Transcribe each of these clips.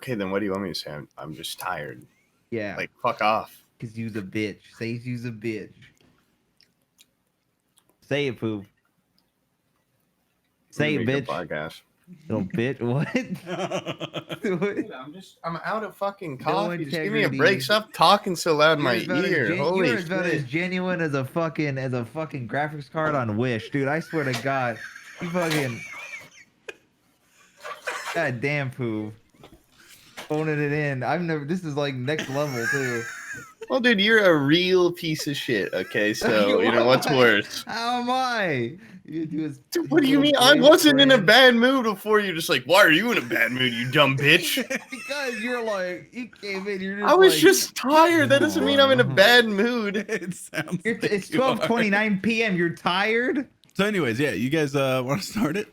Okay, then what do you want me to say? I'm just tired. Yeah. Like, fuck off. Because you's a bitch. Say you's a bitch. Say it, Poob. Say it, bitch. Podcast. Little bitch. What? Dude, I'm out of fucking coffee. Just give me a integrity. break. Stop talking so loud in my ear. Holy You're about as shit. genuine as a fucking graphics card on Wish, dude. I swear to God. You fucking. God damn, Poob. Phoning it in. I've never. This is like next level too. Well, dude, you're a real piece of shit. Okay, so you know what's worse. How am I? Dude, what do you mean? I wasn't in a bad mood before. You're just like, why are you in a bad mood, you dumb bitch? Because you're like, you came in. You're just I was like, just tired. That doesn't mean I'm in a bad mood. It sounds. It's 12:29 p.m. You're tired. So, anyways, yeah, you guys want to start it?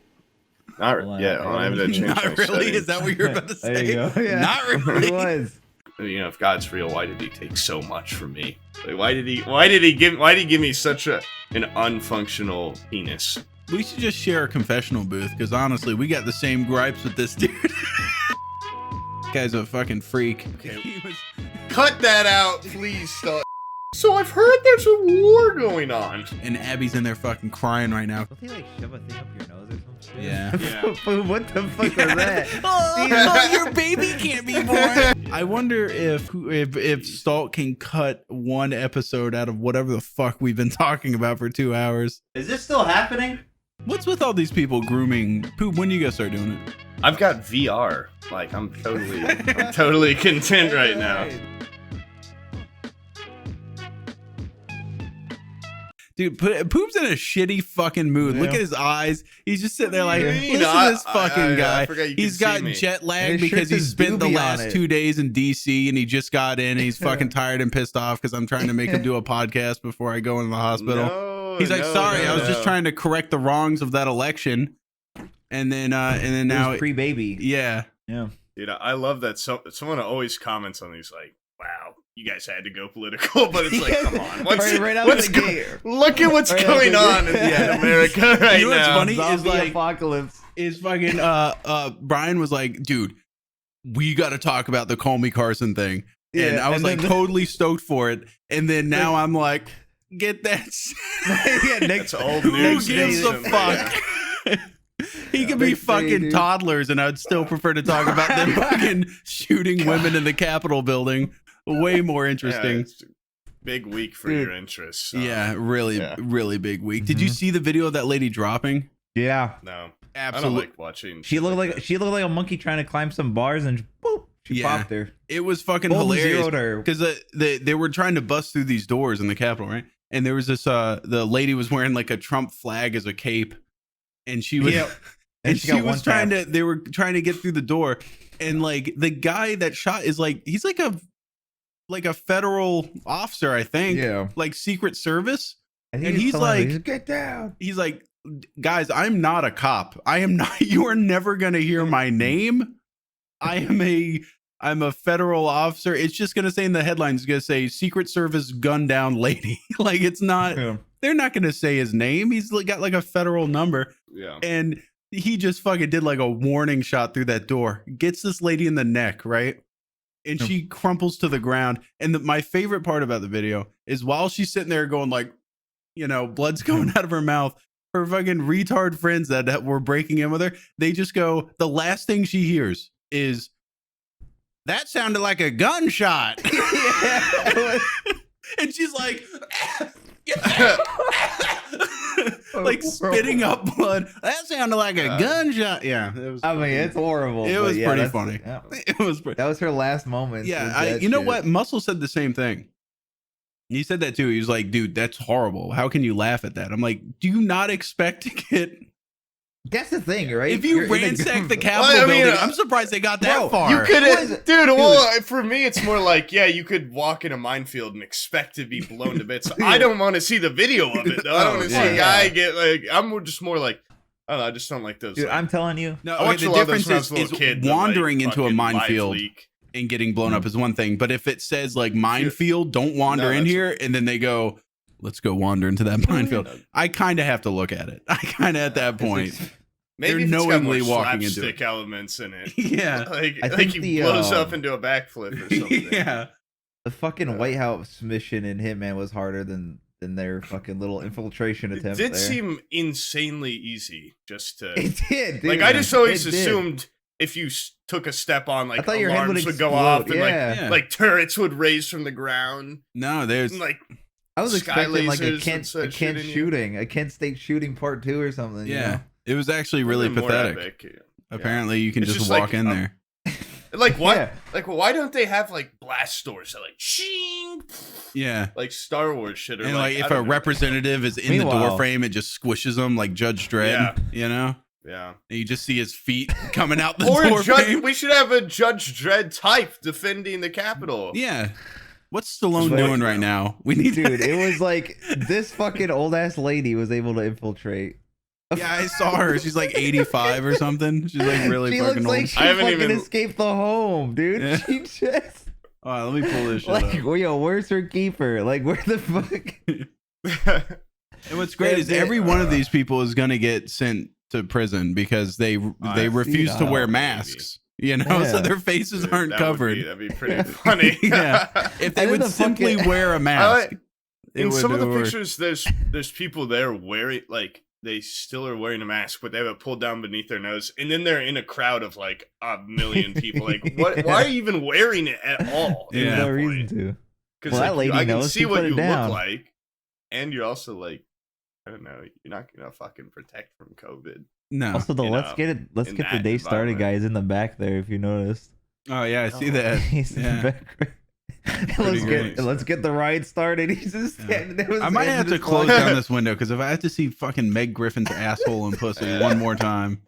Not, yeah, I have to change Not my really. settings. Is that what you're about to say? There you go. Yeah. Not really. It was. You know, if God's real, why did he take so much from me? Like, why did he give me such an unfunctional penis? We should just share a confessional booth because honestly, we got the same gripes with this dude. Guy's a fucking freak. Okay. Cut that out, please. Stop. So I've heard there's a war going on. And Abby's in there fucking crying right now. Don't they like shove a thing up your nose or something? Yeah. Poob, what the fuck was that? Oh, your baby can't be born. I wonder if STALLTT can cut one episode out of whatever the fuck we've been talking about for 2 hours. Is this still happening? What's with all these people grooming? Poob, when you guys start doing it? I've got VR. Like, I'm totally content right now. Dude, Poob's in a shitty fucking mood. Yeah. Look at his eyes. He's just sitting there like, You listen know, to this fucking guy. I forgot you He's could got see me. jet lag And his because shirt he says spent the doobie on last it. 2 days in DC and he just got in. He's fucking tired and pissed off because I'm trying to make him do a podcast before I go into the hospital. No, He's like, no, sorry, no, I was just no. trying to correct the wrongs of that election. And then now, pre-baby. yeah. Yeah. Dude, I love that. Someone always comments on these like, "Wow, you guys had to go political," but it's like, come on, look at what's going on in America right You know what's now. funny? Zombie Is like apocalypse. is fucking Bryan was like, dude, we got to talk about the CallMeCarson thing. Yeah, and I was and like then- totally stoked for it. And then now I'm like, get that. Yeah, next That's old Who news. gives a Jason. fuck? He could be Next day, fucking dude. toddlers, and I'd still prefer to talk about them fucking shooting women in the Capitol building. Way more Yeah, interesting. it's a big week for Dude. your interests. so, Yeah, really, Yeah. really big week. Did you see the video of that lady dropping? Yeah. No, I don't Absolutely. like watching. She looked like a monkey trying to climb some bars and boop, she Yeah. popped her. It was fucking Boom, hilarious zeroed her. because they were trying to bust through these doors in the Capitol, right? And there was this the lady was wearing like a Trump flag as a cape, and she was Yep. and she she got was one trying tap. to. They were trying to get through the door, and like the guy that shot is like he's like a federal officer, I think. Yeah. Like Secret Service. I think And he's telling her, like- get down. He's like, guys, I'm not a cop. I am not. You are never gonna hear my name. I'm a federal officer. It's just gonna say in the headlines, it's gonna say Secret Service gun down lady. Like it's not. Yeah. They're not gonna say his name. He's got like a federal number, Yeah. and he just fucking did like a warning shot through that door. Gets this lady in the neck, right? And she crumples to the ground. And my favorite part about the video is while she's sitting there going like, you know, blood's coming out of her mouth. Her fucking retard friends that were breaking in with her, they just go, the last thing she hears is, that sounded like a gunshot. And she's like, like spitting up blood. That sounded like a gunshot. Yeah. It was I mean, it's horrible. It but was yeah, pretty that's- funny. yeah. It was pretty. That was her last moment. Yeah. You know what? Muscle said the same thing. He said that too. He was like, dude, that's horrible. How can you laugh at that? I'm like, do you not expect to get... That's the thing, right? If you You're in a ransack the government- Capitol Well, I mean, building, I'm surprised they got that bro, far. You could, Was- dude. Well, for me, it's more like, yeah, you could walk in a minefield and expect to be blown to bits. I don't want to see the video of it, though. I don't want to see a guy get like. I'm just more like, I don't know. I just don't like those. Dude, like, I'm telling you. No, I okay, watched a the lot of those difference when I was a is little kid. wandering like, into a fucking minefield live leak. and getting blown up is one thing. But if it says like minefield, don't wander No, in that's- here, and then they go, let's go wander into that minefield. I kind of have to look at it. I kind of at that point. Maybe They're if knowingly it's got more walking into slapstick it. elements in it. Yeah. I like think he blows up into a backflip or something. Yeah. The fucking White House mission in Hitman was harder than their fucking little infiltration It attempt. did there. seem insanely easy just to. It did, dude. Like I just always It did. assumed if you took a step on, like I thought your head alarms would go explode. off and Yeah. like turrets would raise from the ground. No, there's And, like I was sky expecting like a lasers Kent, and shit in you. shooting, a Kent State shooting part 2 or something. you yeah. know? It was actually really more pathetic. epic, yeah. Apparently, you can It's just just walk like, in there. Like what? Yeah. Like why don't they have like blast doors that like shing? Yeah. Like Star Wars shit or And like like I if a don't know. representative is in the Meanwhile- door frame, it just squishes them like Judge Dredd. Yeah. You know, Yeah. and you just see his feet coming out the Or door frame. we should have a Judge Dredd type defending the Capitol. Yeah. What's Stallone Like- doing right now? We need Dude, it was like this fucking old ass lady was able to infiltrate. Yeah, I saw her. She's like 85 or something. She's like really She fucking looks old. like she I haven't fucking even- escaped the home, dude. Yeah. She just All right, let me pull this shit like, up. well, yo, where's her keeper? Like, where the fuck? And what's great is every one of these people is gonna get sent to prison because they refuse to wear maybe. masks. You know, so Yeah. their faces aren't That would covered. that'd be pretty funny. Yeah. If they And then would the simply fucking- wear a mask, it In would some of the work. pictures, there's people there wearing like they still are wearing a mask, but they have it pulled down beneath their nose, and then they're in a crowd of like a million people. Like, what? Yeah. Why are you even wearing it at all? Yeah. There's no reason to. Because Well, that lady I can knows. see She what put it you down. look like, and you're also like, I don't know, you're not gonna fucking protect from COVID. No. Also, the You let's know, get in the that day started environment. guy is in the back there. If you noticed, Oh yeah, I see Oh. that. he's in Yeah. the back. great. Let's get the ride started. He's just Yeah. standing there. with I his might hands have in to his close pocket. down this window because if I have to see fucking Meg Griffin's asshole and pussy one more time,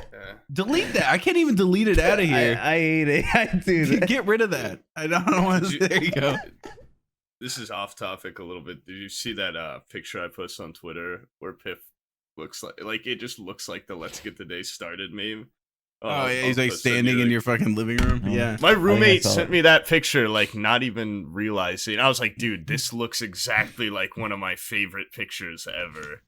delete that. I can't even delete it out of here. I hate it. I do that. Get rid of that. I don't want to. There you go. This is off topic a little bit. Did you see that picture I posted on Twitter where Piff looks like it just looks like the "Let's Get the Day Started" meme? Oh yeah, he's I'll like post it standing in like- your fucking living room. Oh. Yeah. My roommate saw sent it. me that picture, like not even realizing. I was like, dude, this looks exactly like one of my favorite pictures ever.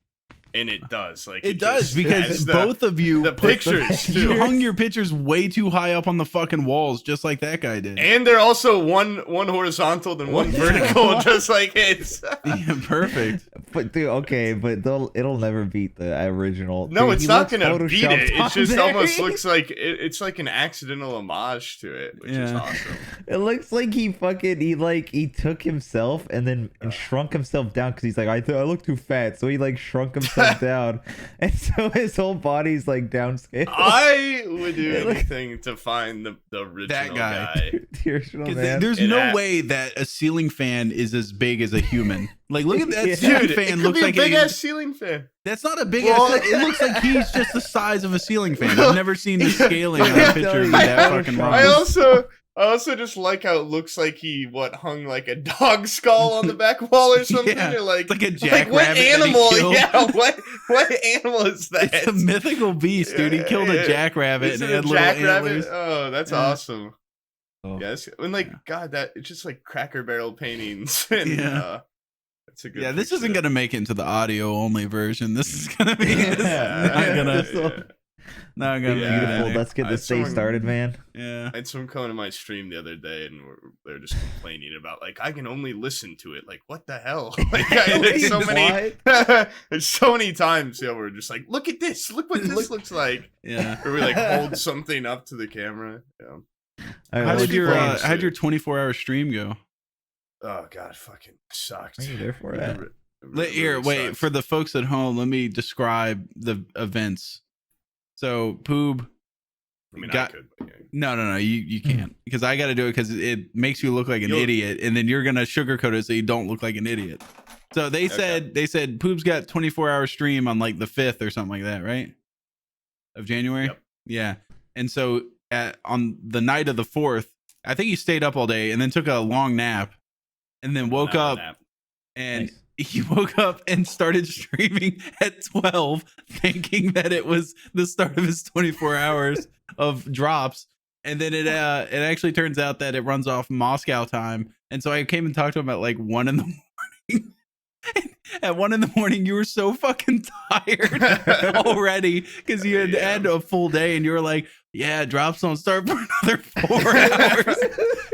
And it does. Like It does just because has both of you the put pictures, you too. hung your pictures way too high up on the fucking walls, just like that guy did. And they're also one horizontal and one vertical, just like his. Yeah, perfect. But dude, okay, but it'll never beat the original. No, Dude, it's he not looks gonna beat photoshopped it. It on just there. almost looks like it's like an accidental homage to it, which is Yeah. awesome. It looks like he took himself and then shrunk himself down because he's like I look too fat, so he like shrunk himself down, and so his whole body's like downscale. I would do It looks- anything to find the original guy. guy. The original 'Cause man. there's It no act- way that a ceiling fan is as big as a human. Like, look at that Yeah. ceiling Dude, it fan. could Looks be like a big ass ceiling fan. that's not a big Well- ass. It looks like he's just the size of a ceiling fan. I've never seen the scaling of that picture be that fucking wrong. I also just like how it looks like he hung like a dog skull on the back wall or something. Yeah, Or like, it's like a what jackrabbit that he animal? killed. Yeah, what animal is that? It's a mythical beast, dude. He killed a jackrabbit Is and it it a had little jackrabbit? antlers. Oh, that's Yeah. awesome. Oh. Yes, and like God, that it's just like Cracker Barrel paintings. And, Yeah. that's a good. Yeah, this picture. isn't gonna make it into the audio only version. This is gonna be this is not gonna not gonna Yeah. be Beautiful. that. Let's get this day someone- started, man. Yeah. I had someone come to my stream the other day, and they're just complaining about like I can only listen to it. Like what the hell? Like there's so many. There's so many times we're just like, look at this. Look what this looks like. Yeah. Or we like hold something up to the camera. Yeah. All right, How well, did keep your playing how'd your shit. 24-hour stream go? Oh god, fucking sucked. What are you there for, It Ed? re- it Let, here, really wait, sucked. for the folks at home, let me describe the events. So, Poob, I mean, got- I could. But yeah. no, you can't because I got to do it because it makes you look like an You'll- idiot, and then you're gonna sugarcoat it so you don't look like an idiot. So they said Poob's got 24-hour stream on like the 5th or something like that, right? Of January. Yep. Yeah, and so on the night of the 4th, I think he stayed up all day and then took a long nap, and then woke up and. Nice. He woke up and started streaming at 12, thinking that it was the start of his 24 hours of drops. And then it actually turns out that it runs off Moscow time. And so I came and talked to him at like 1 in the morning. At 1 a.m, you were so fucking tired already because you had a full day, and you were like, "Yeah, drops don't start for another 4 hours."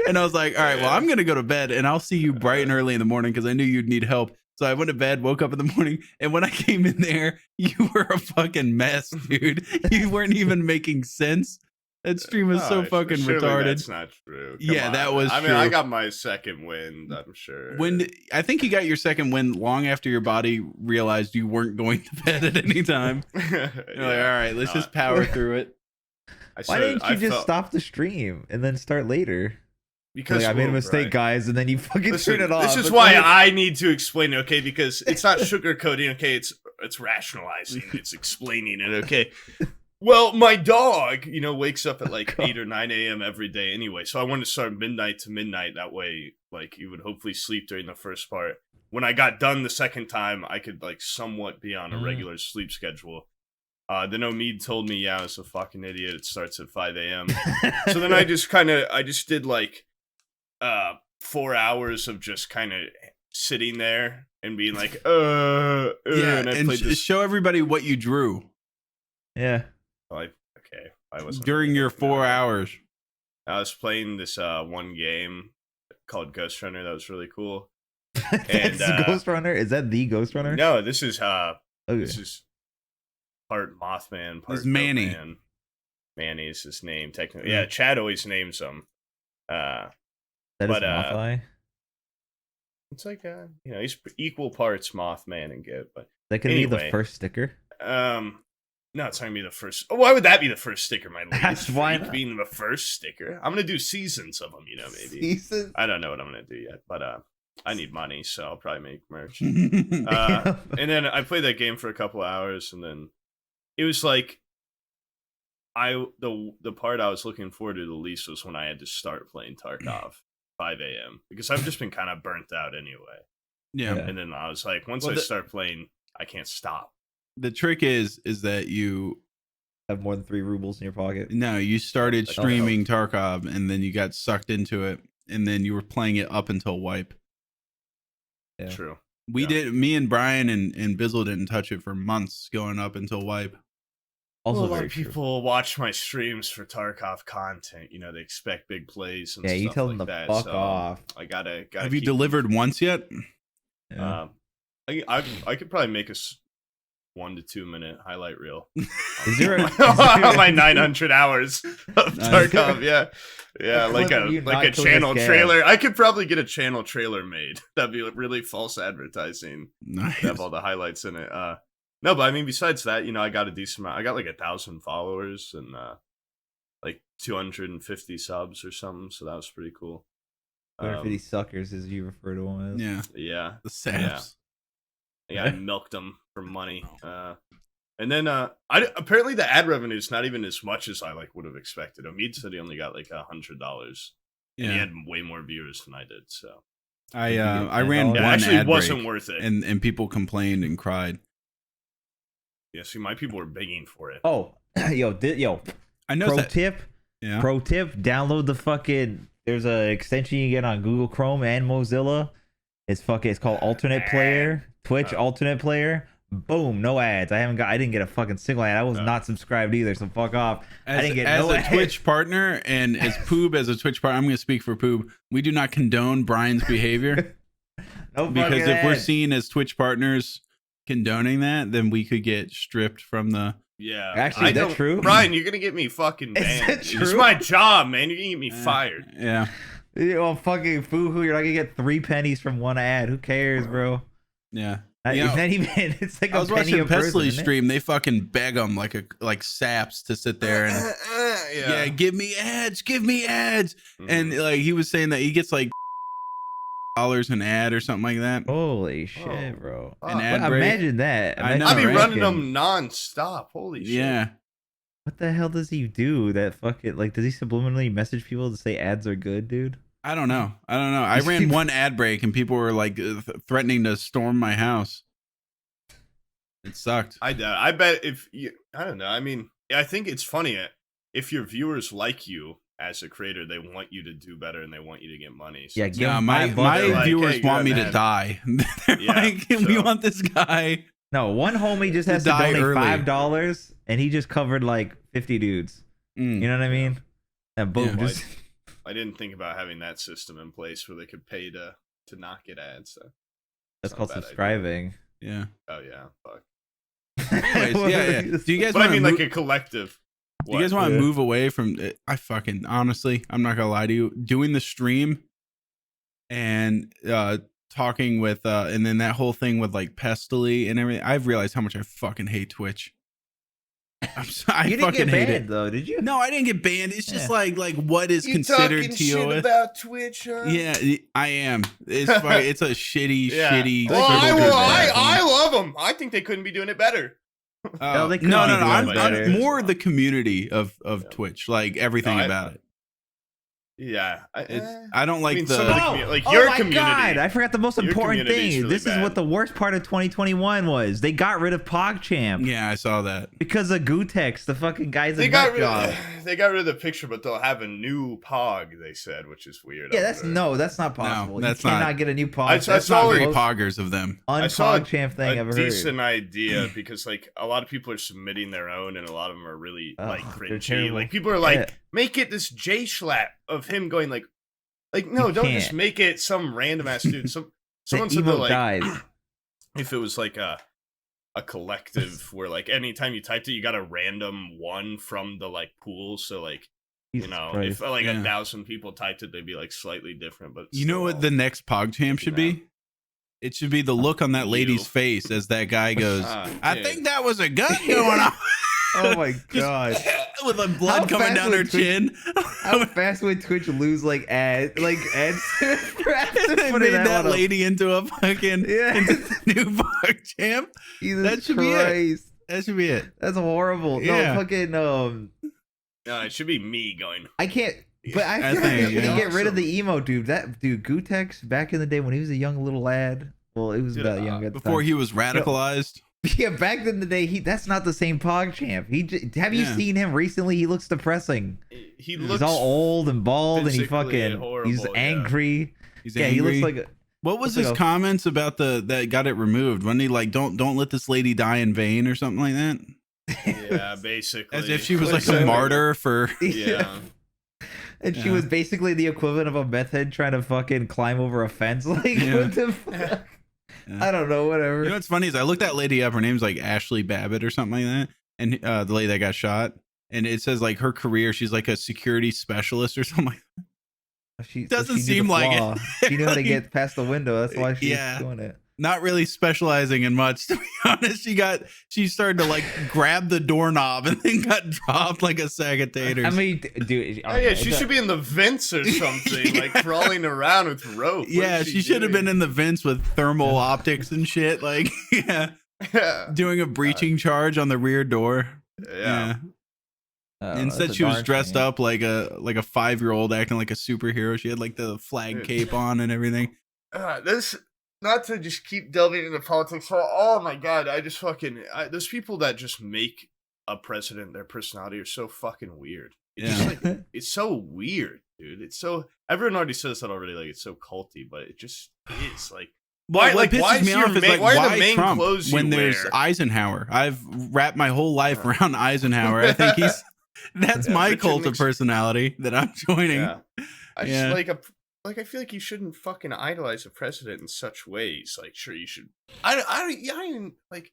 And I was like, "All right, well, I'm gonna go to bed, and I'll see you bright and early in the morning because I knew you'd need help." So I went to bed, woke up in the morning, and when I came in there, you were a fucking mess, dude. You weren't even making sense. That stream was so fucking retarded. That's not true. Yeah, that was I true. mean, I got my second wind, I'm sure. I think you got your second win long after your body realized you weren't going to bed at any time. You're like, all right, let's just power through it. Why didn't you just stop the stream and then start later? Because I made a mistake, guys, and then you fucking turn it off. This is why I need to explain it, okay? Because it's not sugarcoating, okay? It's rationalizing. It's explaining it, okay? Well, my dog, wakes up at like 8 or 9 a.m. every day anyway. So I wanted to start midnight to midnight. That way, like, you would hopefully sleep during the first part. When I got done the second time, I could, like, somewhat be on a regular sleep schedule. Then Omid told me, I was a fucking idiot. It starts at 5 a.m. So then I just did, like, 4 hours of just kind of sitting there and being like, yeah, and I played this. Show everybody what you drew. Yeah. I was during your 4 hours. I was playing this one game called Ghost Runner that was really cool. That's the Ghost Runner? Is that the Ghost Runner? No, this is this is part Mothman, part Manny. Man. Manny is his name technically. Yeah, Chad always names him. That is Motheye? It's like he's equal parts Mothman and Git, but that could be the first sticker. No, it's not gonna be the first. Oh, why would that be the first sticker, my lady? That's why not being the first sticker. I'm gonna do seasons of them, maybe. Seasons? I don't know what I'm gonna do yet, but I need money, so I'll probably make merch. And then I played that game for a couple hours, and then it was like the part I was looking forward to the least was when I had to start playing Tarkov 5 a.m. because I've just been kind of burnt out anyway. Yeah. And then I was like, once I start playing, I can't stop. The trick is that you have more than 3 rubles in your pocket. No, you started streaming Tarkov and then you got sucked into it and then you were playing it up until wipe. Yeah. True. Me and Bryan and Bizzle didn't touch it for months going up until wipe. Also, a lot of people watch my streams for Tarkov content. They expect big plays and stuff you tell them like to that. fuck off. I gotta. Have you delivered once yet? Yeah. I could probably make a 1 to 2 minute highlight reel. Is there my 900 hours of Tarkov? Yeah, like a channel trailer. I could probably get a channel trailer made. That'd be really false advertising. Nice. Have all the highlights in it. No, but I mean, besides that, I got a decent amount. I got like 1,000 followers and like 250 subs or something. So that was pretty cool. 250 suckers, as you refer to them as. Yeah. The saps. Yeah, I milked them for money. And then apparently the ad revenue is not even as much as I would have expected. Omid said he only got like $100. Yeah. And he had way more viewers than I did. So I ran one actually ad wasn't break, worth it. and people complained and cried. Yeah, see, my people were begging for it. Oh, yo, I know. Pro tip, download the fucking. There's an extension you get on Google Chrome and Mozilla. It's called Alternate Player, Twitch Alternate Player. Boom, no ads. I didn't get a fucking single ad. I was not subscribed either, so fuck off. I didn't get no ads. As a Twitch partner and as Poob as a Twitch partner, I'm going to speak for Poob. We do not condone Bryan's behavior. Because if we're seen as Twitch partners condoning that, then we could get stripped from the. Yeah, actually, is that true? Brian, you're gonna get me fucking banned. Is that true? It's my job, man. You're gonna get me fired. Yeah. Well, fucking foo-hoo, you're not gonna get 3 pennies from one ad. Who cares, bro? Yeah. It's like I was watching Pesley's stream. They fucking beg them like saps to sit there and give me ads. Mm-hmm. And like he was saying that he gets like $dollars an ad or something like that. Holy shit, bro! An ad break. Imagine that. I'll be running them nonstop. Holy shit! Yeah. What the hell does he do? That fucking does he subliminally message people to say ads are good, dude? I don't know. I ran one ad break and people were like threatening to storm my house. It sucked. I bet I don't know. I mean, I think it's funny if your viewers like you as a creator, they want you to do better and they want you to get money. So Yeah, it's give Yeah, him my $5. Like, viewers hey, want me good, to man. die. They're Yeah, like, we so- want this guy. No, one homie just To has to die donate early. $5, and he just covered like 50 dudes. Mm. You know what I mean? And boom, Yeah. just I didn't think about having that system in place where they could pay to not get ads. So that's not called a bad idea. subscribing. Yeah. Oh yeah, fuck. Anyways, yeah. Do you guys But I want mean, to like a collective. do you guys want to move away from I fucking honestly, I'm not gonna lie to you, doing the stream and talking with and then that whole thing with like Pestily and everything, I've realized how much I fucking hate Twitch. I You didn't fucking get hate banned it. though, did you? No, I didn't get banned. It's just Yeah. like what is You considered talking shit TOS. about Twitch, huh? Yeah, I am. It's fucking, it's a shitty, Yeah. shitty. Well, triple I bad love them. I think they couldn't be doing it better. thing. No, they could no. be doing I'm better. more the community of Twitch, like everything No, about it. Yeah, I don't like mean, the. some of the commu- like your my community. God, I forgot the most Your important community is thing. really This is bad. what the worst part of 2021 was. They got rid of PogChamp Yeah, I saw that. because of Gutex, the fucking guy's a They nut got job. rid. They got rid of the picture, but they'll have a new Pog. They said, which is weird. Yeah, that's not possible. that's you cannot not- get a new Pog. I That's saw not it. very most poggers of them. I saw un-PogChamp thing I've a ever decent heard. idea because like a lot of people are submitting their own, and a lot of them are really Oh, like they're cringy. terrible. Like people are like, Yeah. make it this J slap of him going like no, You don't can't. just make it some random ass dude. The Someone said that emote like dies. if it was like a collective where like anytime you typed it, you got a random one from the like pool. So like Jesus you know, Christ. if like Yeah. 1,000 people typed it, they'd be like slightly different. But You know still what all- the next PogChamp should You know. be? It should be the look on that lady's You. face as that guy goes, I yeah. think that was a gun going on. Oh my God. With the blood How coming fast down her would Twitch- chin. How fast would Twitch lose like ads for They made that lady into a fucking Yeah. into the new PogChamp. Jesus That should be it. Christ. That should be it. That's horrible. Yeah. No, fucking No, it should be me going. I can't. But I I feel think, like you yeah. can get rid of Awesome. the emo dude. That dude Gutex back in the day when he was a young little lad. Well, he was Dude, about young at the Before time. he was radicalized. Yeah, back in the day, that's not the same PogChamp. Have you Yeah. seen him recently? He looks depressing. He He's looks all old and bald, and he physically fucking horrible, he's yeah. angry. He's Yeah, angry. he looks like a, What was looks his like a- comments about that got it removed? When he like don't let this lady die in vain or something like that? Yeah, basically. As if she was like Like, a martyr for Yeah. And she Yeah. was basically the equivalent of a meth head trying to fucking climb over a fence. Like, Yeah. what the fuck? Yeah. I don't know, whatever. You know what's funny is I looked that lady up. Her name's like Ashley Babbitt or something like that, and the lady that got shot. And it says like her career, she's like a security specialist or something. Like She Doesn't knew the seem like it. flaw. She knew how to Like- get past the window. That's why she's Yeah. doing it. Not really specializing in much, to be honest. She started to like grab the doorknob and then got dropped like a sack of taters. I mean, dude. Oh yeah, she should be in the vents or something, like crawling around with rope. What yeah, is she should have been doing? in the vents with thermal optics and shit. Like, yeah, Yeah. doing a breaching charge on the rear door. Yeah. Instead, she was dressed up like a 5-year-old, acting like a superhero. She had like the flag Dude. cape on and everything. This not to just keep delving into politics. But, oh my god, I just fucking those people that just make a president their personality are so fucking weird. It's just like it's so weird, dude. It's so everyone already says that already. Like it's so culty, but it just is like. Why, what why pisses is me your off is main- like why are the why main Trump clothes you when there's wear? Eisenhower? I've wrapped my whole life around Eisenhower. I think that's Yeah, my Richard cult of Nixon. personality that I'm joining. Yeah. I Yeah. just I feel like you shouldn't fucking idolize a president in such ways. Like, sure, you should. I even like.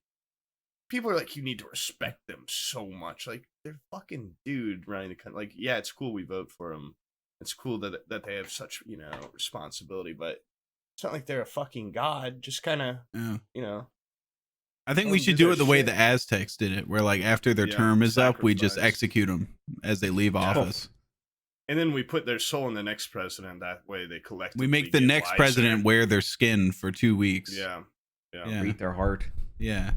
People are like, you need to respect them so much. Like, they're fucking dude running the country. Like, yeah, it's cool we vote for them. It's cool that they have such responsibility, but it's not like they're a fucking god. Just kind of Yeah. I think Let we them should do do their it the way shit. the Aztecs did it, where like after their Yeah, term is up, we just sacrifice. execute them as they leave office. And then we put their soul in the next president. That way they collectively We make the get next wiser. president wear their skin for 2 weeks. Yeah. Yeah. Read their heart. Yeah.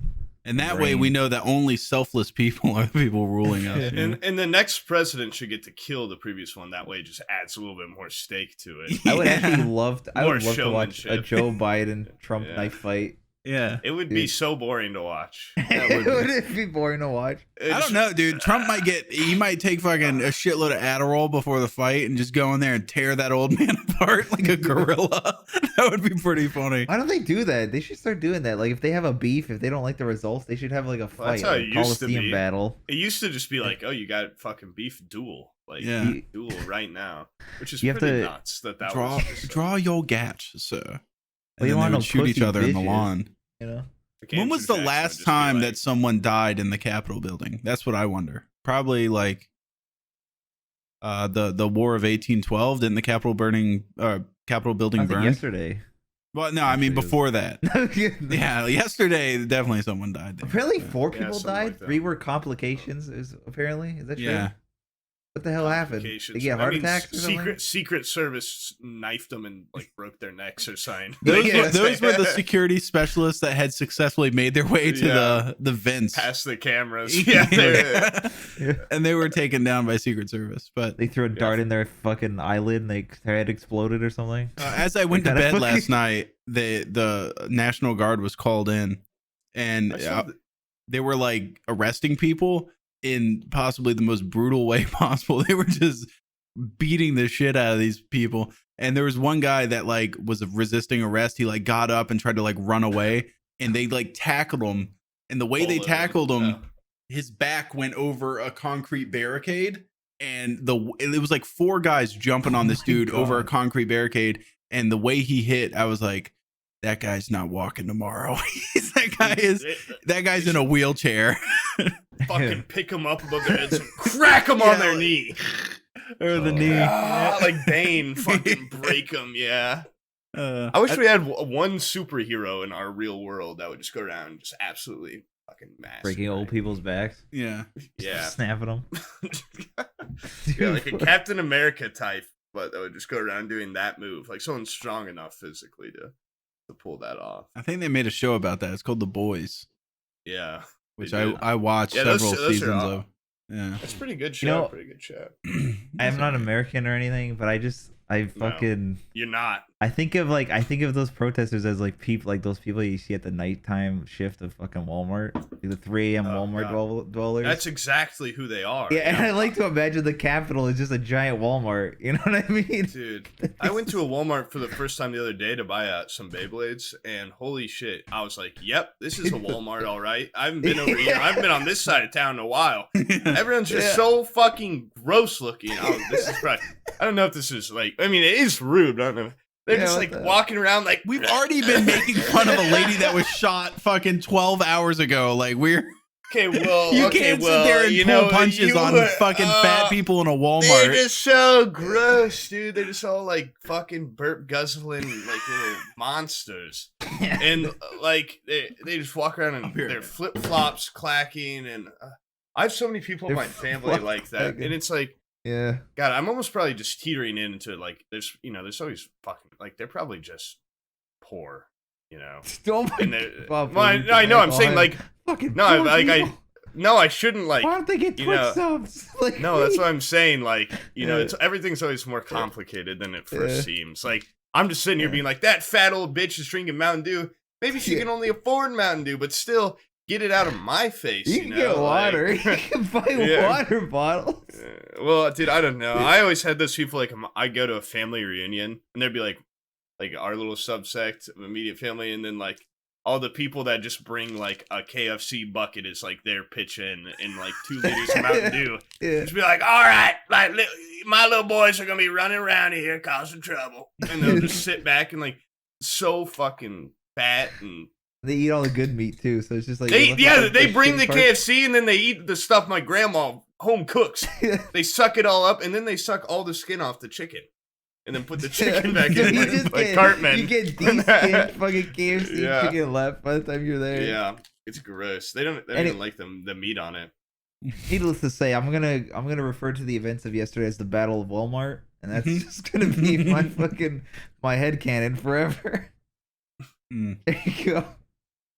And that way Brain. we know that only selfless people are the people ruling us. you know? And the next president should get to kill the previous one. That way it just adds a little bit more stake to it. I would Yeah. actually love. I More would love to watch a showmanship. Joe Biden Trump Yeah. knife fight. Yeah. It would be so boring to watch. Would it be boring to watch? I don't know, dude. Trump he might take fucking a shitload of Adderall before the fight and just go in there and tear that old man apart like a gorilla. That would be pretty funny. Why don't they do that? They should start doing that. Like if they have a beef, if they don't like the results, they should have like a fight, that's how like it a used to Coliseum be. battle. It used to just be like, oh, you got fucking beef, duel. Like, Yeah. duel right now. Which is You have pretty to nuts that Draw, was just, draw your gats, sir. Well, And you then want they no would shoot each pussy other in the bitches. lawn. You know. When was the last time that someone died in the Capitol building? That's what I wonder. Probably like the War of 1812. Didn't the Capitol building I think burn? yesterday. Well, no, I mean before that. Yeah. Yeah, yesterday definitely someone died there. Apparently Yeah. 4 Yeah, people something died. like that. 3 were complications. Is that true? Yeah. What the hell happened? Complications. They get heart attacks or something? Secret Service knifed them and like broke their necks or something. Those, Yeah. those were the security specialists that had successfully made their way to the vents. Past the cameras. Yeah. Yeah. And they were taken down by Secret Service. But They threw a dart in their fucking eyelid and their head exploded or something. as I went to Kinda bed fucking- last night, the National Guard was called in, and I saw they were like arresting people in possibly the most brutal way possible. They were just beating the shit out of these people. And there was one guy that like was resisting arrest. He like got up and tried to like run away, and they like tackled him. And the way they Bullet tackled him, him, his back went over a concrete barricade, and it was like 4 guys jumping on this my dude over a God. concrete barricade. And the way he hit, I was like, that guy's not walking tomorrow. That guy's in a wheelchair. Fucking pick them up above their heads and crack them on their knee. Or the knee. Like Bane, fucking break them, yeah. Uh, I wish we had one superhero in our real world that would just go around and just absolutely fucking mass. Breaking old people's backs. yeah. Yeah. Snapping them. Yeah, like a Captain America type, but that would just go around doing that move. Like someone strong enough physically to pull that off. I think they made a show about that. It's called The Boys, Yeah. which They did. I watched Yeah, those- several those are seasons all- of. Yeah. That's a pretty good show. know- Pretty good show. I'm not American or anything, but I fucking You're not. I think of those protesters as like people, like those people you see at the nighttime shift of fucking Walmart, like the 3 a.m. Oh, Walmart God. dwellers. That's exactly who they are. Yeah, and I like to imagine the Capitol is just a giant Walmart. You know what I mean? Dude, I went to a Walmart for the first time the other day to buy some Beyblades, and holy shit, I was like, "Yep, this is a Walmart, all right." I haven't been over here. I haven't been on this side of town in a while. Everyone's just so fucking gross looking. This is probably, I don't know if this is like. I mean, it is rude. I don't know. They're Yeah, just what like the- walking around like We've already been making fun of a lady that was shot fucking 12 hours ago. Like you can't sit there and pull punches on fucking fat people in a They're Walmart. just so gross, dude. They're just all like fucking burp guzzling like little monsters. And like they just walk around in their flip flops clacking, and I have so many people in Their my family flip-flops like that, clacking. and it's like, Yeah. God, I'm almost probably just teetering into like there's always fucking like they're probably just poor, you know. Oh my And they're, God, well, please, I know I'm saying like fucking no, poor like people. no, I shouldn't like. Why don't they get you Twitch know, subs? Like, No, that's what I'm saying. Like, you know, Yeah. it's everything's always more complicated than it first Yeah. seems. Like, I'm just sitting here being like, that fat old bitch is drinking Mountain Dew. Maybe she Yeah. can only afford Mountain Dew, but still get it out of my face. You You, can know? get water. Like, You can buy Yeah. water bottles. well, dude, I don't know. I always had those people like I go to a family reunion and there'd be like our little subsect of immediate family, and then like all the people that just bring like a KFC bucket is like their pitch in and like 2 liters of Mountain Dew. Yeah. Just be like, all right, like my little boys are gonna be running around here causing trouble, and they'll just sit back and like so fucking fat, and They eat all the good meat too, so it's just like they bring the KFC. KFC and then they eat the stuff my grandma home cooks. They suck it all up and then they suck all the skin off the chicken, and then put the chicken back So in you like, just like get, Cartman. You get de-skinned fucking KFC Yeah. chicken left by the time you're there. Yeah, it's gross. They don't even like the meat on it. Needless to say, I'm gonna refer to the events of yesterday as the Battle of Walmart, and that's Mhm. just gonna be my fucking my headcanon forever. Mm. There you go.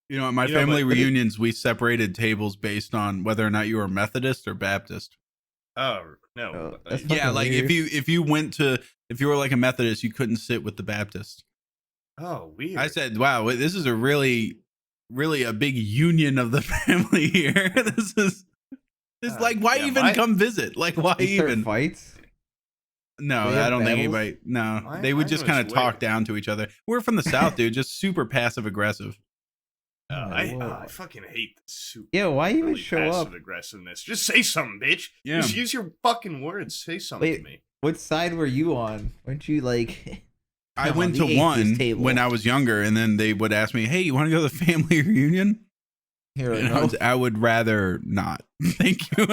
You know, at my You know, family but- reunions, we separated tables based on whether or not you were Methodist or Baptist. Oh no, Oh, that's Yeah, fucking like weird. if you were like a Methodist, you couldn't sit with the Baptist. oh weird. I said, wow, this is a really really a big union of the family here. This is like, why even come visit? Like, why even fights? No, I don't think anybody. No, they would just kind of talk down to each other. We're from the South, dude. Just super passive aggressive. I fucking hate this super. Yeah, why even show up? Passive aggressiveness. Just say something, bitch. Yeah. Just use your fucking words. Say something to me. What side were you on? Weren't you like? I went to one when I was younger, and then they would ask me, "Hey, you want to go to the family reunion?" I would rather not. Thank you.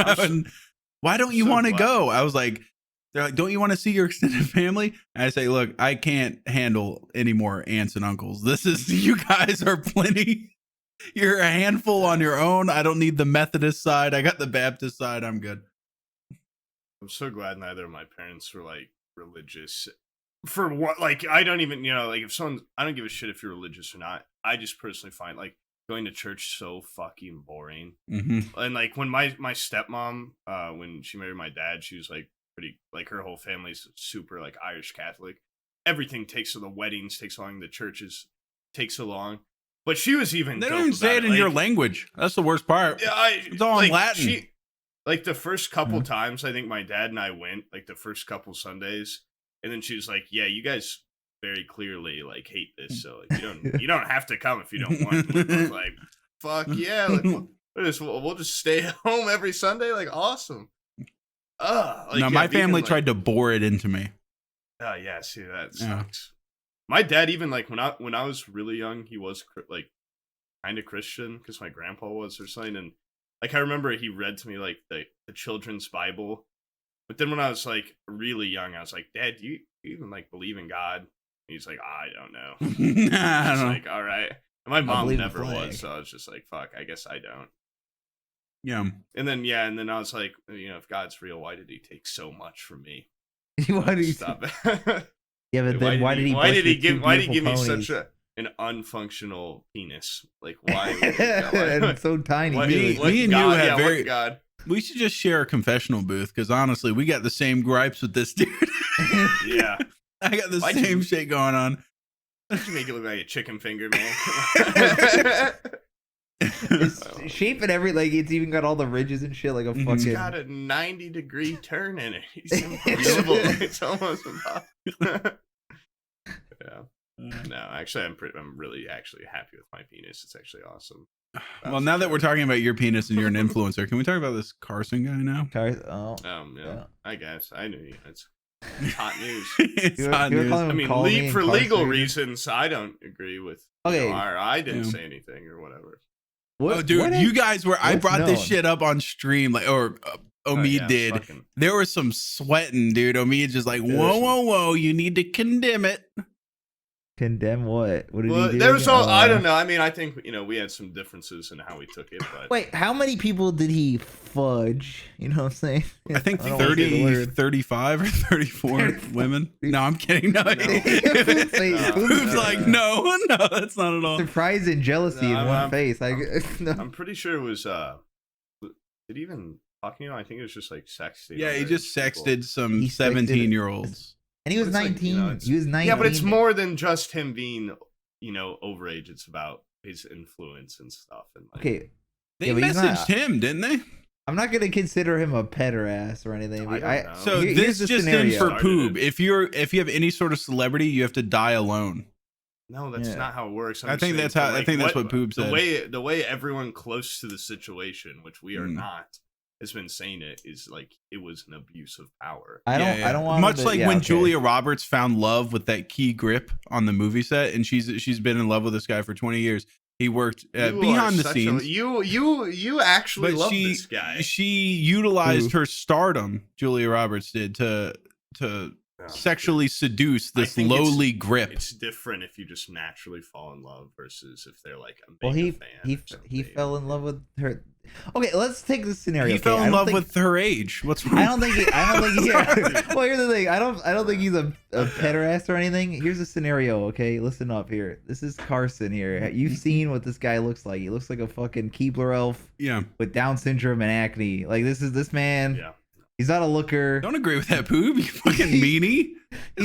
Why don't you want to go? I was like, they're like, don't you want to see your extended family? And I say, look, I can't handle any more aunts and uncles. You guys are plenty. You're a handful on your own. I don't need the Methodist side. I got the Baptist side. I'm good. I'm so glad neither of my parents were like religious. For what? Like, I don't even, like if someone, I don't give a shit if you're religious or not. I just personally find like going to church so fucking boring. Mm-hmm. And like when my stepmom, when she married my dad, she was like pretty, like her whole family's super like Irish Catholic. Everything takes so the weddings take so long, the churches take so long. But she was even. They don't even say it in your language. That's the worst part. Yeah, it's all in Latin. Like the first couple times, I think my dad and I went, like the first couple Sundays, and then she was like, "Yeah, you guys very clearly like hate this, so like, you don't have to come if you don't want." I was like, "Fuck yeah, like, we'll just stay home every Sunday, like awesome." No, my family tried to bore it into me. Oh yeah, see that sucks. My dad even like when I was really young, he was like kind of Christian because my grandpa was or something, and like I remember he read to me like the children's Bible. But then when I was like really young, I was like, "Dad, do you even like believe in God?" And he's like, "I don't know." I was like, "All right." And my mom never was, so I was just like, "Fuck, I guess I don't." Yeah. And then I was like, if God's real, why did he take so much from me? Why did he stop? Yeah, but then why did he give me such an unfunctional penis? Like why? And it's so tiny. Me and you have very. God. We should just share a confessional booth because honestly, we got the same gripes with this dude. Yeah, I got the same shit going on. Why'd you make it look like a chicken finger, man? It's shape and every like it's even got all the ridges and shit like a fucking. It's got a 90-degree turn in it. He's impossible. It's almost impossible. Yeah. No, actually, I'm really actually happy with my penis. It's actually awesome. Well, now that we're talking about your penis and you're an influencer, can we talk about this Carson guy now? Yeah. I guess I knew it's hot news. It's hot news. I mean, for legal reasons, I don't agree with. Okay, I didn't say anything or whatever. You guys were. I brought this shit up on stream, like, or Omid did. There was some sweating, dude. Omid just like, whoa, you need to condemn it. Condemn what? What did he do? There was I don't know. I mean, I think we had some differences in how we took it. But wait, how many people did he fudge? You know what I'm saying? I think 30, 35 or 34 women. No, I'm kidding. No, Poob's like, no, that's not at all. Surprise and jealousy in one face. I'm pretty sure it was. Did he even talk? I think it was just like sexting. Yeah, he just sexted some 17-year-olds. And he was 19. Like, he was 19. Yeah, but it's more than just him being, overage. It's about his influence and stuff. And like, okay, they messaged him, didn't they? I'm not gonna consider him a pederast or anything. So this just in for Poob. If you have any sort of celebrity, you have to die alone. No, that's not how it works. I think that's what Poob said. The way everyone close to the situation, which we are not, has been saying it is like it was an abuse of power. I don't want much like when Julia Roberts found love with that key grip on the movie set, and she's been in love with this guy for 20 years. He worked behind the scenes. You actually love this guy. She utilized her stardom. Julia Roberts did to sexually seduce this lowly grip. It's different if you just naturally fall in love versus if they're like a fan. He fell in love with her. Okay, let's take this scenario. He fell in love with her age. What's wrong? I don't think well, here's the thing. I don't think he's a pederast or anything. Here's a scenario, okay? Listen up here. This is Carson here. You've seen what this guy looks like. He looks like a fucking Keebler elf. Yeah. With Down syndrome and acne. Like this man. Yeah. He's not a looker. Don't agree with that, Poob. You fucking meanie.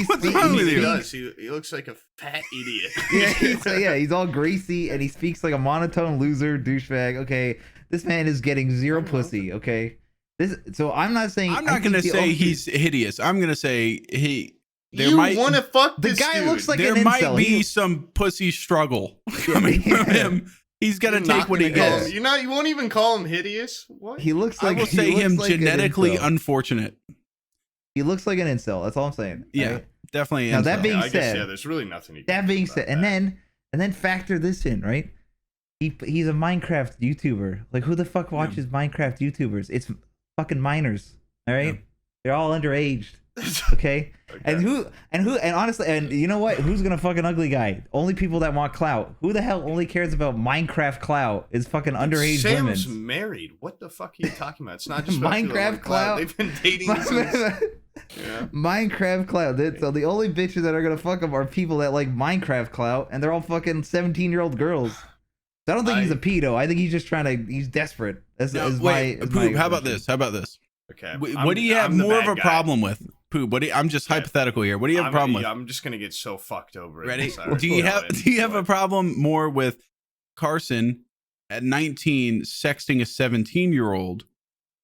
What's he- wrong with He you? does. He looks like a fat Yeah, idiot. he's all greasy and he speaks like a monotone loser douchebag. Okay, this man is getting zero pussy. Okay, so I'm not saying I'm not gonna say he's hideous. I'm gonna say You want to fuck the this guy dude. looks like there an might incel. be some pussy struggle coming from him. He's gonna You're take not what he gonna call gets. him- You won't even call him hideous. What? He looks I like will he say looks him like an genetically incel. unfortunate. He looks like an incel. That's all I'm saying. Yeah, Right? definitely. Now, that incel. being I guess, said- yeah, there's really nothing. You can That do being about said, that. and then factor this in, right? He's a Minecraft YouTuber. Like, who the fuck watches Minecraft YouTubers? It's fucking minors. All right, Yeah. they're all underaged. Okay? And honestly, and you know what? Who's gonna fuck an ugly guy? Only people that want clout. Who the hell only cares about Minecraft clout? Is fucking underage Sam's women. married. What the fuck are you talking about? It's not just about Minecraft people that want clout. They've been dating since. Yeah. Minecraft clout. So the only bitches that are gonna fuck him are people that like Minecraft clout, and they're all fucking 17-year-old girls. So I don't think he's a pedo. I think he's just he's desperate. Now, wait, Poob, how about this? How about this? Okay. What do you have more of a problem with, Poob? I'm just hypothetical here. What do you have a problem with? I'm just gonna get so fucked over it. Ready? Sorry. Do you have a problem more with Carson at 19 sexting a 17-year-old,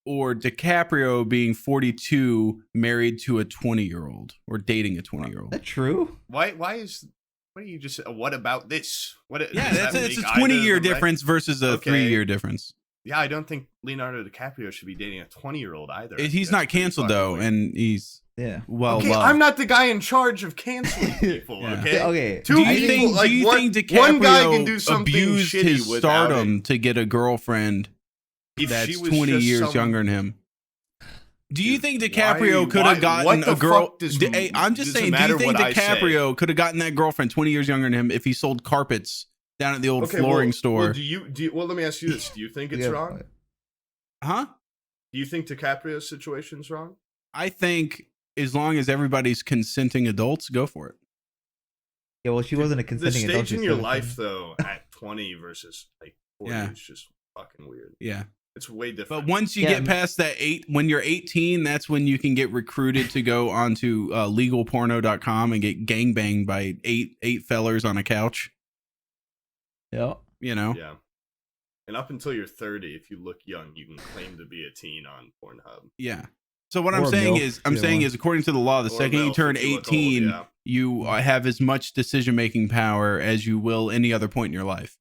or DiCaprio being 42 married to a 20-year-old or dating a 20-year-old? That's true. Why is what do you just what about this? What? Yeah, does that it's a make either 20-year of them right? difference versus a Okay. 3-year difference. Yeah, I don't think Leonardo DiCaprio should be dating a 20-year-old either. He's That's not pretty canceled fucking though, weird. and he's Yeah. well Okay, loved. I'm not the guy in charge of canceling people. Yeah. Okay. Okay. Two do people, you think? like do you one, think DiCaprio one guy can do something abused shitty his without stardom it. to get a girlfriend If she that's was 20 just years some- younger than him? Do you Dude, think DiCaprio why- could why- have gotten what the a girl? fuck does- Hey, I'm just does it saying. Do matter you think what I say? DiCaprio could have gotten that girlfriend 20 years younger than him if he sold carpets down at the old Okay, flooring well, store? Well, do you? Well, let me ask you this: do you think it's Yeah. wrong? Huh? Do you think DiCaprio's situation's wrong? I think as long as everybody's consenting adults, go for it. Yeah, well, she wasn't a The consenting adult. stage in she's your 17. life, though, at 20 versus like 40 Yeah. is just fucking weird. Yeah. It's way different. But once you Yeah, get past that when you're 18, that's when you can get recruited to go onto legalporno.com and get gangbanged by eight fellers on a couch. Yeah. You know? yeah. And up until you're 30, if you look young, you can claim to be a teen on Pornhub. Yeah. So what Or I'm a saying MILF, is, either one. according to the law, the Or second you MILF turn if you look old, 18, yeah. you have as much decision-making power as you will any other point in your life.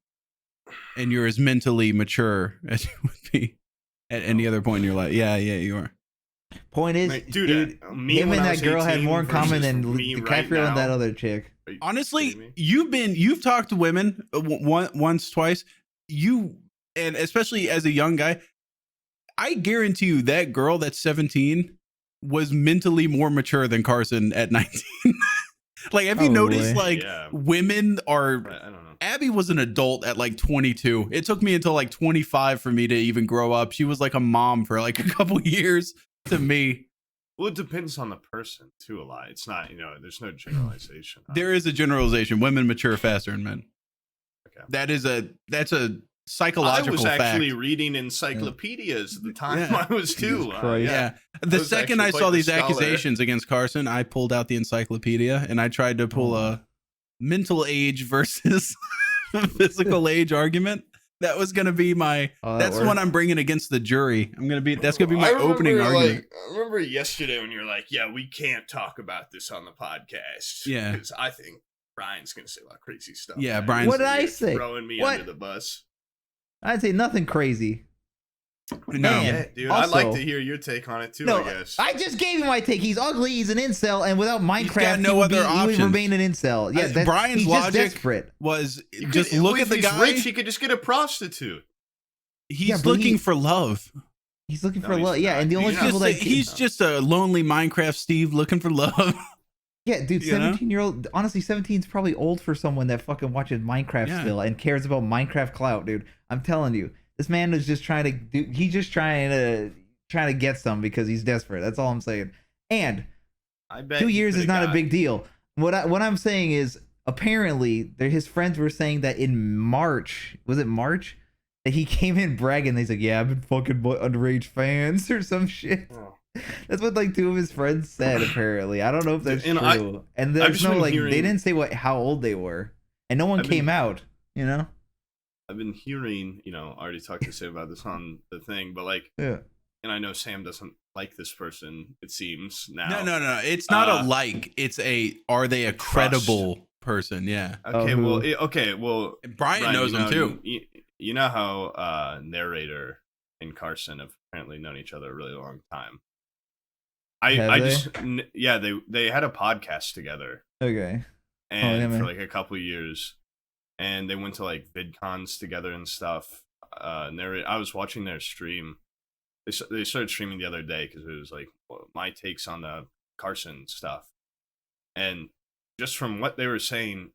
And you're as mentally mature as you would be at any other point in your life. Yeah, you are. Point is, Like, dude, me him when and I that was girl had 18 more in common versus than me DiCaprio right and that now. other chick. Are you Honestly, kidding me? you've talked to women once, twice. And especially as a young guy, I guarantee you that girl that's 17 was mentally more mature than Carson at 19. Like, have you Probably. noticed, like, Yeah. women are... I don't know. Abby was an adult at like 22. It took me until like 25 for me to even grow up. She was like a mom for like a couple years to me. Well, it depends on the person, too, a lot. It's not, there's no generalization. There is a generalization. Women mature faster than men. Okay. That's a I psychological was actually fact. reading encyclopedias at the time Yeah. I was too. Jesus Christ. Yeah. I The was second actually I quite saw the these scholar. accusations against Carson, I pulled out the encyclopedia and I tried to pull a mental age versus physical age argument. That was going to be my that's the one I'm bringing against the jury. That's going to be my opening argument. I remember yesterday when you're like, yeah, we can't talk about this on the podcast. Yeah. Because I think Brian's going to say a lot of crazy stuff. Yeah, man. Brian's- What did I You're say? Throwing me What? under the bus. I'd say nothing crazy. No. Man. Yeah, dude, I'd like Also- to hear your take on it too, No, I guess. I just gave you my take. He's ugly. He's an incel, and without Minecraft, got no he would other he would options. remain an incel. Yeah, Brian's he's logic just desperate. Was You could- just look if at the he's guy. rich, he could just get a prostitute. He's Yeah, but looking he- for love. He's looking No, for he's love. Yeah, not. and the only He's people that He's just a lonely Minecraft Steve looking for love. yeah, dude, you know? 17-year-old. Honestly, 17 is probably old for someone that fucking watches Minecraft Yeah. still and cares about Minecraft clout, dude. I'm telling you, this man is just trying to do. He's just trying to get some because he's desperate. That's all I'm saying. And I bet 2 he years is could've not a got- big deal. What I'm saying is apparently his friends were saying that in March, was it March, that he came in bragging. He's like, yeah, I've been fucking underage fans or some shit. Oh. That's what like 2 of his friends said. Apparently, I don't know if that's And true. And I've there's just no been like hearing- they didn't say how old they were, and no one came out. You know. I've been hearing, I already talked to Sam about this on the thing, but like, Yeah. and I know Sam doesn't like this person. It seems now. No. It's not a like. It's are they a credible person? Yeah. Okay. Well, And Bryan Bryan, knows them too. You know how narrator and Carson have apparently known each other a really long time. They had a podcast together. Okay. And for like a couple of years, and they went to like VidCons together and stuff. I was watching their stream. They started streaming the other day because it was like my takes on the Carson stuff, and just from what they were saying,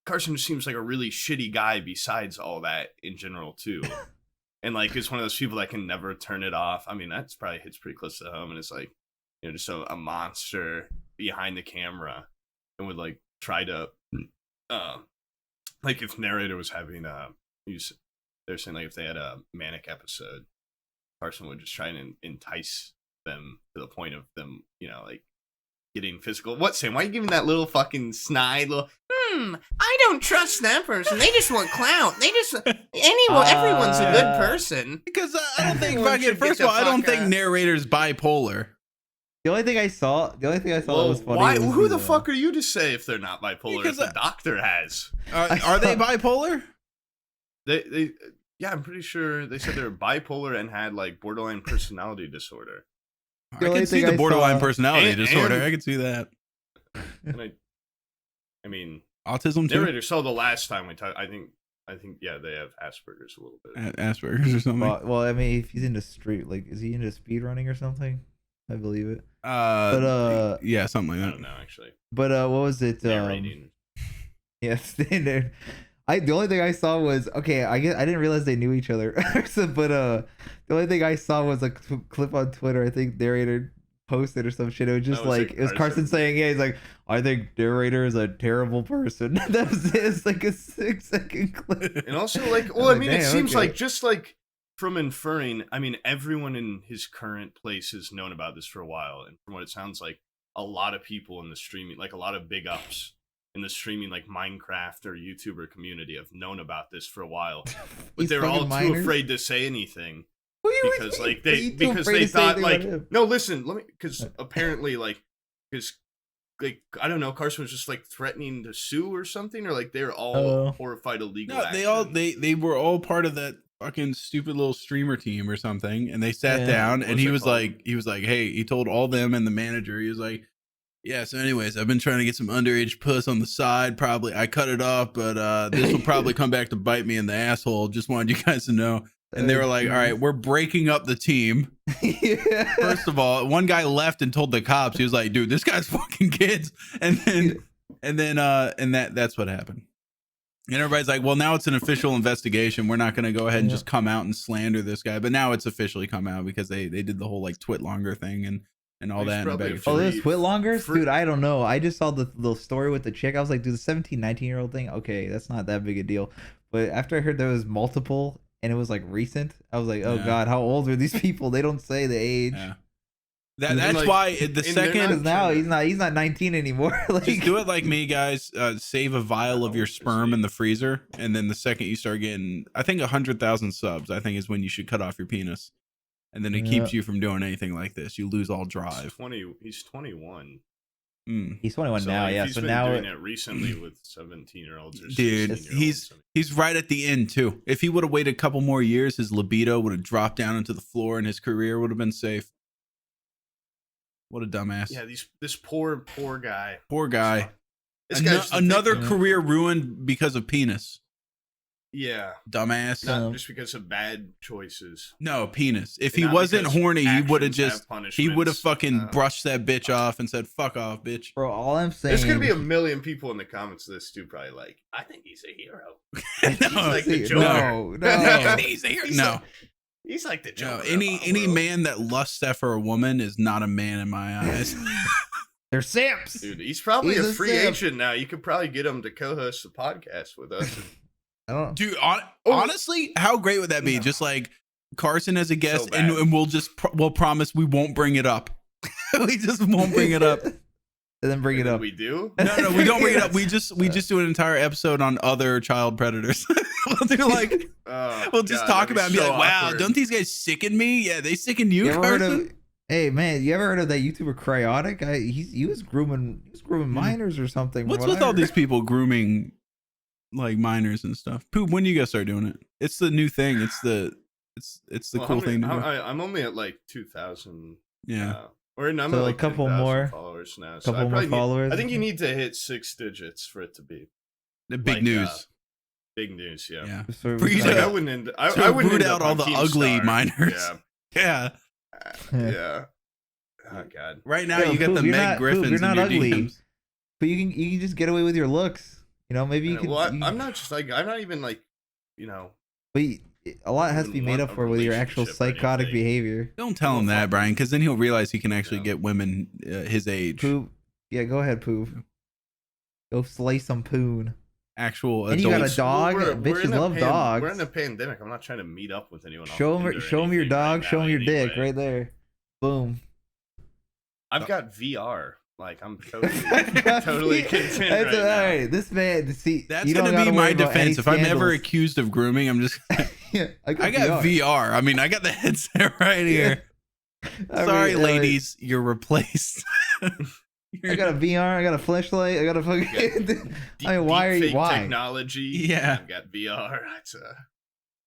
Carson just seems like a really shitty guy. Besides all that, in general too, and like it's one of those people that can never turn it off. I mean, that's probably hits pretty close to home, and it's like just a monster behind the camera, and would like try to. Like if narrator was having they're saying like if they had a manic episode, Carson would just try and entice them to the point of them, like getting physical. What, Sam? Why are you giving that little fucking snide little? I don't trust that person. They just want clout. They just everyone's a good person. Because I don't think first of all, I don't think narrator's bipolar. The only thing I saw that was funny. Why? Was Who the fuck are you to say if they're not bipolar? Because if the doctor has. Are they bipolar? Yeah, I'm pretty sure they said they were bipolar and had like borderline personality disorder. I can see the borderline personality disorder. I can see that. And I mean, autism too. Narrator. So the last time we talked, I think yeah, they have Asperger's a little bit. Asperger's or something. Well, I mean, if he's into is he into speed running or something? I believe it. Yeah, something like that. I don't know actually. But what was it? Narrating. Yeah, standard. The only thing I saw was I didn't realize they knew each other. But the only thing I saw was a clip on Twitter. I think narrator posted or some shit. It was just it was Carson saying, "Yeah, he's like, I think narrator is a terrible person." That was it. It's like a 6-second clip. And also it seems like just like. From inferring, I mean, everyone in his current place has known about this for a while, and from what it sounds like, a lot of people in the streaming, like a lot of big ups in the streaming, like Minecraft or YouTuber community, have known about this for a while, but they're all too afraid to say anything because, like, they thought, like, no, listen, because apparently, because I don't know, Carson was just like threatening to sue or something, or like they're all horrified of legal action. They were all part of that fucking stupid little streamer team or something, and they sat down and he was like, hey, he told all them and the manager, he was like, yeah, so anyways, I've been trying to get some underage puss on the side, probably I cut it off, but this will probably come back to bite me in the asshole, just wanted you guys to know. And they were like, all right, we're breaking up the team. Yeah. First of all, one guy left and told the cops, he was like, dude, this guy's fucking kids. And that's what happened. And everybody's like, well, now it's an official investigation. We're not going to go ahead and just come out and slander this guy. But now it's officially come out because they did the whole like Twitlonger thing and all that. There's Twitlongers? Dude, I don't know. I just saw the story with the chick. I was like, dude, the 17, 19-year-old thing? Okay, that's not that big a deal. But after I heard there was multiple and it was like recent, I was like, oh God, how old are these people? They don't say the age. Yeah. That's like, why the second now he's not 19 anymore. Like, just do it like me, guys. Save a vial of your sperm in the freezer, and then the second you start getting, I think 100,000 subs, I think is when you should cut off your penis, and then it keeps you from doing anything like this. You lose all drive. He's 21. He's 21 now. Yeah, he's been doing it recently with 17-year-olds. Dude, he's right at the end too. If he would have waited a couple more years, his libido would have dropped down into the floor, and his career would have been safe. What a dumbass. Yeah, this poor guy. Poor guy. Another career ruined because of penis. Yeah. Dumbass. Not just because of bad choices. No, penis. If he wasn't horny, he would have fucking brushed that bitch off and said, fuck off, bitch. Bro, all I'm saying, there's gonna be a million people in the comments of this too, probably like, I think he's a hero. He's like the Joker. No. He's a hero. No. He's like the Joker. No, any man that lusts after a woman is not a man in my eyes. They're simps. Dude, he's probably a free agent now. You could probably get him to co-host the podcast with us. Dude, honestly, how great would that be? Just like Carson as a guest, bad. and we'll promise we won't bring it up. We just won't bring it up. And then bring it up. We do? No, we don't bring it up. We just do an entire episode on other child predators. We'll do like we'll just talk about it and be like, wow, awkward. don't these guys sicken me? Yeah, they sickened you, You ever heard Carson? of, hey man, you ever heard of that YouTuber Cryotic? He was grooming minors or something. What's with all these people grooming like minors and stuff? Poob, when do you guys start doing it? It's the new thing. It's the cool thing to do. I'm only at like 2,000. Yeah. I'm So at like a couple 10,000 more followers now. couple more followers. I think you need to hit 6 digits for it to be The big like, news. big news. Yeah. Yeah. So For you Like, to- I wouldn't. I to wouldn't root end out up all on the Team ugly Star. minors. Yeah. Yeah. Yeah. Oh god. Right now Yo, you got Poob, the you're Meg not- Poob, Griffins you're not in your ugly. DMs. But you can just get away with your looks. You know, maybe you could. Well, I'm I'm not even like, you know. But a lot has to be wouldn't made want up a for with your actual relationship or psychotic anything. behavior. Don't tell him that, Brian, because then he'll realize he can actually No. get women his age. Poob. Yeah, go ahead, Poob. Go slay some poon. Actual And you got adults. a dog. We're Bitches in a love dogs. We're in a pandemic. I'm not trying to meet up with anyone. Show him your dog. Show him your dick right there. Boom. I've got VR. Like I'm totally content right All now. right. This man, see, That's you don't gonna be gotta my worry about any defense. If I'm ever scandals. accused of grooming, I'm just Yeah, I got VR. I mean, I got the headset right here. Sorry, ladies, you're replaced. I got a VR. I got a flashlight. I got a fucking. I mean, why are you? Deepfake Why? technology? Yeah. I've got VR. That's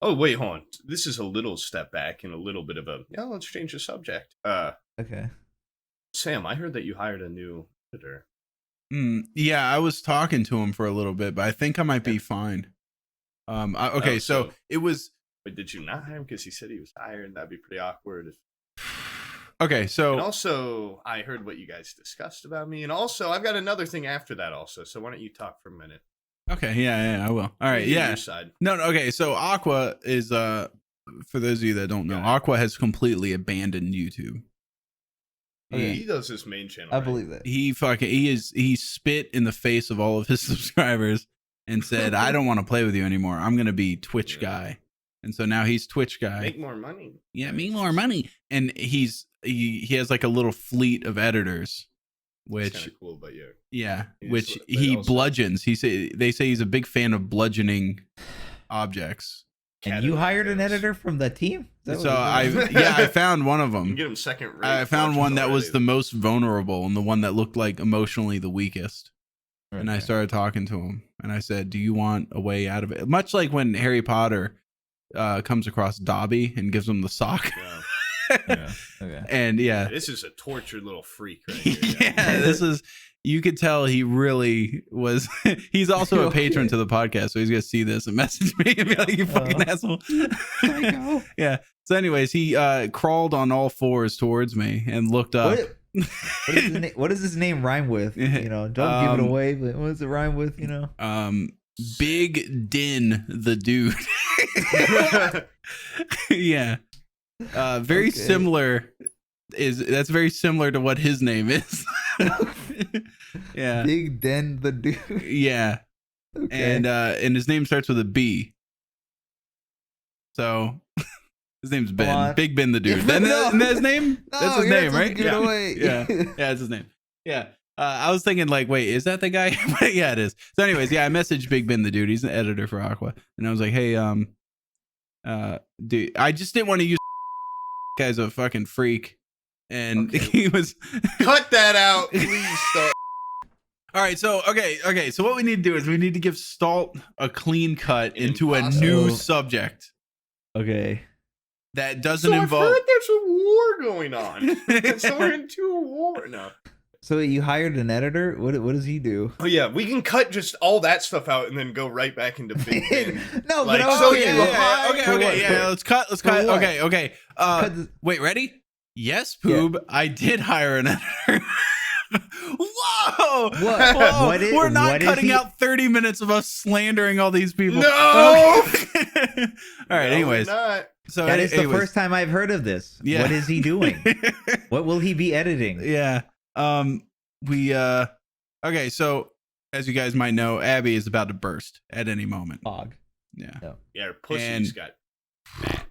Oh wait, hold on. This is a little step back and a little bit of a. Yeah, let's change the subject. Okay. Sam, I heard that you hired a new editor. Yeah, I was talking to him for a little bit, but I think I might be fine. Okay, Oh, so it was But did you not hire him because he said he was hired? That'd be pretty awkward. okay. And So also, I heard what you guys discussed about me, and also I've got another thing after that. Also, so why don't you talk for a minute? okay, yeah, I will. All right, You do yeah. your side. No, okay. So Aqua is for those of you that don't know, Okay. Aqua has completely abandoned YouTube. Okay. He does his main channel. I right? believe that. He spit in the face of all of his subscribers and said, "I don't want to play with you anymore. I'm gonna be Twitch Yeah. guy." And so now he's Twitch guy. Make more money. Yeah, make more money. And he has like a little fleet of editors, It's which kind of cool, but yeah. yeah, He which just- but he also- bludgeons. They say he's a big fan of bludgeoning objects. And you hired an editor from the team? Is that So what you're doing? I found one of You can them. get him second rate. I found one that was already. the most vulnerable and the one that looked like emotionally the weakest. And I Okay. started talking to him and I said, "Do you want a way out of it?" Much like when Harry Potter comes across Dobby and gives him the sock. Yeah. Yeah. Okay. And yeah, This is a tortured little freak right here. yeah, this is, you could tell he really was. He's also a patron to the podcast, so he's gonna see this and message me and be like, "You fucking asshole." Psycho. Yeah. So anyways, he crawled on all fours towards me and looked up. What does his name rhyme with? You know, don't give it away, but what does it rhyme with? You know, Big Din the dude. Yeah. Very Okay. similar. That's very similar to what his name is. Yeah. Big Den the dude. Yeah. Okay. And his name starts with a B. So his name's Ben. on. Big Ben the dude. No. Isn't that his name? That's his you're name, not supposed to right? give it away. Yeah. Yeah, that's his name. Yeah. I was thinking like, wait, is that the guy? But yeah, it is. So anyways, yeah, I messaged Big Ben the dude. He's an editor for Aqua. And I was like, hey, dude, I just didn't want to use guy's a fucking freak. And Okay. he was Cut that out, please. Stop. all right. So okay. So what we need to do is we need to give STALLTT a clean cut into a Impossible. new subject Okay. that doesn't So I've involve. heard there's a war going on. So we're into a war now. So you hired an editor. What does he do? Oh yeah, we can cut just all that stuff out and then go right back into Big Ben. No, Like, but so okay, you yeah, Okay. For what? Yeah. Let's cut. For what? Okay. Cut the- Wait. Ready? Yes, Poob. I did hire an editor. Whoa! What? Whoa! What is- We're not what is cutting he- out 30 minutes of us slandering all these people. No! Okay. All right. No, anyways, we're not. so That is the anyways. first time I've heard of this. Yeah. What is he doing? What will he be editing? Yeah. Okay, so as you guys might know, Abby is about to burst at any moment. Pog. Yeah. No. Yeah, her pussy's And- got fat.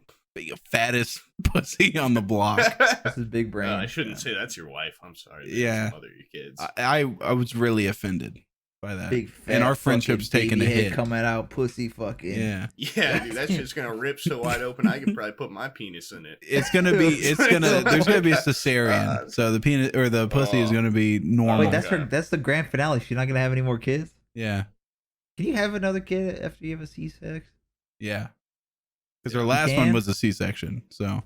fattest pussy on the block. This is big brain. I shouldn't say that's your wife. I'm sorry. Yeah. Mother your kids. I was really offended by that. Big fat And our friendship's fucking taking a baby head hit. coming out, pussy fucking. Yeah. Yeah, dude, that shit's gonna rip so wide open. I could probably put my penis in it. There's gonna be a cesarean. So the penis or the pussy is gonna be normal. Wait, that's the grand finale. She's not gonna have any more kids? Yeah. Can you have another kid after you have a C-section? Yeah. Because her last one was a C-section. So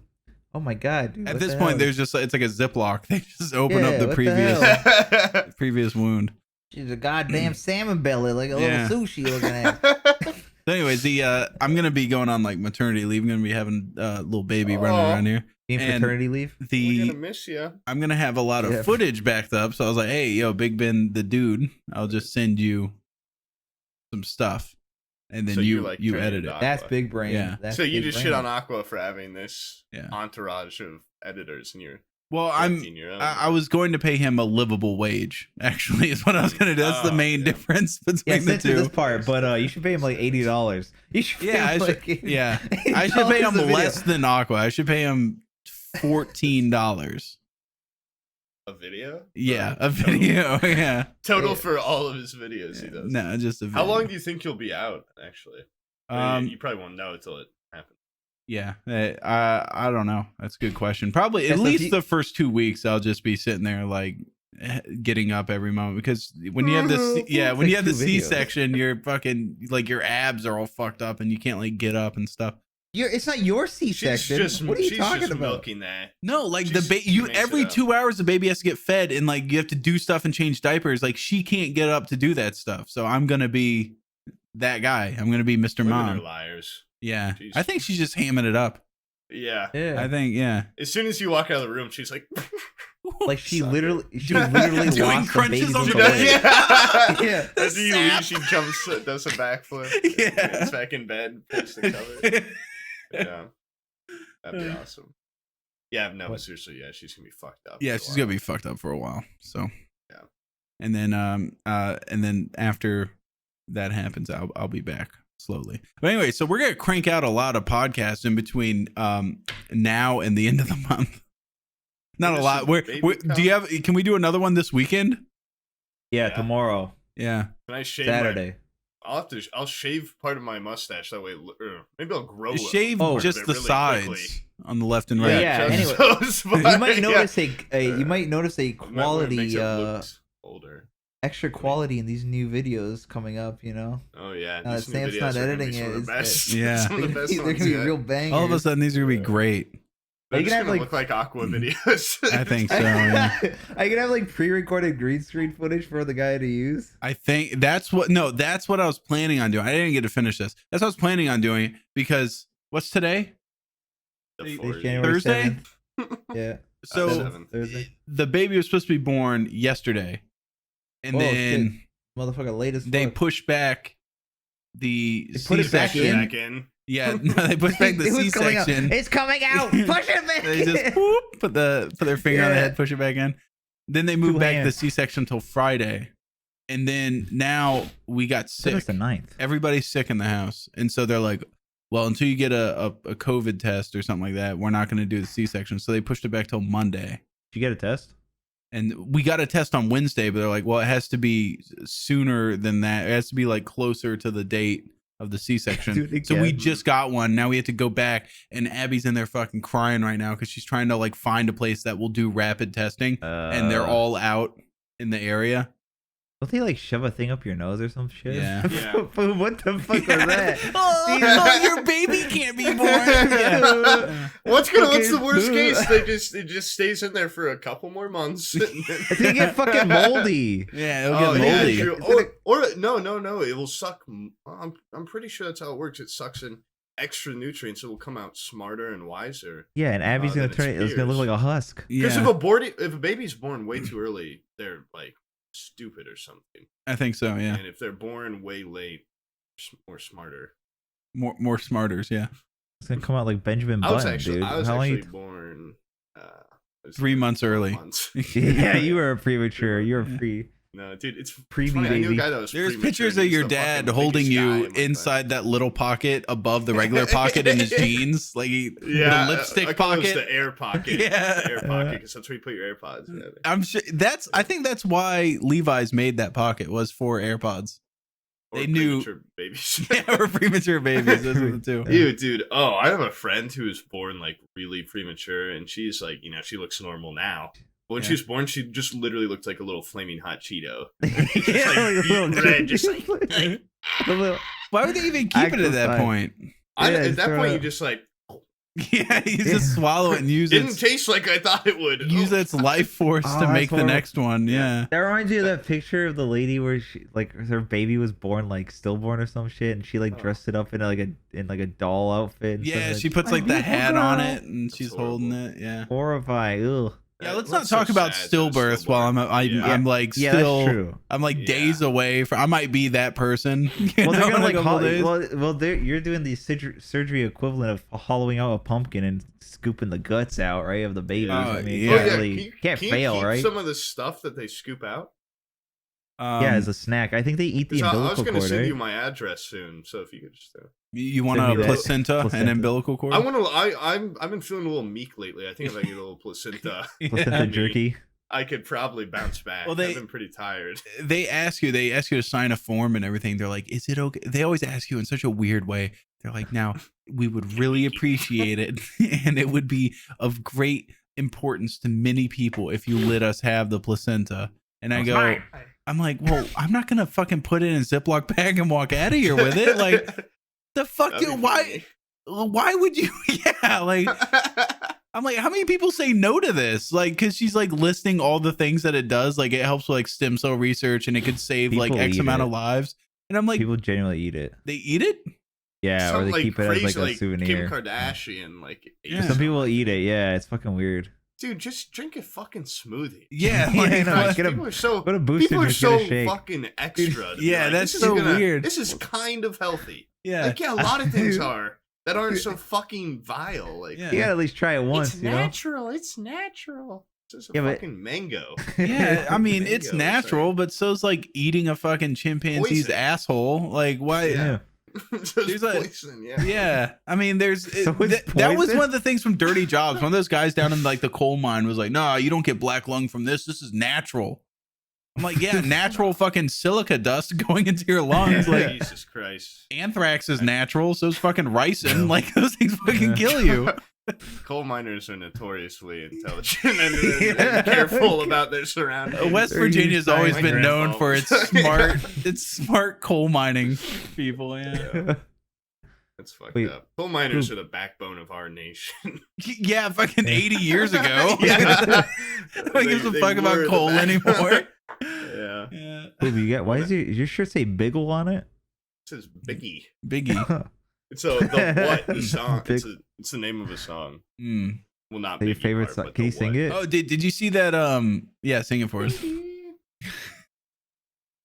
oh my god, dude, at this point, there's just it's like a Ziploc. They just open up the what previous wound. She's a goddamn salmon belly, like a little sushi looking at. So anyways, I'm gonna be going on like maternity leave. I'm gonna be having a little baby running around here. In paternity leave? We're gonna miss you. I'm gonna have a lot of footage backed up. So I was like, hey, yo, Big Ben, the dude, I'll just send you some stuff, and then you edit it. That's big brain. Yeah. So you just shit on Aqua for having this Yeah. entourage of editors in your. Well, I was going to pay him a livable wage. Actually, is what I was going to do. That's the main difference between the two. This part, but you should pay him like $80. You should pay him I should pay him less than Aqua. I should pay him $14. A video? Yeah, a video. Yeah. Total for all of his videos he does. No, just a video. How long do you think you'll be out? Actually, you probably won't know until it happens. Yeah, I don't know. That's a good question. Probably at least the first 2 weeks, I'll just be sitting there like getting up every moment because when you have this, when you have the C-section, you're fucking like your abs are all fucked up and you can't like get up and stuff. It's not your C-section. What are you talking about? Milking that. No, like every 2 hours the baby has to get fed and like you have to do stuff and change diapers. Like she can't get up to do that stuff. So I'm gonna be that guy. I'm gonna be Mr. Mom. They're liars. Yeah, jeez. I think she's just hamming it up. Yeah, I think As soon as you walk out of the room, she's like, like she literally doing crunches on the way. Yeah. As you leave, she jumps, does a backflip. Yeah, gets back in bed, pulls the cover. Yeah, that'd be awesome. Yeah, no, but seriously, she's gonna be fucked up. Yeah, she's gonna be fucked up for a while. So yeah, and then after that happens, I'll be back slowly. But anyway, so we're gonna crank out a lot of podcasts in between now and the end of the month. Not a lot. Do you have? Can we do another one this weekend? Yeah, tomorrow. Yeah. Can I shave Saturday? I'll shave part of my mustache that way. Maybe I'll grow. Shave just the really sides quickly. On the left and right. Yeah. Anyway, you might notice you might notice a quality older. Extra quality in these new videos coming up, you know. Oh yeah, Sam's not editing it. Some of the best they're gonna be real bangers. All of a sudden, these are gonna be great. They're just gonna look like Aqua videos. I think so. Yeah. Are you gonna have like pre-recorded green screen footage for the guy to use? I think that's what I was planning on doing. I didn't get to finish this. That's what I was planning on doing because what's today? Thursday. Yeah. So the baby was supposed to be born yesterday. And then motherfucker late as fuck. They pushed back the C-section. Yeah, no, they pushed back the C-section. It's coming out. Push it back. They just put their finger on the head, push it back in. Then they moved back the C-section until Friday. And then now we got sick. That's the 9th. Everybody's sick in the house. And so they're like, well, until you get a COVID test or something like that, we're not going to do the C-section. So they pushed it back till Monday. Did you get a test? And we got a test on Wednesday, but they're like, well, it has to be sooner than that. It has to be like closer to the date of the C-section. So we just got one. Now we have to go back, and Abby's in there fucking crying right now because she's trying to like find a place that will do rapid testing, and they're all out in the area. Don't they like shove a thing up your nose or some shit? Yeah. What the fuck was that? Oh, your baby can't be born. What's the worst case? It just stays in there for a couple more months. It's gonna get fucking moldy. Yeah, it'll get moldy. Yeah, or no, it will suck. I'm pretty sure that's how it works. It sucks in extra nutrients. It will come out smarter and wiser. Yeah, and Abby's gonna turn it. It's gonna look like a husk. Because if a baby's born way too early, they're like stupid or something. I think so, yeah. And if they're born way late, more smarter. More smarters, yeah. It's gonna come out like Benjamin Button, dude. I was actually born 3 months early. Yeah, you were premature. You were No, dude, it's Preemie funny. I knew a baby. guy that was There's premature, pictures and of he's your the dad fucking holding biggest guy you in my family. inside that little pocket above the regular pocket in his jeans, like the lipstick I call those pocket. the air pocket. Yeah. The air pocket, because that's where you put your AirPods. Yeah. I'm sure I think that's why Levi's made that pocket, was for AirPods. Or They knew premature babies. or premature babies. Those are the two. Dude. Oh, I have a friend who was born like really premature, and she's like, she looks normal now. But when she was born, she just literally looked like a little flaming hot Cheeto. Yeah, like a little red, just like. Why would they even keep it at that Active point? At that point, you just like. Yeah, you just swallow it and use Didn't its taste like I thought it would. use its life force Oh, to that's make the horrible. next one. Yeah. That reminds you of that picture of the lady where she like her baby was born like stillborn or some shit, and she like dressed it up in like a doll outfit. And Yeah, stuff, she puts like the hat on it and she's holding horrible. it. Yeah. horrifying. Ugh. Yeah, let's That's not talk so about sad, though, stillbirth while I'm like Yeah, still that's true. I'm like Yeah. days away from I might be that person. Well, they're in gonna a like couple days. you're doing the surgery equivalent of hollowing out a pumpkin and scooping the guts out, right, of the babies. Oh, I mean, yeah. you can't really can't Can you fail, keep right? some of the stuff that they scoop out. Yeah, as a snack. I think they eat the 'Cause I was umbilical going to cord. send Right? you my address soon, so if you could just. You want Send a me that. placenta and Placenta. umbilical cord? I want to. I've been feeling a little meek lately. I think if I get a little placenta, Placenta jerky. I could probably bounce back. Well, I've been pretty tired. They ask you to sign a form and everything. They're like, is it okay? They always ask you in such a weird way. They're like, now we would really appreciate it, and it would be of great importance to many people if you let us have the placenta. And I go, I'm like, well, I'm not gonna fucking put it in a Ziploc bag and walk out of here with it. Like, the fuck, That'd you? be Why would you? Yeah, like. I'm like, how many people say no to this? Like, because she's like listing all the things that it does. Like, it helps with like stem cell research and it could save like People X eat amount it. of lives. And I'm like, People genuinely eat it. they eat it? Yeah, or Some, they keep it as crazy, like a souvenir. Kim Kardashian, like. Yeah. Some people eat it. Yeah, it's fucking weird. Dude, just drink a fucking smoothie. Yeah, Yeah, like, I know, what- get a- People are so. Go to Booster People are just get a so shake. fucking extra. to be Yeah, like, that's this is so weird. This is kind of healthy. yeah. Like, yeah, a lot of things are that aren't so fucking vile. Like, Yeah. You gotta at least try it once, it's you know? natural. It's natural. It's just a Yeah, but- fucking mango. Yeah, I mean, it's Mango, natural, but so's like eating a fucking chimpanzee's Poison. asshole. Like, why? Yeah. Just There's a- poison, yeah. Yeah, I mean, there's So it's that was poison? one of the things from Dirty Jobs. One of those guys down in like the coal mine was like, "No, you don't get black lung from this. This is natural." I'm like, "Yeah, natural fucking silica dust going into your lungs. Like, Jesus Christ. anthrax is natural, so is fucking ricin. Yeah. Like, those things fucking Yeah. kill you." Coal miners are notoriously intelligent and careful about their surroundings. West They're Virginia's huge always My been grandpa known for was- its smart coal mining people. Yeah, That's fucked Wait, up. Coal miners Poob. are the backbone of our nation. yeah, fucking 80 years ago. Yeah. Nobody gives a They fuck were about the coal backbone. anymore. Yeah. Yeah, Poob, you got, why is your shirt say Biggle on it? It says Biggie. Biggie. It's the what the song. Big- It's the name of a song. Mm. Well, not Your Biggie favorite part, song? but Can you the sing what. it? Oh, did you see that? Yeah, sing it for us.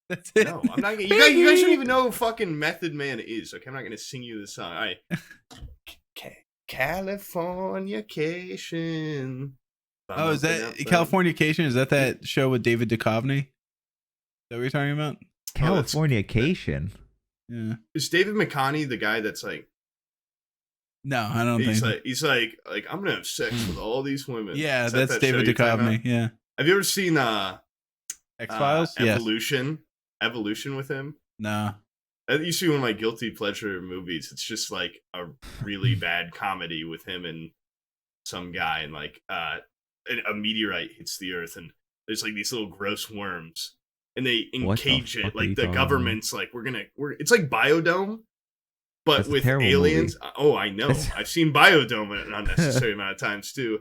That's it. No, I'm not. You guys don't even know who fucking Method Man is. Okay, I'm not gonna sing you the song. All right. Californication. Oh, is that Californication? Is that show with David Duchovny? Is that what you're talking about? Californication. Yeah. Is David McConaughey the guy that's like? No, I don't He's think. he's like I'm gonna have sex with all these women. Yeah, Is that that's that show David you're talking Duchovny. about? Yeah. Have you ever seen X Files. Yes. Evolution with him? No. That used to be one of my guilty pleasure movies. It's just like a really bad comedy with him and some guy, and like a meteorite hits the earth, and there's like these little gross worms, and they What the encage fuck it. are you Like the talking government's like it's like Biodome, but That's a with terrible aliens. movie. Oh, I know. That's- I've seen Biodome an unnecessary amount of times too.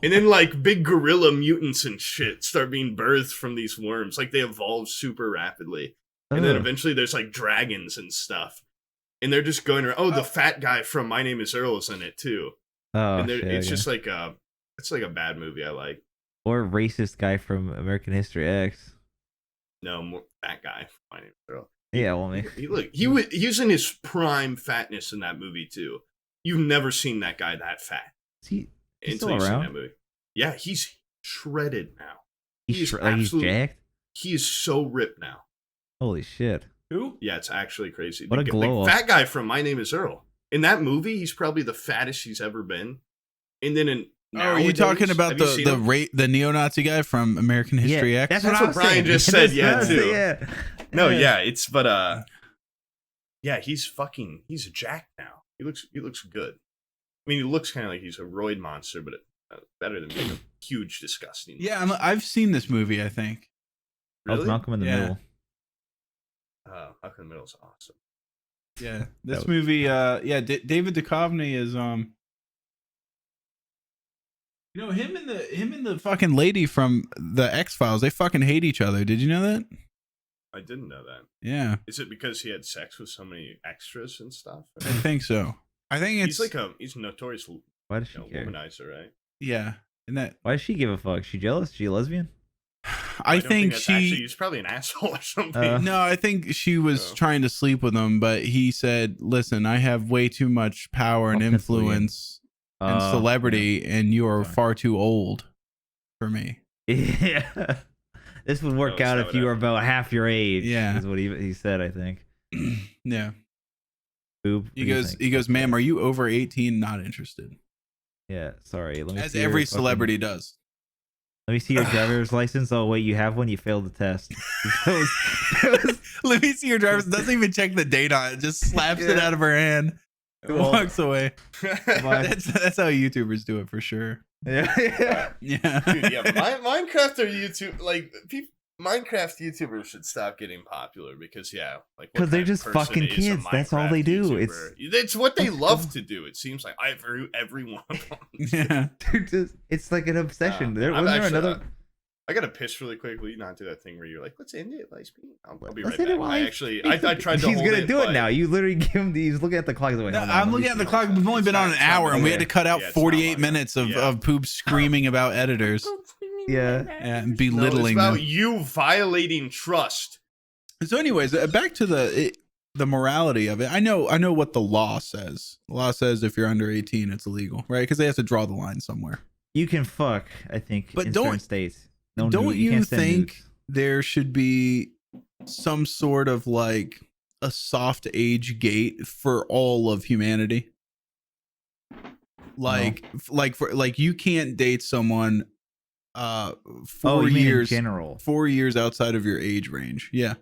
And then like big gorilla mutants and shit start being birthed from these worms. Like they evolve super rapidly. And then Ugh. eventually there's like dragons and stuff. And they're just going around. Oh, the fat guy from My Name is Earl is in it too. Oh, And shit, it's okay. just like it's like a bad movie I like. Or racist guy from American History X. No, more fat guy from My Name is Earl. Yeah, well, man. He was in his prime fatness in that movie too. You've never seen that guy that fat. Is he he's until still you've seen around? that movie. Yeah, he's shredded now. He's He's he's absolute- jacked. he is so ripped now. Holy shit. Who? Yeah, it's actually crazy. What a glow up. Fat guy from My Name Is Earl. In that movie, he's probably the fattest he's ever been. And then in are you talking about the neo-Nazi guy from American History X? That's what Bryan just said. Yeah, too. Yeah. No, yeah, yeah, he's jacked now. He looks good. I mean, he looks kind of like he's a roid monster, but better than being a huge, disgusting. Yeah, I've seen this movie. I think. Really? Malcolm in the Middle. Malcolm in the Middle is awesome. Yeah, this movie. David Duchovny is You know, him and the fucking lady from the X-Files, they fucking hate each other. Did you know that? I didn't know that. Yeah. Is it because he had sex with so many extras and stuff? I think so. I think it's he's a notorious why does she care? womanizer, right? Yeah. And that why does she give a fuck? She jealous? She a lesbian? I think he's probably an asshole or something. No, I think she was trying to sleep with him, but he said, "Listen, I have way too much power and influence and celebrity, and you are far too old for me." Yeah. This would work out if you were about half your age. Yeah, is what he said. I think. Yeah. Poob, he goes, "Ma'am, are you over 18? Not interested." Yeah, sorry. Let me As every celebrity does. Let me see your driver's license. Oh wait, you have one. You failed the test. Let me see your driver's. Doesn't even check the date on it. Just slaps it out of her hand. And walks away. That's how YouTubers do it for sure. Yeah. Dude, yeah. Minecraft or YouTube, like Minecraft YouTubers should stop getting popular because because they're just fucking kids. That's all they do. YouTuber? It's what they love to do. It seems like every one of them. Yeah, it's like an obsession. I gotta piss really quick. Will you not do that thing where you're like, let's end it? I'll be let's right back. I tried to. He's gonna do it now. You literally give him. He's looking at the clock. Like, I'm looking at the clock. We've only been on an hour, and we had to cut out 48 minutes of Poob screaming about editors. Yeah, and belittling it's about them. You violating trust. So, anyways, back to the morality of it. I know what the law says. The law says if you're under 18, it's illegal, right? Because they have to draw the line somewhere. You can fuck, I think, but in certain states. Don't you think there should be some sort of like a soft age gate for all of humanity? Like you can't date someone 4 years in general. 4 years outside of your age range. Yeah.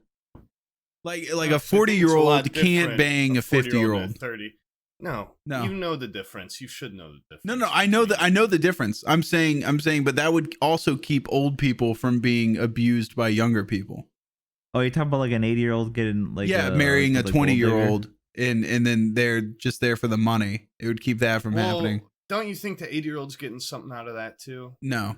Like a 40-year-old can't bang a 50-year-old. 30. No. You know the difference. You should know the difference. No, I know the difference. I'm saying, but that would also keep old people from being abused by younger people. Oh, you're talking about like an 80-year-old getting like marrying a 20-year-old and then they're just there for the money. It would keep that from happening. Don't you think the 80-year-old's getting something out of that too? No.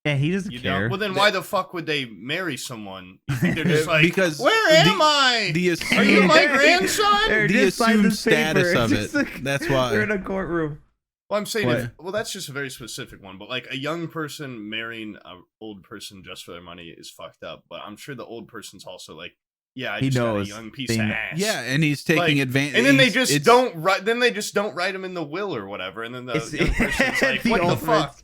Yeah, he doesn't care. Well, then why the fuck would they marry someone? You think they're just like, because where am I? Are you my grandson? The assumed status of it. That's why. They're in a courtroom. Well, I'm saying, that's just a very specific one. But like a young person marrying an old person just for their money is fucked up. But I'm sure the old person's also like, yeah, I just got a young piece of ass. Yeah, and he's taking advantage. And then they just don't write. Then they just don't write him in the will or whatever. And then the young person's like, what the fuck?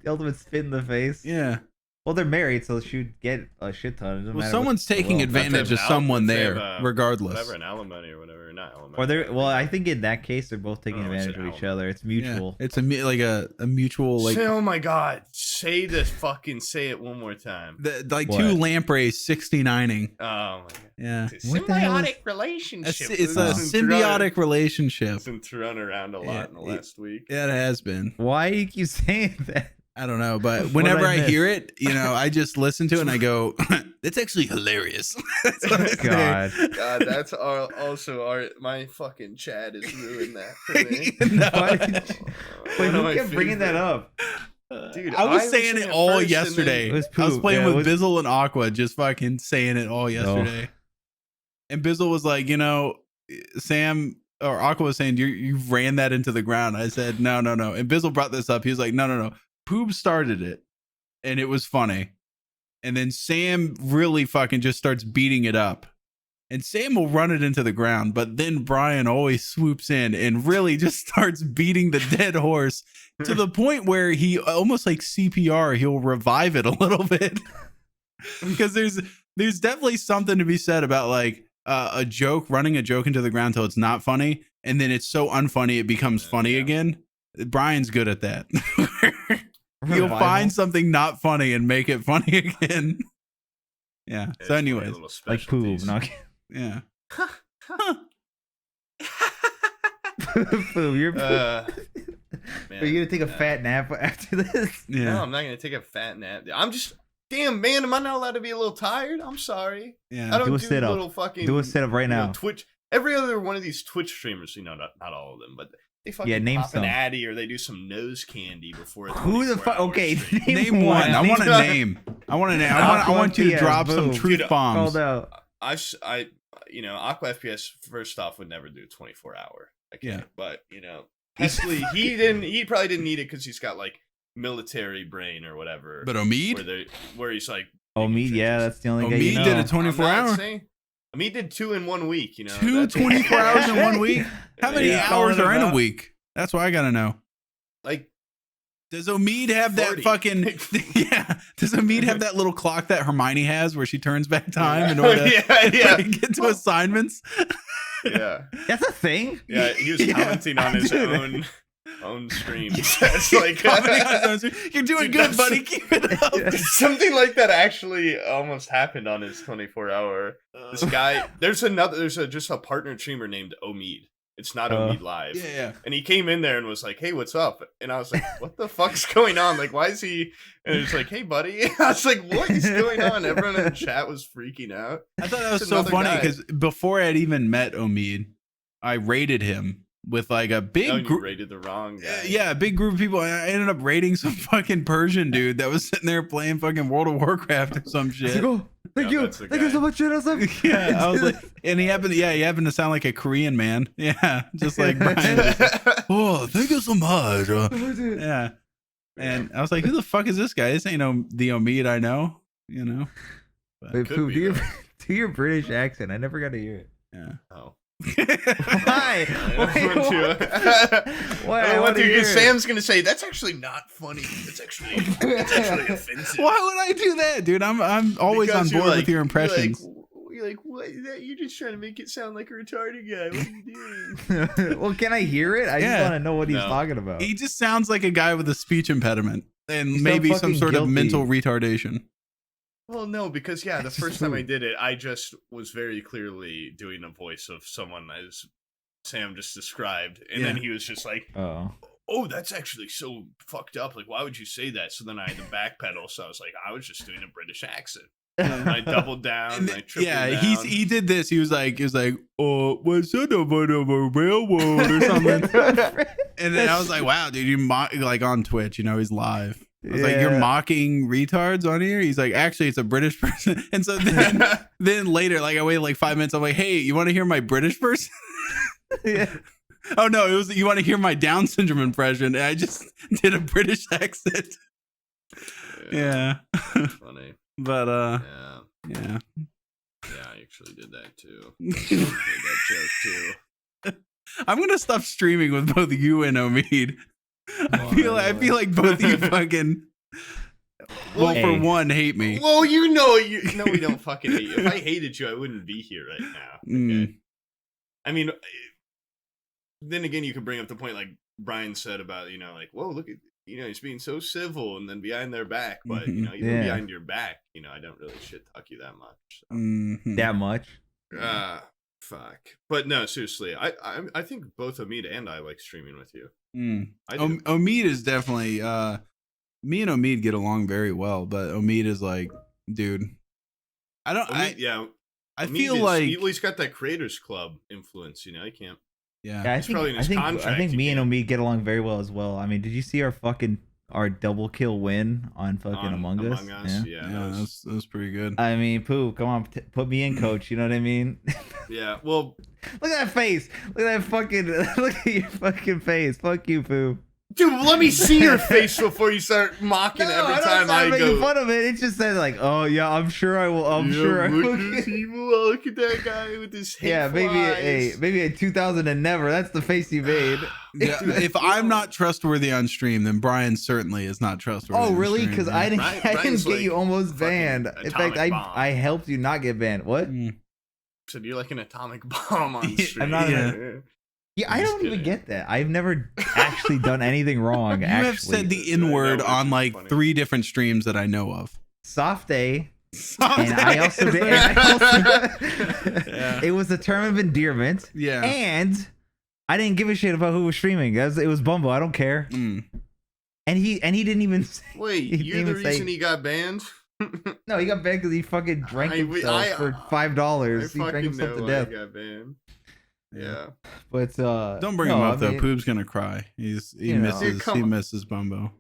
The ultimate spit in the face. Yeah. Well, they're married, so she'd get a shit ton. Well, someone's taking advantage of someone there, regardless. Whatever, an alimony or whatever, not alimony. Or they're I think in that case they're both taking advantage of each other. It's mutual. Yeah. It's a mutual like. Oh my god! Say it one more time. Two lampreys 69ing. Oh my god. Yeah. Symbiotic relationship. It's a symbiotic relationship. It's been thrown around a lot in the last week. Yeah, it has been. Why do you keep saying that? I don't know, but whenever I hear it, I just listen to it and I go, "That's actually hilarious." That's what God, that's also my fucking chat is ruined that for me. Wait, who kept bringing that up? Dude, I was saying it all yesterday. I was playing with Bizzle and Aqua, just fucking saying it all yesterday. And Bizzle was like, Sam or Aqua was saying, you ran that into the ground. I said, no. And Bizzle brought this up. He was like, no. Poob started it, and it was funny. And then Sam really fucking just starts beating it up. And Sam will run it into the ground, but then Bryan always swoops in and really just starts beating the dead horse to the point where he almost like CPR, he'll revive it a little bit. Because there's definitely something to be said about like a joke, running a joke into the ground till it's not funny, and then it's so unfunny it becomes funny again. Brian's good at that. He'll find something not funny and make it funny again. Yeah. So anyways, like Poob. No, yeah. Poob, you're are you gonna take a fat nap after this? Yeah. No, I'm not gonna take a fat nap. I'm just damn man. Am I not allowed to be a little tired? I'm sorry. Yeah. I don't do a do sit little up. fucking. Do a sit up right now. Twitch. Every other one of these Twitch streamers, not all of them, but they fucking name pop some. an addy or they do some nose candy before. Who the fuck? Okay, name one. I want a name. I want a name. I want you to drop some truth bombs. Called out. Aqua FPS first off would never do 24-hour. Yeah, but Hesley, he probably didn't need it because he's got like military brain or whatever. But Omid, where he's like Omid, yeah, that's the only guy. Omid did a 24-hour. Omid did 2 in 1 week. 2 24 hours in 1 week. How many hours are in a week? That's what I gotta know. Like, does Omid have 40. That fucking Does Omid have that little clock that Hermione has where she turns back time in order to get to assignments? Yeah, that's a thing. Yeah, he was commenting on his own stream. It's like you're doing good, buddy. Keep it up. Something like that actually almost happened on his 24-hour. This guy, there's just a partner streamer named Omid. It's not Omid Live. Yeah. And he came in there and was like, "Hey, what's up?" And I was like, "What the fuck's going on? Like, why is he?" And it's like, "Hey, buddy." I was like, "What is going on?" Everyone in the chat was freaking out. I thought that was so funny because before I'd even met Omid, I rated him with like a big group. Rated the wrong guy. Yeah, a big group of people. I ended up rating some fucking Persian dude that was sitting there playing fucking World of Warcraft or some shit. Thank you so much. Yeah, I was like, and he happened to sound like a Korean man. Yeah, just like Brian. Oh, thank you so much. Yeah, and I was like, who the fuck is this guy? This ain't the Omid I know. But wait, Poob, do your British accent. I never got to hear it. Yeah. Oh. Why? Why? I want to because Sam's gonna say that's actually not funny. That's actually offensive. Why would I do that, dude? I'm always on board with your impressions. You're like, what? You're just trying to make it sound like a retarded guy. What are you doing? Well, can I hear it? I just want to know what he's talking about. He just sounds like a guy with a speech impediment and maybe some sort of mental retardation. Well, no, because the first time I did it, I just was very clearly doing a voice of someone as Sam just described, and then he was just like, "Oh, that's actually so fucked up. Like, why would you say that?" So then I had to backpedal. So I was like, "I was just doing a British accent." And I doubled down. And I tripled down. He did this. He was like, "Oh, what's that about a railroad or something?" And then I was like, "Wow, dude, you like on Twitch? He's live." I was like, "You're mocking retards on here?" He's like, "Actually, it's a British person." And so then later, like I waited like 5 minutes. I'm like, "Hey, you want to hear my British person?" Yeah. Oh no, it was you want to hear my Down syndrome impression? And I just did a British accent. Yeah. Funny. But yeah, I actually did that too. I made that joke too. I'm gonna stop streaming with both you and Omid. I feel like both of you fucking for one hate me. Well, we don't fucking hate you. If I hated you, I wouldn't be here right now. Okay? I mean, then again, you could bring up the point like Brian said about like, whoa, look at he's being so civil and then behind their back, but even behind your back, I don't really shit talk you that much. So. That much? Fuck. But no, seriously, I think both Omid and I like streaming with you. Omid is definitely me and Omid get along very well, but Omid is like, dude, I feel like he's got that Creators Club influence, he can't. Yeah, I think me and Omid get along very well as well. I mean, did you see our double kill win on fucking Among Us? Yeah, that was pretty good. I mean, Pooh, come on, put me in, coach. You know what I mean? Yeah. Well, look at that face. Look at your fucking face. Fuck you, Pooh. Dude, let me see your face before you start mocking every time I making go. fun of it. It just said like, oh yeah, I'm sure I will. I'm sure I will. Look at this evil. Look at that guy with his hateful eyes. Maybe a 2000 and never. That's the face you made. Yeah, if I'm not trustworthy on stream, then Brian certainly is not trustworthy. Oh, on really? stream, Because yeah. I didn't get you almost banned. In fact, atomic bomb. I helped you not get banned. What? Said you're like an atomic bomb on stream. I'm not. Yeah, I don't even get that. I've never actually done anything wrong. You have said the N-word on like funny. 3 different streams that I know of. Soft A. And I also did. It was a term of endearment. Yeah. And I didn't give a shit about who was streaming. It was Bumble. I don't care. And he didn't even say. Wait, you're the reason he got banned? No, he got banned because he fucking drank himself for $5. He drank himself to death. He got banned. Yeah, but don't bring him up though. Poob's gonna cry. He misses Bumbo.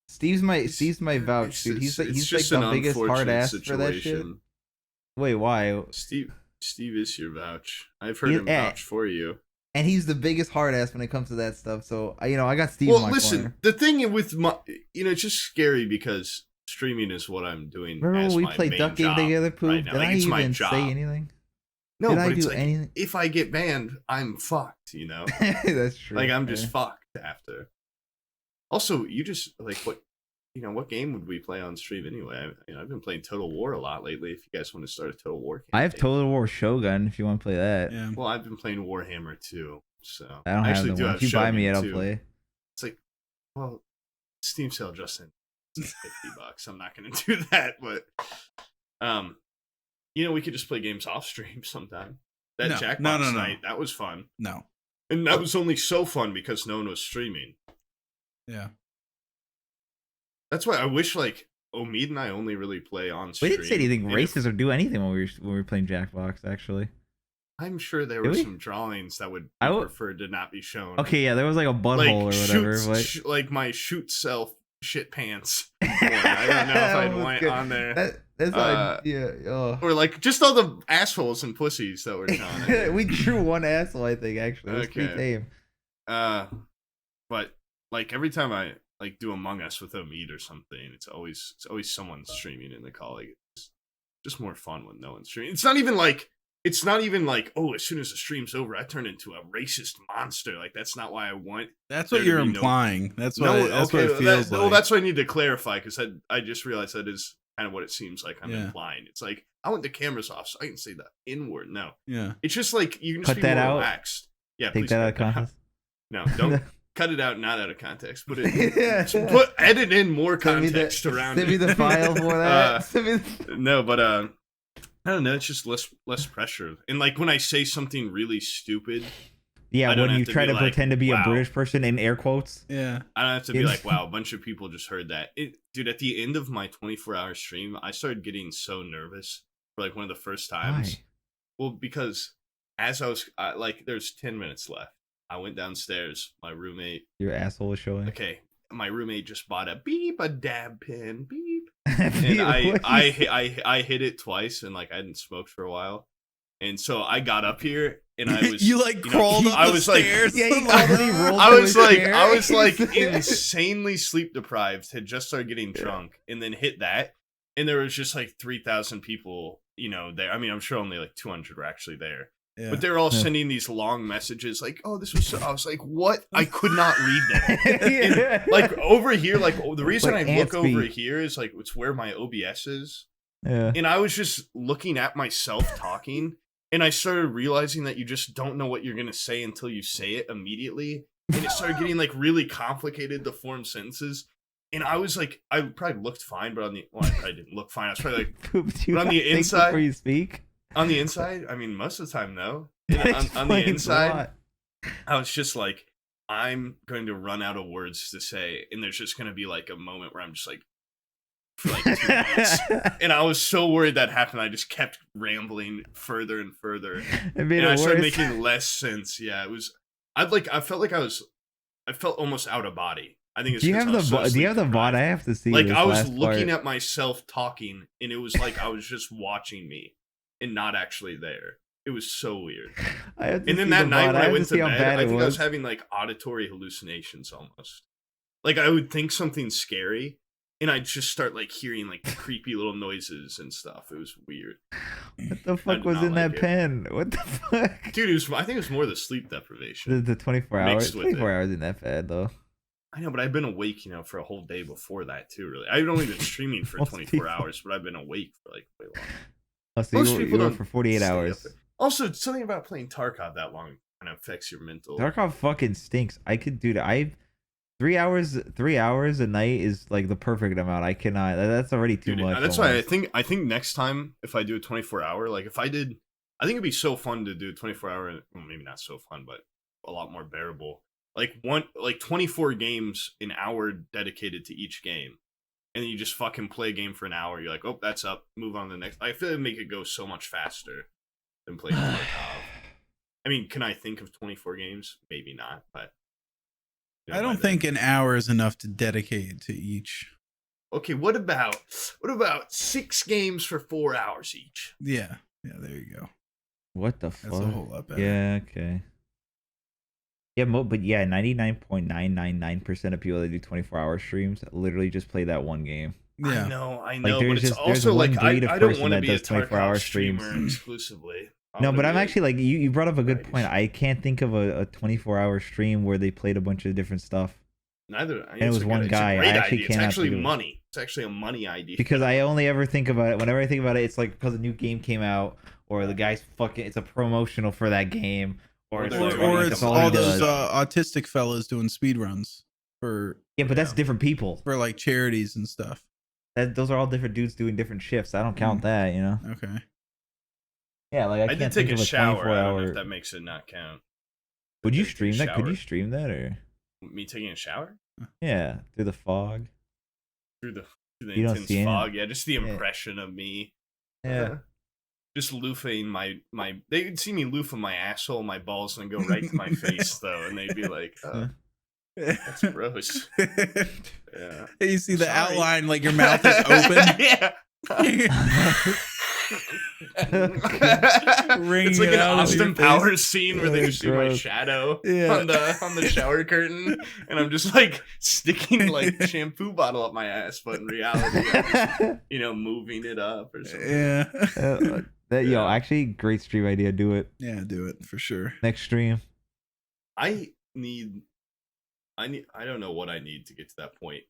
Steve's my vouch, dude. He's like the biggest hard ass for that shit. Wait, why? Steve is your vouch. I've heard him vouch for you. And he's the biggest hard ass when it comes to that stuff. So I got Steve. Well, listen, the thing with my, it's just scary because streaming is what I'm doing. Remember when we played Duck Game together, Poob? Right Did I even say anything? No, Did but I it's do like, anything? if I get banned, I'm fucked, That's true. Like, I'm just fucked after. Also, you just, like, what game would we play on stream anyway? I've been playing Total War a lot lately, if you guys want to start a Total War campaign. I have Total War Shogun, if you want to play that. Yeah. Well, I've been playing Warhammer, too, so. I don't have the one. If you buy me it, I'll play. It's like, well, Steam sale just in. It's like $50. I'm not going to do that, but, we could just play games off stream sometime. That Jackbox night, that was fun. No. And that was only so fun because no one was streaming. Yeah. That's why I wish, like, Omid and I only really play on stream. We didn't say anything racist or do anything when we were playing Jackbox, actually. I'm sure there were some drawings that would be preferred to not be shown. Okay, yeah, there was like a butthole or whatever. Like my shoot self shit pants. I don't know if I'd want it on there. Or like just all the assholes and pussies that were drawn. We drew one asshole, I think, actually. It was pretty tame. But like every time I like do Among Us with Omid or something, it's always someone streaming in the call. Like, it's just more fun when no one's streaming. It's not even like, oh, as soon as the stream's over, I turn into a racist monster. Like, that's not why I want. That's what you're implying. That's what it feels like. Well, that's what I need to clarify, because I just realized that is kind of what it seems like I'm implying. It's like, I want the cameras off so I can say the N-word. No. Yeah. It's just like, you can just cut be that more out. relaxed. Yeah, take that out of context. No, don't. Cut it out, not out of context. Edit in more context around it. Send me the file for that. No, but I don't know. It's just less pressure. And like when I say something really stupid, yeah, when you try to pretend to be a British person in air quotes, yeah, I don't have to be like, wow, a bunch of people just heard that. Dude, at the end of my 24-hour stream, I started getting so nervous for like one of the first times. Why? Well, because as I was like, there's 10 minutes left. I went downstairs. My roommate. Your asshole was showing. Okay, my roommate just bought a dab pen, beep, and I hit it twice, and like I hadn't smoked for a while, and so I got up here and I was crawled up the stairs. I was like insanely sleep deprived. Had just started getting drunk, and then hit that, and there was just like 3,000 people, there. I mean, I'm sure only like 200 were actually there. Yeah. But they're all sending these long messages like, oh, this was so... I was like, what? I could not read that. And, like, over here, like, the reason I look over here is, like, it's where my OBS is. Yeah. And I was just looking at myself talking, and I started realizing that you just don't know what you're going to say until you say it immediately. And it started getting, like, really complicated to form sentences. And I was like, I probably looked fine, but I probably didn't look fine. I was probably like, but on the inside... Before you speak? On the inside, I mean, most of the time, no. On the inside, I was just like, I'm going to run out of words to say, and there's just going to be like a moment where I'm just like, for like 2 minutes. And I was so worried that happened. I just kept rambling further and further. And I started making less sense. Yeah, it was. I felt almost out of body. I think it's. Do you have the VOD? I have to see. Like I was looking at myself talking, and it was like I was just watching me. And not actually there. It was so weird. And then that night when I went to bed, I think I was having like auditory hallucinations almost. Like I would think something's scary, and I'd just start like hearing like creepy little noises and stuff. It was weird. What the fuck was in that pen? What the fuck? Dude, I think it was more the sleep deprivation. The 24 hours. 24 hours isn't that bad though. I know, but I've been awake, for a whole day before that too. Really, I've only been streaming for 24 hours, but I've been awake for like way long. Oh, so most people don't for 48 hours. Also, something about playing Tarkov that long kind of affects your mental. Tarkov fucking stinks. I could do that. 3 hours a night is like the perfect amount. I cannot. That's already too much. That's almost. Why I think next time if I do a 24-hour, like if I did, I think it'd be so fun to do a 24-hour. Well, maybe not so fun, but a lot more bearable. Like 24 games, an hour dedicated to each game, and then you just fucking play a game for an hour. You're like, oh, that's up. Move on to the next. I feel like it'd make it go so much faster than playing Tarkov. I mean, can I think of 24 games? Maybe not, but. I don't think an hour is enough to dedicate to each. Okay, what about 6 games for 4 hours each? Yeah, there you go. What the fuck? That's a whole lot better. Yeah, okay. Yeah, but yeah, 99.999% of people that do 24-hour streams literally just play that one game. Yeah, I know, but it's also like I don't want to be a 24-hour streamer exclusively. No, but I'm actually like you brought up a good point. I can't think of a 24-hour stream where they played a bunch of different stuff. Neither. And it was one guy. I actually can't. It's actually money. It's actually a money idea. Because I only ever think about it. Whenever I think about it, it's like because a new game came out, or the guy's fucking. It's a promotional for that game, or it's all those autistic fellas doing speedruns for. Yeah, but that's different people for like charities and stuff. Those are all different dudes doing different shifts. I don't count that, Okay. Yeah, like I did take a shower. I don't know if that makes it not count. Would you stream that? Could you stream that or? Me taking a shower? Yeah, through the fog. Through the intense fog. Yeah, just the impression of me. Yeah. Just loofing my. They'd see me loofing my asshole, my balls, and go right to my face though, and they'd be like, "Oh, that's gross." Yeah. You see the outline, like your mouth is open. Yeah. It's like an Austin Powers scene where they just see my shadow on the shower curtain, and I'm just like sticking like a shampoo bottle up my ass, but in reality, I'm just, moving it up or something. Yo, actually, great stream idea. Do it. Yeah, do it for sure. Next stream. I don't know what I need to get to that point.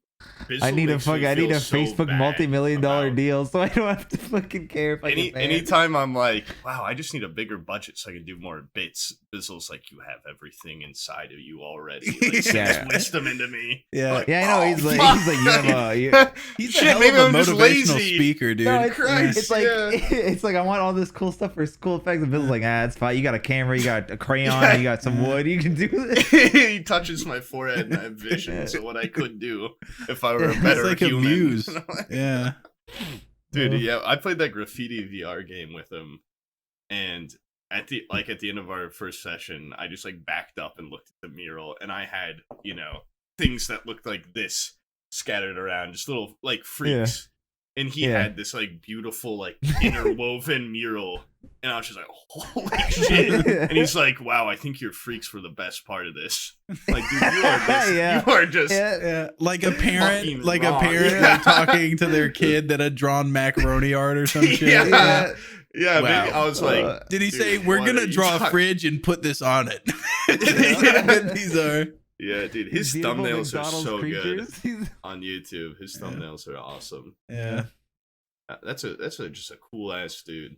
I need a Facebook multi-million-dollar deal, so I don't have to fucking care if anytime I'm like, wow, I just need a bigger budget so I can do more bits. Bizzle's like, you have everything inside of you already. Like, sends wisdom into me. Yeah, like, I know. He's like, you have he's a hell of a motivational speaker, dude. No, it's like I want all this cool stuff for cool effects. And Bizzle's like, it's fine. You got a camera, you got a crayon, you got some wood. You can do this. He touches my forehead and I have visions of what I could do if I were a better like human. A muse. Yeah. Dude, yeah, I played that graffiti VR game with him, and at the end of our first session, I just like backed up and looked at the mural, and I had, things that looked like this scattered around, just little like freaks. And he had this like beautiful like interwoven mural, and I was just like, holy shit. And he's like, wow, I think your freaks were the best part of this. Like, dude, you are just like a parent like talking to their kid that had drawn macaroni art or some shit. Yeah, wow. Maybe I was like, did he say we're gonna draw a fridge and put this on it? These are. Yeah, dude, his thumbnails are so good on YouTube. His thumbnails are awesome. Yeah, that's just a cool ass dude.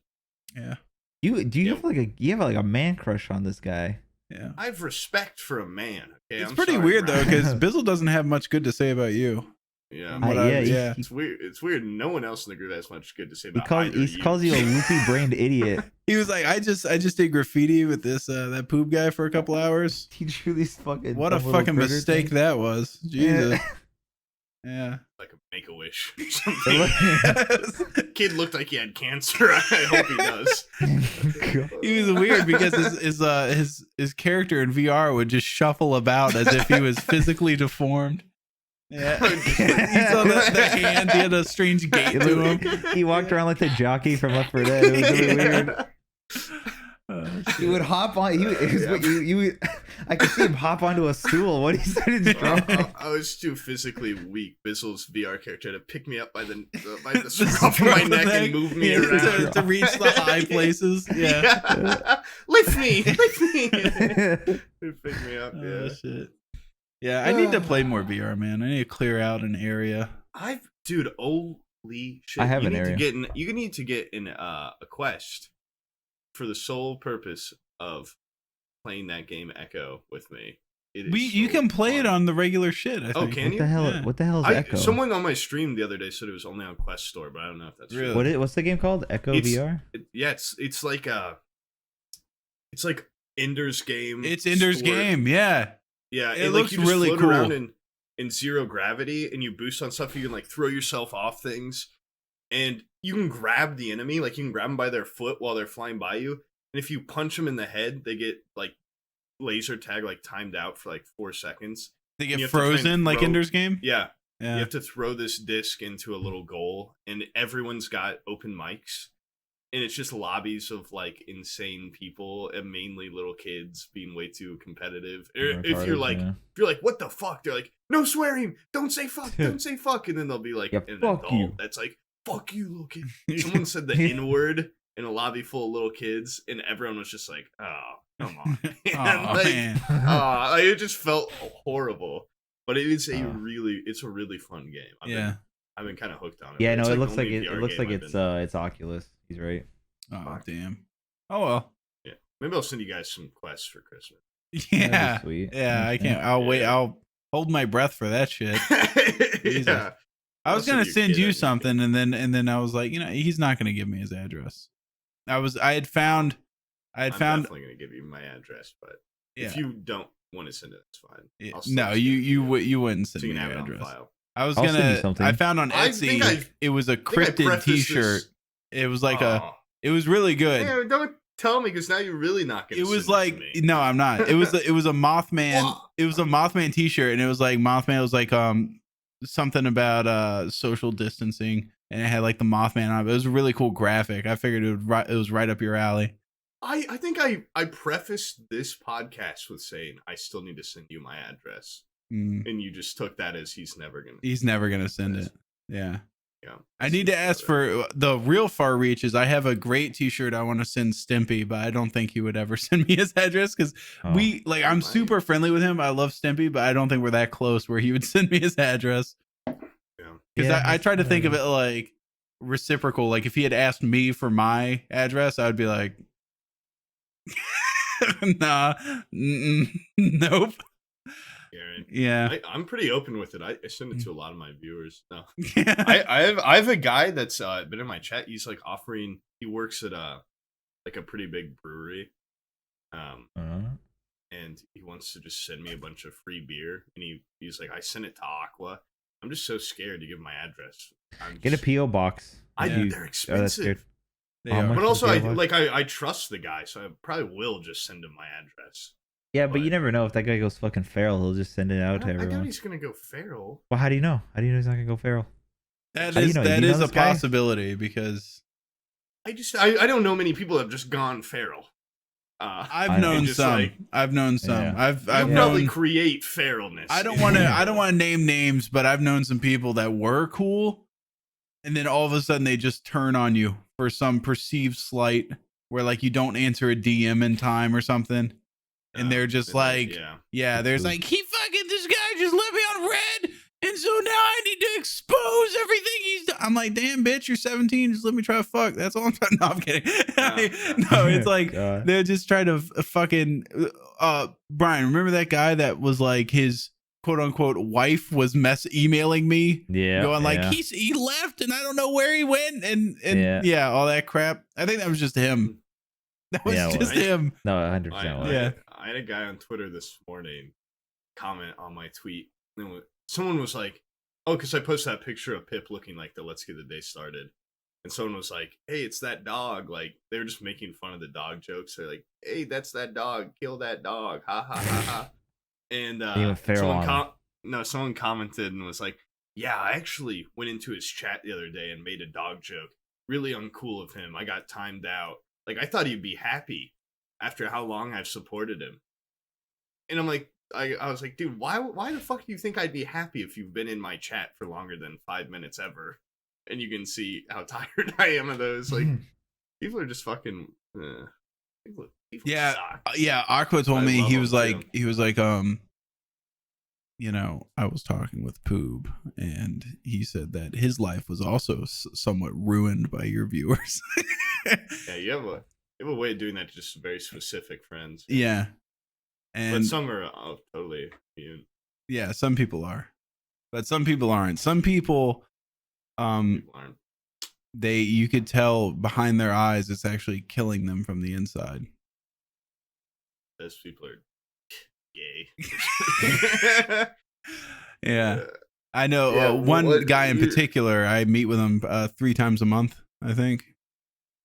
Yeah, you have like a man crush on this guy. Yeah, I have respect for a man. Okay? It's pretty weird though, because Bizzle doesn't have much good to say about you. Yeah, it's weird. It's weird. No one else in the group has much good to say about he calls you a loopy-brained idiot. He was like, I just did graffiti with this that Poob guy for a couple hours. He drew these fucking. What a fucking mistake that was. Jesus. Yeah. Like a Make-A-Wish. Kid looked like he had cancer. I hope he does. He was weird because his character in VR would just shuffle about as if he was physically deformed. Yeah, he saw the hand. He had a strange gait to him. He walked around like the jockey from Left 4 Dead. It was really weird. He would hop on. I could see him hop onto a stool. What he started drawing. I was too physically weak. Bizzle's VR character to pick me up by the scruff of my neck and move me around to reach the high places. Yeah. Lift me. Pick me up. Oh, shit. Yeah, I need to play more VR, man. I need to clear out an area. Dude, holy shit! I have an area. You need to get in a quest for the sole purpose of playing that game Echo with me. You can play it on the regular shit. I think. Can you? What the hell is Echo? Someone on my stream the other day said it was only on Quest Store, but I don't know if that's really true. What's the game called? Echo VR? It's like Ender's Game. It's Ender's Game, yeah. Yeah, it looks really cool. Around in zero gravity, and you boost on stuff. You can like throw yourself off things, and you can grab the enemy. Like you can grab them by their foot while they're flying by you, and if you punch them in the head, they get like laser tag, like timed out for like 4 seconds. They get frozen like Ender's Game. Yeah. You have to throw this disc into a little goal, and everyone's got open mics. And it's just lobbies of like insane people and mainly little kids being way too competitive. If you're like, what the fuck? They're like, no swearing, don't say fuck, don't say fuck, and then they'll be like, yeah, an fuck adult you. that's like, fuck you, little kid. Someone said the N word in a lobby full of little kids, and everyone was just like, oh, come on, man. It just felt horrible. But it is it's a really fun game. I've been kind of hooked on it. Yeah, no, it looks like it's Oculus. He's right. Oh damn. Oh well. Yeah, maybe I'll send you guys some quests for Christmas. Yeah, sweet. Yeah, I can't. I'll wait. I'll hold my breath for that shit. Yeah. I was gonna send you something, and then I was like, he's not gonna give me his address. I'm definitely gonna give you my address, but if you don't want to send it, it's fine. No, you wouldn't send me your address. I was I found on Etsy. It was a cryptid T-shirt. It was like it was really good. Yeah, don't tell me because now you're really not gonna. It was like no, I'm not. It was a Mothman. It was a Mothman T-shirt, and it was like Mothman. It was like something about social distancing, and it had like the Mothman on it. It was a really cool graphic. I figured it was right up your alley. I think I prefaced this podcast with saying I still need to send you my address, and you just took that as he's never gonna send it. Yeah. I need to ask for the real far reach. I have a great T-shirt I want to send Stimpy, but I don't think he would ever send me his address because I'm super friendly with him. I love Stimpy, but I don't think we're that close where he would send me his address. Because I tried to think of it like reciprocal. Like if he had asked me for my address, I would be like, nah, nope. Yeah, I'm pretty open with it. I send it to a lot of my viewers. No, I have a guy that's been in my chat. He's like offering. He works at a pretty big brewery, and he wants to just send me a bunch of free beer. And he's like, I sent it to Aqua. I'm just so scared to give my address. Get a PO box. They're expensive. But also, I trust the guy, so I probably will just send him my address. Yeah, but you never know if that guy goes fucking feral. He'll just send it out to everyone. I doubt he's gonna go feral. Well, how do you know? How do you know he's not gonna go feral? That is a possibility because I don't know many people that have just gone feral. I've known some. Yeah. I've probably create feralness. I don't want to name names, but I've known some people that were cool, and then all of a sudden they just turn on you for some perceived slight, where like you don't answer a DM in time or something. And they're just like, there's like, this guy just left me on red. And so now I need to expose everything he's done. I'm like, damn, bitch, you're 17. Just let me try to fuck. That's all I'm trying. No, I'm kidding. No, it's like, they're just trying to fucking, Bryan, remember that guy that was like his quote unquote wife was emailing me? Yeah. Going like, he left and I don't know where he went. And all that crap. I think that was just him. That was just him. No, 100%. I had a guy on Twitter this morning comment on my tweet. And someone was like, oh, because I posted that picture of Pip looking like the Let's Get the Day Started. And someone was like, hey, it's that dog. Like, they were just making fun of the dog jokes. They're like, hey, that's that dog. Kill that dog. Ha, ha, ha, ha. And someone commented and was like, yeah, I actually went into his chat the other day and made a dog joke. Really uncool of him. I got timed out. Like, I thought he'd be happy. after how long I've supported him. And I'm like, I was like, dude, why the fuck do you think I'd be happy if you've been in my chat for longer than 5 minutes ever? And you can see how tired I am of those. Like, people are just fucking. People Yeah, suck. yeah. Aqua told I me love he him, was like, too. you know, I was talking with Poob, and he said that his life was also somewhat ruined by your viewers. Yeah, you have a way of doing that to just very specific friends. Yeah, and but some are totally immune. Yeah, some people are, but some people aren't. Some people, People aren't. you could tell behind their eyes it's actually killing them from the inside. Those people are gay. Yeah, I know. Yeah, one guy in particular, I meet with him 3 times a month, I think,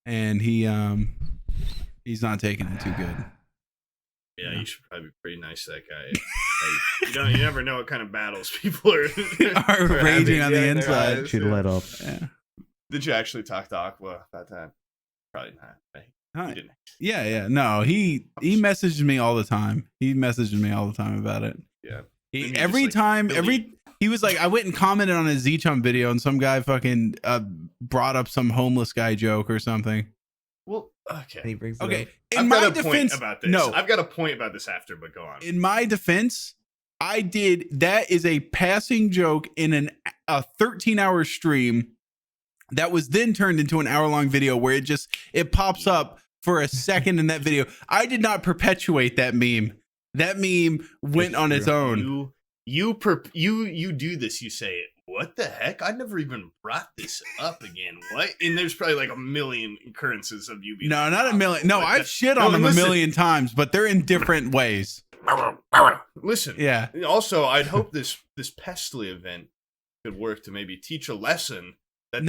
and he's not taking it too good. Yeah, you should probably be pretty nice to that guy. You never know what kind of battles people are raging on the inside. Should let up. Yeah. Did you actually talk to Aqua that time? Probably not. Right? He didn't. Yeah. No, he messaged me all the time. He messaged me all the time about it. Yeah. He was like, I went and commented on a Z-Chump video, and some guy fucking brought up some homeless guy joke or something. Well, okay. He brings it Okay. up. In I've my got a defense, point about this. no, I've got a point about this after, but go on. in my defense, that is a passing joke in a 13-hour stream that was then turned into an hour-long video where it pops up for a second in that video. I did not perpetuate that meme. That meme went on its own. You do this. You say, what the heck? I never even brought this up again. What? And there's probably like a million occurrences of you being No, not a million. No, I've shit on them a million times, but they're in different ways. Listen. Yeah. Also, I'd hope this Pestily event could work to maybe teach a lesson that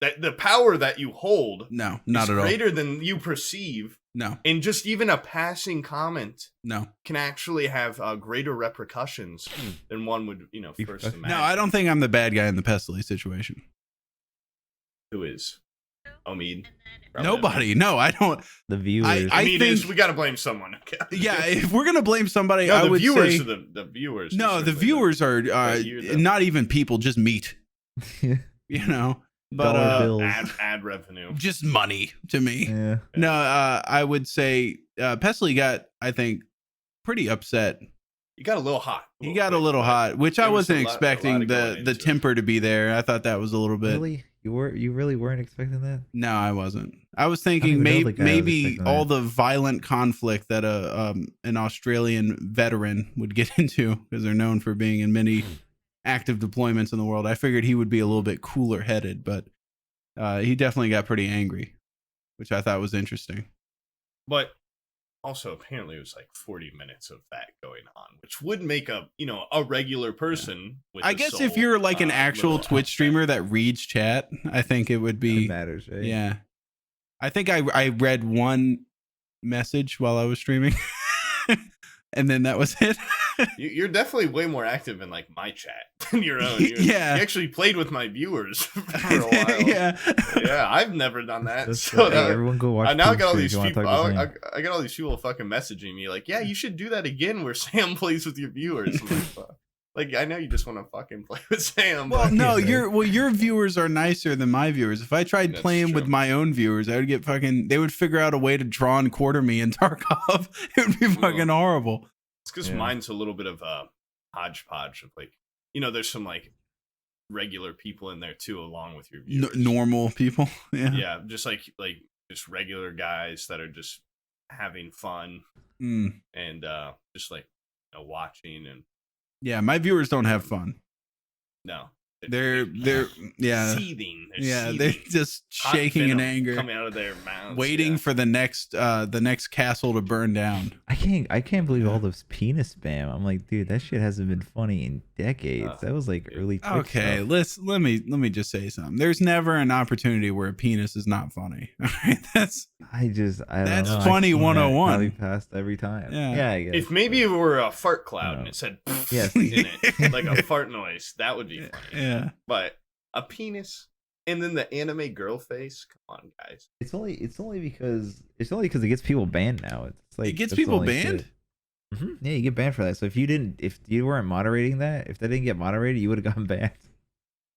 that the power that you hold not at all, greater than you perceive. No. And just even a passing comment no can actually have greater repercussions than one would, first imagine. No, I don't think I'm the bad guy in the Pestily situation. Who is? Omid? Nobody. No, I don't. The viewers. I think we got to blame someone. Yeah, if we're gonna blame somebody, no, I would viewers say are the viewers. no. The viewers are not even people, just meat. You know, but ad revenue, just money to me. Yeah. No, I would say Pestily got, I think, pretty upset. He got a little hot. He got a little hot, which I wasn't expecting the temper to be there. I thought that was a little bit. Really? You really weren't expecting that? No, I wasn't. I was thinking maybe all the violent conflict that an Australian veteran would get into, because they're known for being in many active deployments in the world. I figured he would be a little bit cooler headed, but he definitely got pretty angry, which I thought was interesting. But also, apparently, it was like 40 minutes of that going on, which would make a regular person. With I guess if you're like an actual Twitch streamer that reads chat, I think it would be. It matters, right? Yeah, I think I read one message while I was streaming, and then that was it. You're definitely way more active in like my chat than your own. Yeah, you actually played with my viewers for a while. Yeah, I've never done that. So everyone go watch. Now I got all these people. I got all these people fucking messaging me like, "Yeah, you should do that again." Where Sam plays with your viewers. Like, I know you just want to fucking play with Sam. Well, no, your viewers are nicer than my viewers. If I tried playing with my own viewers, I would get they would figure out a way to draw and quarter me in Tarkov. It would be fucking horrible. It's because mine's a little bit of a hodgepodge of like, there's some like regular people in there too, along with your viewers. Normal people. Yeah, just like just regular guys that are just having fun and just like watching and. Yeah, my viewers don't have fun. No. They're seething. They're just shaking in anger, coming out of their mouths, waiting for the next castle to burn down. I can't believe all this penis spam. I'm like, dude, that shit hasn't been funny in decades. That was like early Twitch okay stuff. let me just say something. There's never an opportunity where a penis is not funny. All right, that's funny 101. Probably passed every time. Yeah, I guess. If maybe it were a fart cloud and it said yes in it, like a fart noise, that would be funny. Yeah. But a penis, And then the anime girl face. Come on, guys. It's only because it gets people banned now. It's like It gets that's the people only banned? shit. Yeah, you get banned for that. So if you weren't moderating that, if that didn't get moderated, you would have gotten banned.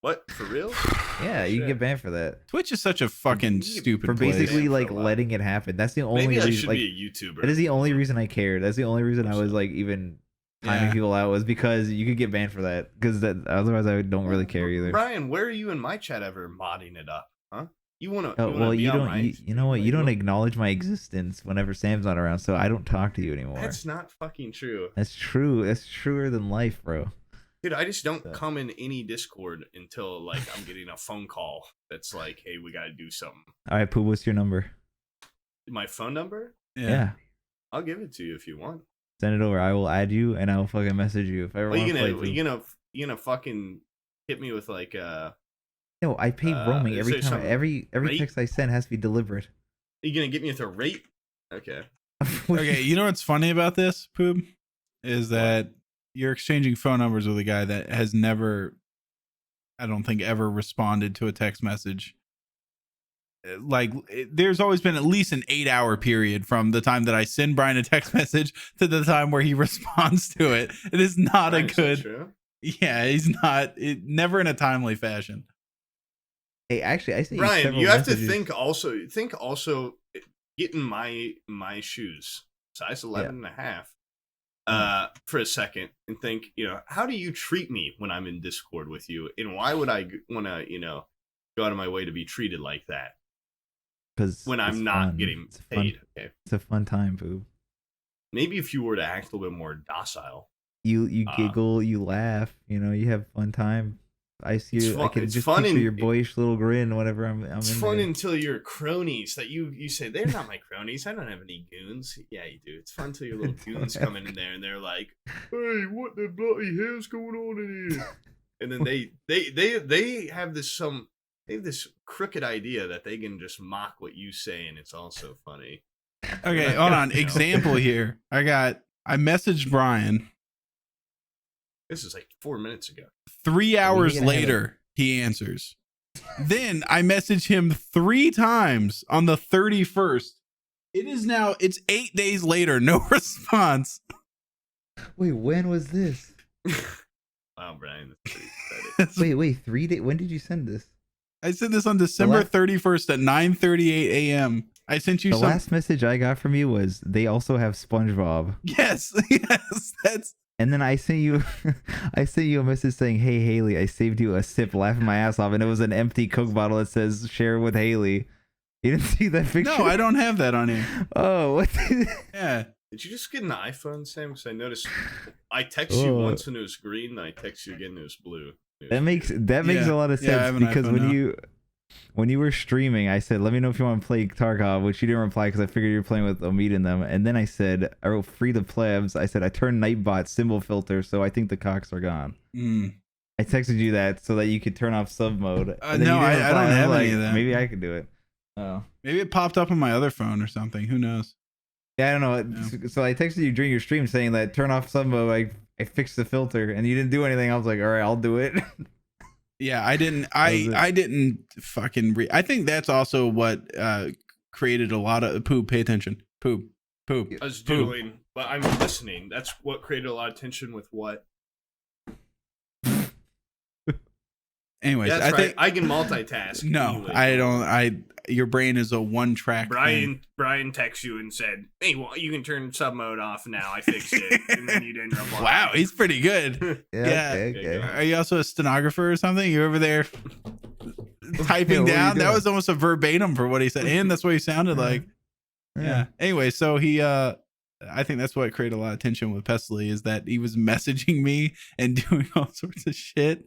What? For real? Yeah, you Shit. can get banned for that. Twitch is such a fucking stupid For place. basically for a like while. letting it happen. That's the only Maybe I reason. should Like, be a YouTuber. that is the only reason I cared. That's the only reason I was like even timing Yeah. people out was because you could get banned for that. Because that otherwise I don't really care either. Brian, where are you in my chat ever modding it up? Huh? You wanna? Oh, well, you don't. You You know what? You don't acknowledge my existence whenever Sam's not around, so I don't talk to you anymore. That's not fucking true. That's true. That's truer than life, bro. Dude, I just don't So- come in any Discord until like I'm getting a phone call that's like, "Hey, we gotta do something." All right, Pooh, what's your number? My phone number? Yeah. I'll give it to you if you want. Send it over. I will add you, and I will fucking message you if I ever Well, want to play. you gonna fucking hit me with like No, I pay roaming is every there time. some Every rate? text I send has to be deliberate. you gonna get me with a rate? Okay. Okay, you know what's funny about this, Poob? Is that you're exchanging phone numbers with a guy that has never, I don't think, ever responded to a text message. Like, there's always been at least an 8-hour period from the time that I send Brian a text message to the time where he responds to it. It is not Brian, a is that good. true? Yeah, he's not. Never in a timely fashion. Hey, actually, I sent Brian, several you have messages. to think also get in my shoes, size 11 and a half, for a second and think, how do you treat me when I'm in Discord with you, and why would I want to, go out of my way to be treated like that Because when I'm not getting paid? Okay, It's a fun time, Pooh. maybe if you were to act a little bit more docile. You giggle, you laugh, you have fun time. I see It's you. I fun- can it's just fun picture and- your boyish little grin whenever I'm It's in fun there. until your cronies that you say they're not my cronies. I don't have any goons. Yeah, you do. It's fun until your little goons come in there and they're like, "Hey, what the bloody hell's going on in here?" And then they have this crooked idea that they can just mock what you say, and it's also funny. Okay, hold on. Example here. I messaged Brian. This is like 4 minutes ago. 3 hours get ahead of later, he answers. Then I message him 3 times on the 31st. It's 8 days later, no response. Wait, when was this? Wow, Brian, that's pretty pathetic. Wait, 3 days. When did you send this? I sent this on December 31st at 9:38 a.m. I sent you The some. last message I got from you was they also have SpongeBob. Yes, that's. And then I sent you a message saying, "Hey Haley, I saved you a sip, laughing my ass off," and it was an empty Coke bottle that says "Share with Haley." You didn't see that picture? No, I don't have that on here. Oh, what? Yeah. Did you just get an iPhone, Sam? Because I noticed I text you Oh. once and it was green, and I text you again and it was blue. That makes Yeah. a lot of Yeah, I sense have an because iPhone when you were streaming, I said, "Let me know if you want to play Tarkov," which you didn't reply because I figured you were playing with Omid in them. And then I wrote "Free the plebs." I said I turned Nightbot symbol filter, so I think the cocks are gone. Mm. I texted you that so that you could turn off sub mode. And then No, you didn't I reply. don't was have any like, of that. Maybe I could do it. Oh. Maybe it popped up on my other phone or something. Who knows? Yeah, I don't know. Yeah. So I texted you during your stream saying that turn off sub mode. I fixed the filter and you didn't do anything. I was like, all right, I'll do it. Yeah, I didn't. was it. I didn't fucking. I think that's also what created a lot of Poob. Pay attention, Poob. I was doodling, but I'm listening. That's what created a lot of tension with what. Anyways, Yeah, I that's think right. I can multitask. no, easily. I don't. Your brain is a one-track. thing. Brian texted you and said, "Hey, well, you can turn sub mode off now. I fixed it," and then you didn't reply. Wow, he's pretty good. Yeah. Okay. Are you also a stenographer or something? You over there typing What are you down? That doing? was almost a verbatim for what he said, and that's what he sounded like. Yeah. Anyway, so he I think that's what created a lot of tension with Pesley is that he was messaging me and doing all sorts of shit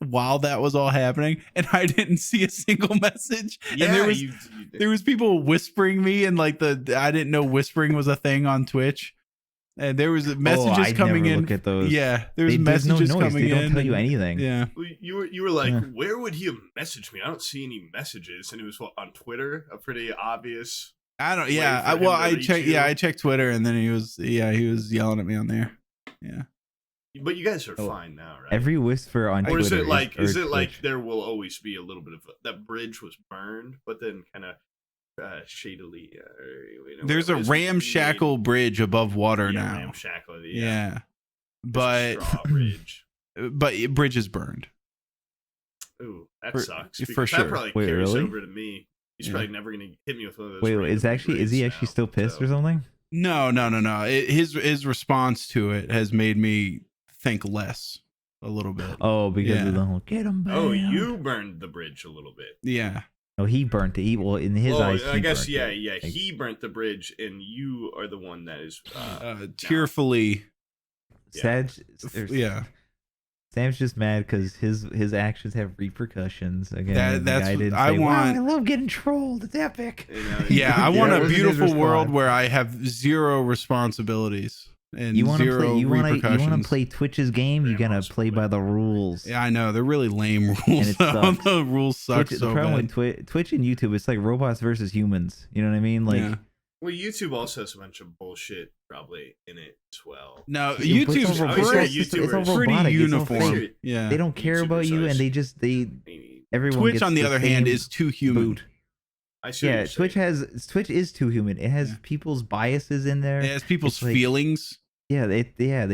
while that was all happening, and I didn't see a single message. Yeah, and there was you there was people whispering me, and like I didn't know whispering was a thing on Twitch. And there was messages I'd coming never in. look at those. Yeah, there's There's no messages noise. coming They don't in. tell you and- anything. Yeah. you were like, Yeah. where would he have messaged me? I don't see any messages, and it was on Twitter, a pretty obvious. I don't. Way Yeah. for him to I reach checked. you. Yeah, I checked Twitter, and then he was yelling at me on there. Yeah. But you guys are Oh, fine now, right? Every whisper on or Twitter is it like or like there will always be a little bit of that bridge was burned, but then kind of shadily. There's a ramshackle bridge above water now. Ramshackle, yeah. But straw bridge. But bridge is burned. Ooh, that sucks. For sure. That probably carries over to me. He's probably never gonna hit me with one of those. Wait, is he actually still pissed or something? No. His response to it has made me think less a little bit. Oh, because of the whole get him back. Oh, you burned the bridge a little bit. Yeah. No, he burnt it. Well, in his eyes, I guess like, he burnt the bridge, and you are the one that is tearfully. Sam's just mad because his actions have repercussions. Again, that's what I want. I love getting trolled. It's epic. Yeah, I want a beautiful world where I have zero responsibilities and zero repercussions. You want to play Twitch's game? You gotta play by the rules. Yeah, I know they're really lame rules. And it sucks. The rules suck so the problem bad. with Twitch and YouTube, it's like robots versus humans. You know what I mean? Like, well, YouTube also has a bunch of bullshit probably in it as well. No, YouTube's pretty uniform. Yeah, they don't care about you, and everyone. Twitch, on the other hand, is too human. I see. Yeah, Twitch is too human. It has people's biases in there. It has people's feelings. Yeah, they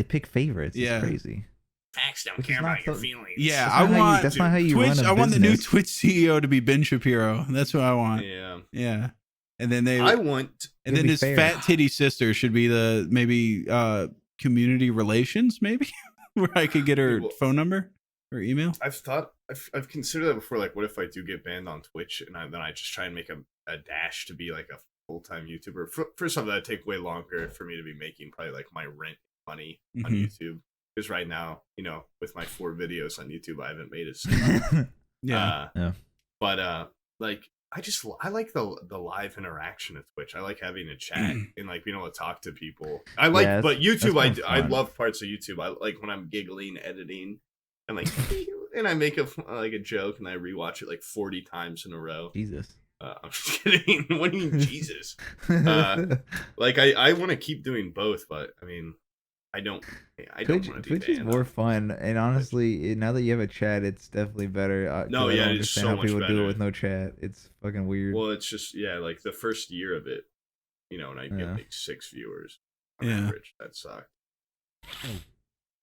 pick favorites. Yeah. It's crazy. Facts don't care about your feelings. Yeah, that's not how you Twitch. run a business. I want the new Twitch CEO to be Ben Shapiro. That's what I want. Yeah. And then then his fat titty sister should be the community relations, maybe where I could get her phone number or email. I've considered that before. Like, what if I do get banned on Twitch and then I just try and make a dash to be like a full-time YouTuber for something that'd take way longer for me to be making probably like my rent money on YouTube. Because right now, with my 4 videos on YouTube, I haven't made a single. But like. I like the live interaction of Twitch. I like having a chat and like being able to talk to people. But YouTube, I love parts of YouTube. I like when I'm giggling, editing, and like, and I make a joke and I rewatch it like 40 times in a row. Jesus. I'm just kidding. What do you mean, Jesus? Like I want to keep doing both, but I mean, I don't want to be Twitch is more fun, and honestly, now that you have a chat, it's definitely better. I don't understand how people do it with no chat. It's fucking weird. Well, it's just like the first year of it, and I get like 6 viewers on average. That sucked.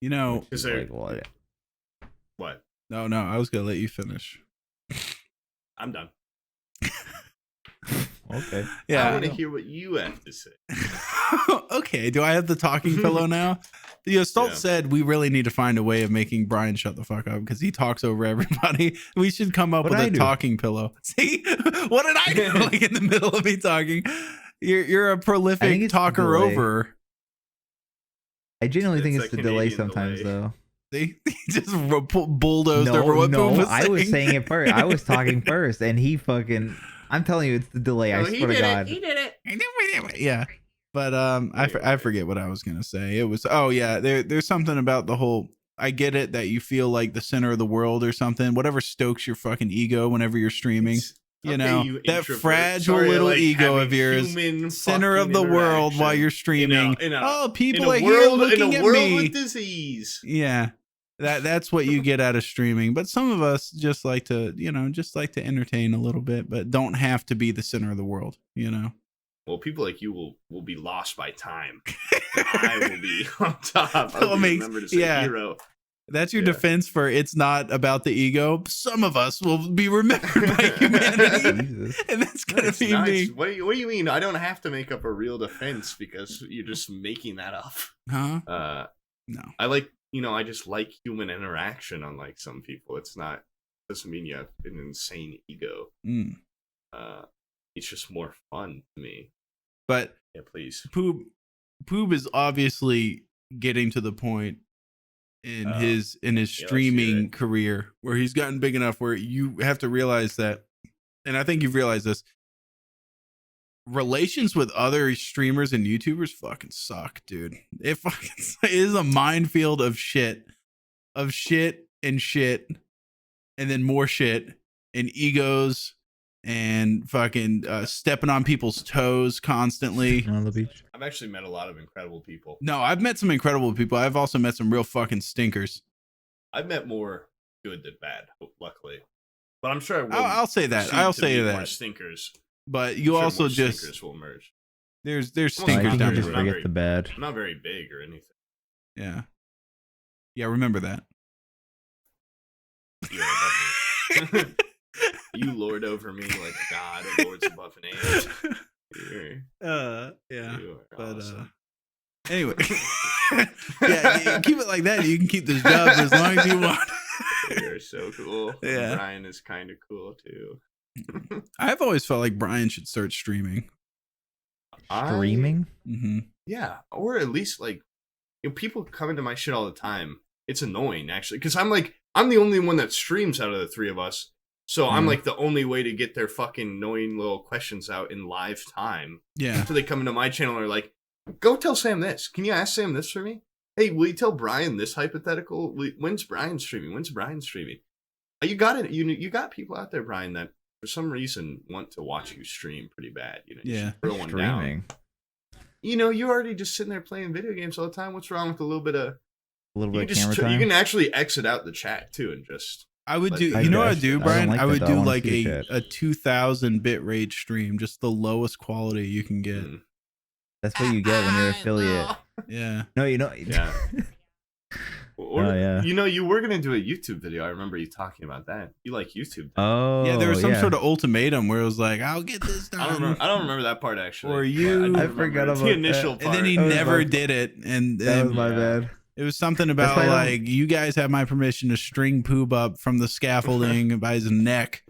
Is there like, what? No, I was gonna let you finish. I'm done. Okay. Yeah. I want to hear what you have to say. Okay. Do I have the talking pillow now? STALLTT said we really need to find a way of making Bryan shut the fuck up because he talks over everybody. We should come up with a talking pillow. See, what did I do? Like in the middle of me talking, you're a prolific talker over. I genuinely think it's the delay sometimes, though. He just bulldozed over what Poob was saying. I was saying it first. I was talking first, and he fucking. I'm telling you, it's the delay. I swear to God. He did it. Yeah, but I forget what I was gonna say. It was there's something about the whole. I get it that you feel like the center of the world or something. Whatever stokes your fucking ego whenever you're streaming. That fragile little ego of yours, center of the world while you're streaming. People are here looking at me. In a world with disease. Yeah. That's what you get out of streaming. But some of us just like to entertain a little bit, but don't have to be the center of the world, Well, people like you will be lost by time. I will be on top. I'll be remembered as a hero. That's your defense for it's not about the ego. Some of us will be remembered by humanity. And that's going to be me. What do you mean? I don't have to make up a real defense because you're just making that up. Huh? No. I just like human interaction, unlike some people. Doesn't mean you have an insane ego. It's just more fun to me. But yeah, please. Poob is obviously getting to the point in his streaming career where he's gotten big enough where you have to realize that, and I think you've realized this, relations with other streamers and YouTubers fucking suck, dude. It is a minefield of shit and then more shit and egos and fucking stepping on people's toes constantly. On the beach. I've actually met a lot of incredible people. No, I've met some incredible people. I've also met some real fucking stinkers. I've met more good than bad, luckily. But I'm sure I will. I'll say that. I'll say more that. Stinkers. But you I'm also more just stinkers will emerge. there's I stinkers think down you the just road. forget the bad. I'm not very big or anything. Yeah. Yeah, remember that. You are above me. You lord over me like a god and lords above an ant. Yeah. You are But awesome. anyway. Yeah, keep it like that. You can keep this job for as long as you want. You're so cool. Yeah. Bryan is kind of cool too. I've always felt like Bryan should start streaming. Streaming? Mm-hmm. Yeah, or at least like, people come into my shit all the time. It's annoying actually, because I'm the only one that streams out of the three of us, so I'm like the only way to get their fucking annoying little questions out in live time. Yeah. So they come into my channel and are like, "Go tell Sam this. Can you ask Sam this for me? Hey, will you tell Bryan this hypothetical? When's Bryan streaming? When's Bryan streaming?" You got it. You got people out there, Bryan, that for some reason want to watch you stream pretty bad. You should throw one down. You're already just sitting there playing video games all the time. What's wrong with a little bit of camera time? You can actually exit out the chat too and just. I would do. I You know what guess. I'd do, I Bryan? don't like I would that, though. I do wanna like see a chat. 2,000 bit rate stream, just the lowest quality you can get. That's what you get when you're an affiliate. Yeah. No, Yeah. Or, yeah. You were gonna do a YouTube video. I remember you talking about that. You like YouTube? Oh, Yeah, there was some sort of ultimatum where it was like, "I'll get this done." I don't remember that part actually. Or you- I forgot about the initial that. part. And then he That was never my- did it, and That was my bad. it was something about why I don't- like, "You guys have my permission to string Poob up from the scaffolding by his neck."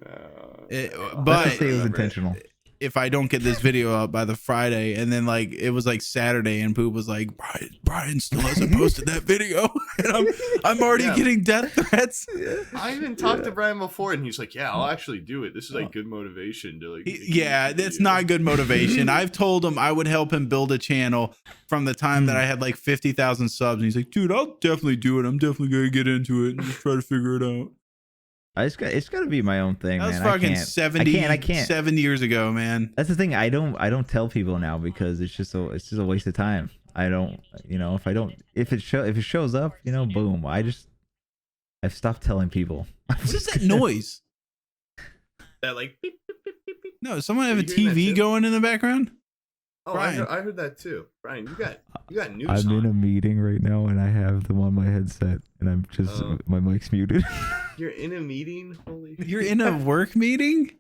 Let's But just say it was intentional. if I don't get this video out by the Friday, and then like it was like Saturday, and Poob was like, Bryan still hasn't posted that video, and I'm already getting death threats. I even talked to Bryan before, and he's like, "Yeah, I'll actually do it. This is like good motivation to like." Yeah, that's not good motivation. I've told him I would help him build a channel from the time that I had like 50,000 subs, and he's like, "Dude, I'll definitely do it. I'm definitely gonna get into it and just try to figure it out." It's got to be my own thing, That was man. fucking I can't. 7 years ago, man. That's the thing. I don't tell people now because it's just a waste of time. I don't, if it shows up, boom. I've stopped telling people. What is that noise? That like. Beep, beep, beep, beep, beep. No, does someone have a Are you hearing that TV too? going in the background? Oh, Bryan. I heard that too. Bryan, you got news. I'm in on. a meeting right now and I have them on my headset and I'm just my mic's muted. You're in a meeting. Holy. You're in a work meeting?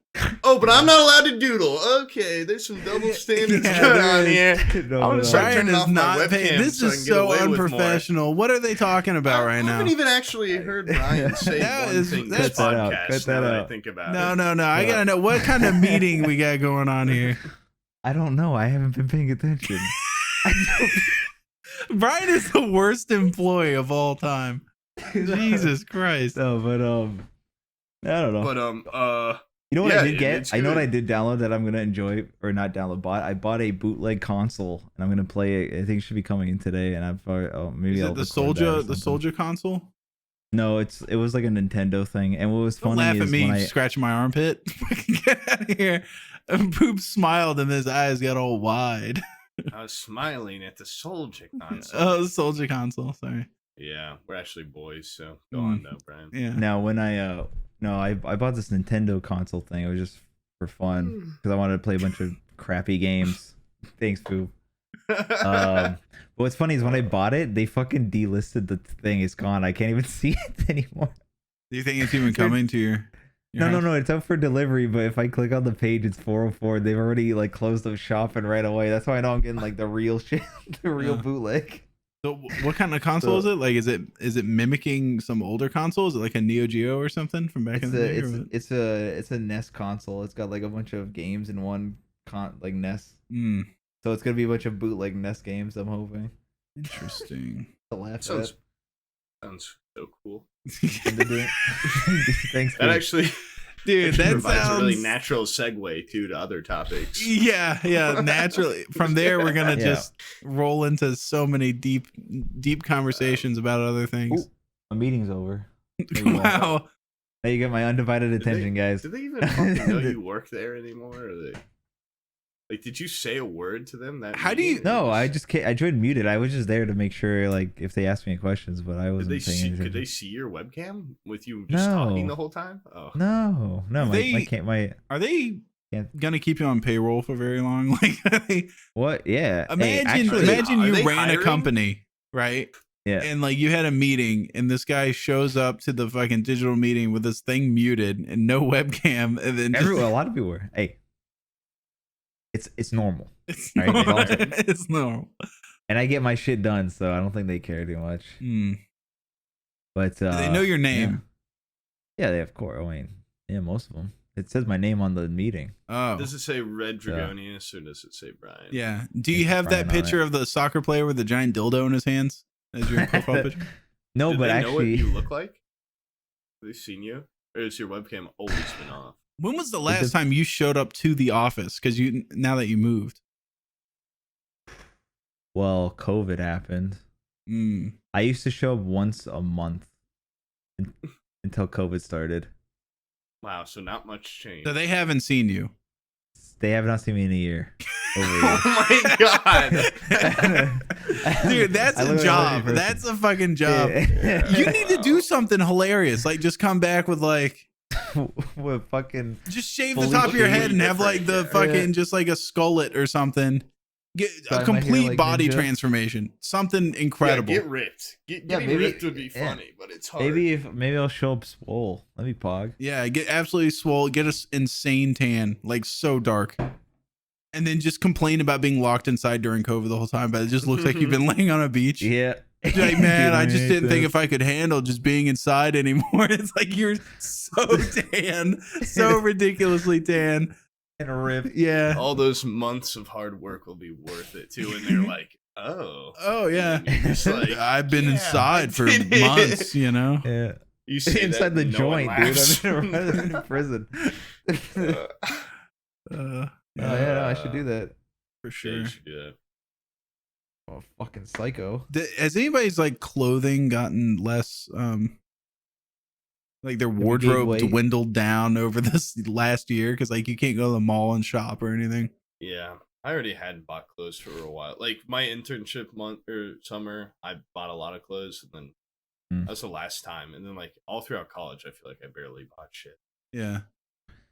Oh, but I'm not allowed to doodle. Okay, there's some double standards Yeah, going there on is. here. No, I'm gonna start Bryan turning is off my not paying. webcam This so I is can get so away with more. unprofessional. What are they talking about right I now? haven't even actually heard Bryan say That one is- thing that's- this Cut that out, podcast. cut that now that I out. think about No, it. no. I gotta know what kind of meeting we got going on here. I don't know. I haven't been paying attention. Bryan is the worst employee of all time. Jesus Christ. No, but I don't know. But You know what yeah, I did get? it's I know what good. I did download that I'm gonna enjoy, or not download. I bought a bootleg console, and I'm gonna play it. I think it should be coming in today, and maybe Is I'll it the record that or soldier something. soldier console? No, it was like a Nintendo thing, and what was Don't funny laugh is at me when I scratching my armpit. Get out of here. And Poob smiled and his eyes got all wide. I was smiling at the soldier console. Oh, the soldier console. Sorry. Yeah, we're actually boys, so go on though, Bryan. Yeah. now when I bought this Nintendo console thing. It was just for fun because I wanted to play a bunch of crappy games. Thanks, Pooh. But what's funny is when I bought it, they fucking delisted the thing. It's gone. I can't even see it anymore. Do you think it's even coming to your house? No. It's up for delivery, but if I click on the page, it's 404. They've already like closed up shop and right away. That's why I know I'm getting like the real shit, the real bootleg. So what kind of console is it? Like, is it mimicking some older console? Is it like a Neo Geo or something from back in the day? It's a NES console. It's got like a bunch of games in one like NES. Mm, So it's gonna be a bunch of bootleg NES games. I'm hoping. interesting. To laugh sounds so cool. at. Thanks. That actually, Dude, that provides sounds a really natural segue to other topics. Yeah, naturally. From there, we're gonna just roll into so many deep conversations about other things. A meeting's over. Wow. Now you get my undivided attention, guys. Do they even fucking know you work there anymore? Or they like? Did you say a word to them? That How do you? No, I joined muted. I was just there to make sure, like, if they asked me questions, but I wasn't paying attention. Could they see your webcam with you just talking the whole time? Oh no. Are they gonna keep you on payroll for very long? Like, what? Yeah. Imagine you ran hiring? A company, right? Yeah. And like you had a meeting, and this guy shows up to the fucking digital meeting with this thing muted and no webcam, and then a lot of people were. Hey, it's normal. It's normal. Right? It's normal. And I get my shit done, so I don't think they care too much. But they know your name. Yeah, they of course. I mean, yeah, most of them. It says my name on the meeting. Oh. Does it say Red Dragonius or does it say Bryan? Yeah. Do you have that picture of the soccer player with the giant dildo in his hands as your profile picture? No, but they actually, know what you look like? Have they seen you? Or has your webcam always been off? When was the last time you showed up to the office? Because now that you moved. Well, COVID happened. I used to show up once a month until COVID started. Wow, so not much change. So they haven't seen you. They have not seen me in a year. Oh my god. Dude, that's a job. That's a fucking job. Yeah. You need to do something hilarious. Like just come back with like with fucking just shave the top of your head and have like the fucking just like a skullet or something. Get a complete like body transformation. Something incredible. Yeah, get ripped. Getting ripped would be funny, but it's hard. Maybe I'll show up swole. Let me pog. Yeah, get absolutely swole. Get us insane tan, like so dark. And then just complain about being locked inside during COVID the whole time, but it just looks like you've been laying on a beach. Yeah. Like, man, I just didn't think if I could handle just being inside anymore. It's like you're so tan, so ridiculously tan. And a rip. Yeah. All those months of hard work will be worth it too. And they're like, oh yeah. Like, I've been inside for months, you know? Yeah. You say inside the joint, dude. I'm in prison. Yeah, I should do that. For sure. Yeah, you should do that. Oh, fucking psycho. Has anybody's like clothing gotten less like their wardrobe dwindled down over this last year? Because like you can't go to the mall and shop or anything. Yeah, I already had bought clothes for a while. Like my internship month or summer, I bought a lot of clothes, and then that's the last time. And then like all throughout college, I feel like I barely bought shit. Yeah,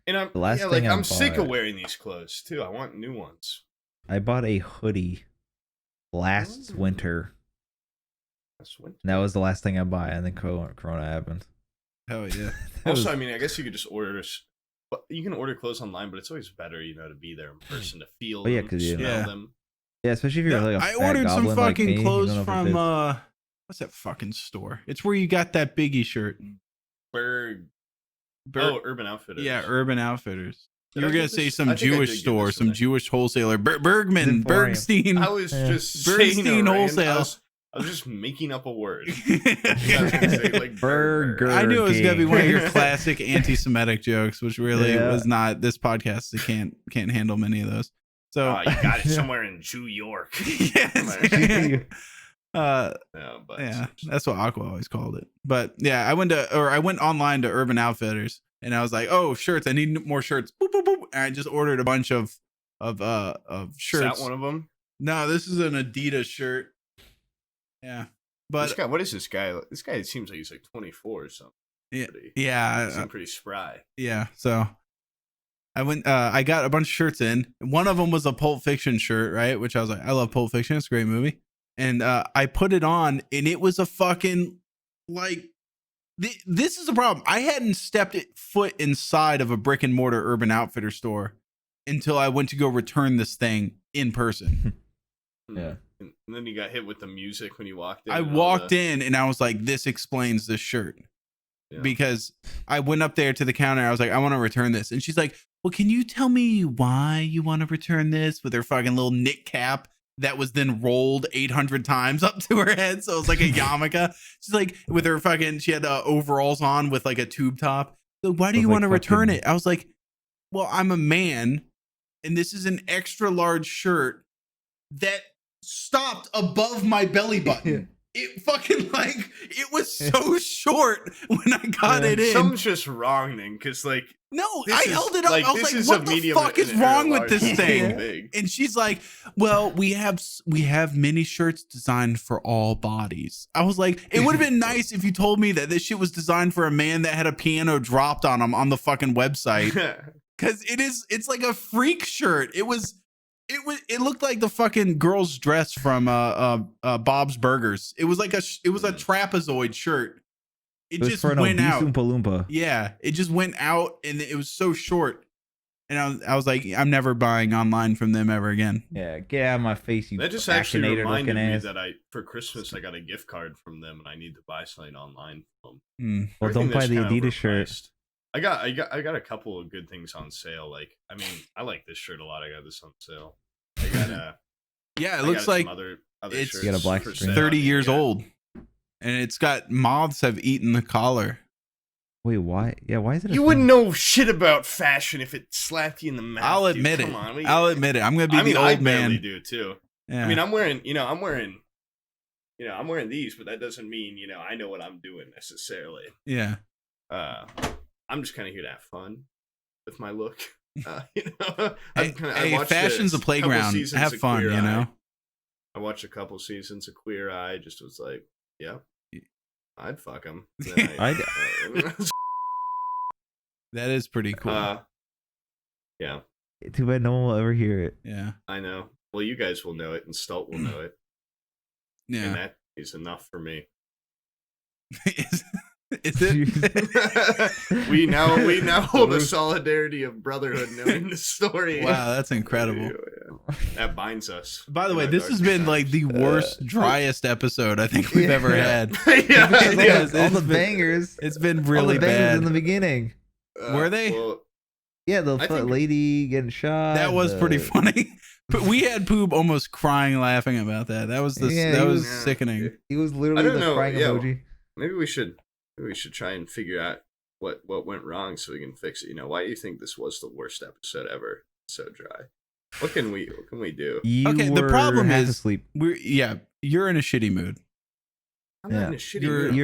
and I'm sick of wearing these clothes too. I want new ones. I bought a hoodie last winter. That was the last thing I bought, and then Corona happened. Oh yeah. Also, I mean, I guess you could just order. You can order clothes online, but it's always better, to be there in person to feel them, smell them. Yeah, especially if you're like a fat ordered some fucking like me, clothes from what's that fucking store? It's where you got that Biggie shirt. Urban Outfitters. Yeah, Urban Outfitters. You were gonna say some Jewish store, some Jewish wholesaler, Bergstein. I was just Bergstein wholesale. I was just making up a word. Like burger. I knew it was gonna be one of your classic anti-Semitic jokes, which really was not. This podcast can't handle many of those. So you got it somewhere in New York. Yes. That's what Aqua always called it. But yeah, I went online to Urban Outfitters, and I was like, oh, shirts. I need more shirts. Boop, boop, boop. And I just ordered a bunch of shirts. Is that one of them? No, this is an Adidas shirt. Yeah, but this guy, what is this guy? This guy seems like he's like 24 or something. Yeah, he seems pretty spry. Yeah, so I got a bunch of shirts in. One of them was a Pulp Fiction shirt, right? Which I was like, I love Pulp Fiction. It's a great movie. And I put it on, and it was a fucking like. This is the problem. I hadn't stepped foot inside of a brick and mortar Urban Outfitter store until I went to go return this thing in person. Yeah. And then you got hit with the music when you walked in. I walked in and I was like, this explains this shirt. Yeah. Because I went up there to the counter. I was like, I want to return this. And she's like, well, can you tell me why you want to return this? With her fucking little knit cap that was then rolled 800 times up to her head. So it was like a yarmulke. She's like, with her fucking, she had overalls on with like a tube top. So why do you want to return it? I was like, well, I'm a man and this is an extra large shirt that stopped above my belly button. it fucking like it was so short when I got it in. Something's just wrong then, because like no, I held it up. Like, I was like, "What the fuck is wrong with this thing?" And she's like, "Well, we have mini shirts designed for all bodies." I was like, "It would have been nice if you told me that this shit was designed for a man that had a piano dropped on him on the fucking website." Because it's like a freak shirt. It looked like the fucking girl's dress from Bob's Burgers. It was like a trapezoid shirt. It just went out. Oompa Loompa. Yeah, it just went out, and it was so short. And I was like, I'm never buying online from them ever again. Yeah, get out of my face, you. That just actually reminded me that for Christmas I got a gift card from them, and I need to buy something online from them. Well, don't buy the Adidas shirt. I got a couple of good things on sale. Like, I mean, I like this shirt a lot. I got this on sale. I got yeah, it looks like other it's shirts got a black for screen. sale. 30 years old, and it's got moths have eaten the collar. Wait, why? Yeah, why is it? You wouldn't know shit about fashion if it slapped you in the mouth. I'll admit it. I'll admit it. I'm gonna be the old man. I do too. Yeah. I mean, I'm wearing these, but that doesn't mean I know what I'm doing necessarily. Yeah. I'm just kind of here to have fun with my look. Fashion's a playground. Have fun, I watched a couple seasons of Queer Eye. Just was like, yeah, I'd fuck him. That is pretty cool. Yeah. Too bad no one will ever hear it. Yeah. I know. Well, you guys will know it, and Stalt will know it. Yeah. And that is enough for me. Is it? we now hold a solidarity of brotherhood knowing the story. Wow, that's incredible. Yeah. That binds us. By the way, this has been like the worst, driest episode I think we've ever had. All the bangers. It's been really bad in the beginning. Were they? Well, yeah, the lady getting shot. That was pretty funny. But we had Poob almost crying laughing about that. That was sickening. He was literally the crying emoji. Maybe we should try and figure out what went wrong so we can fix it. Why do you think this was the worst episode ever? So dry. What can we do? The problem is asleep. You're in a shitty mood. I'm not in a shitty mood.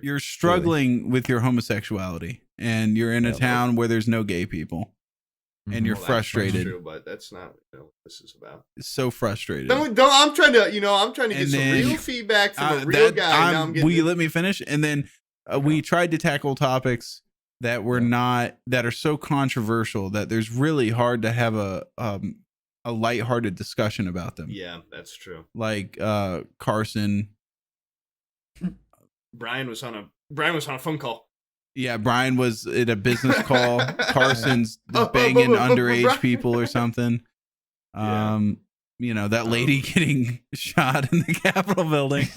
You're struggling with your homosexuality, and you're in a town where there's no gay people, and you're frustrated. That's true, but that's not what this is about. It's so frustrated. I'm trying to get some real feedback from a real guy. Will you let me finish? And then we tried to tackle topics that were that are so controversial that there's really hard to have a lighthearted discussion about them. Yeah, that's true. Like Carson. Bryan was on a phone call. Yeah, Bryan was at a business call. Carson's banging underage people or something. That lady getting shot in the Capitol building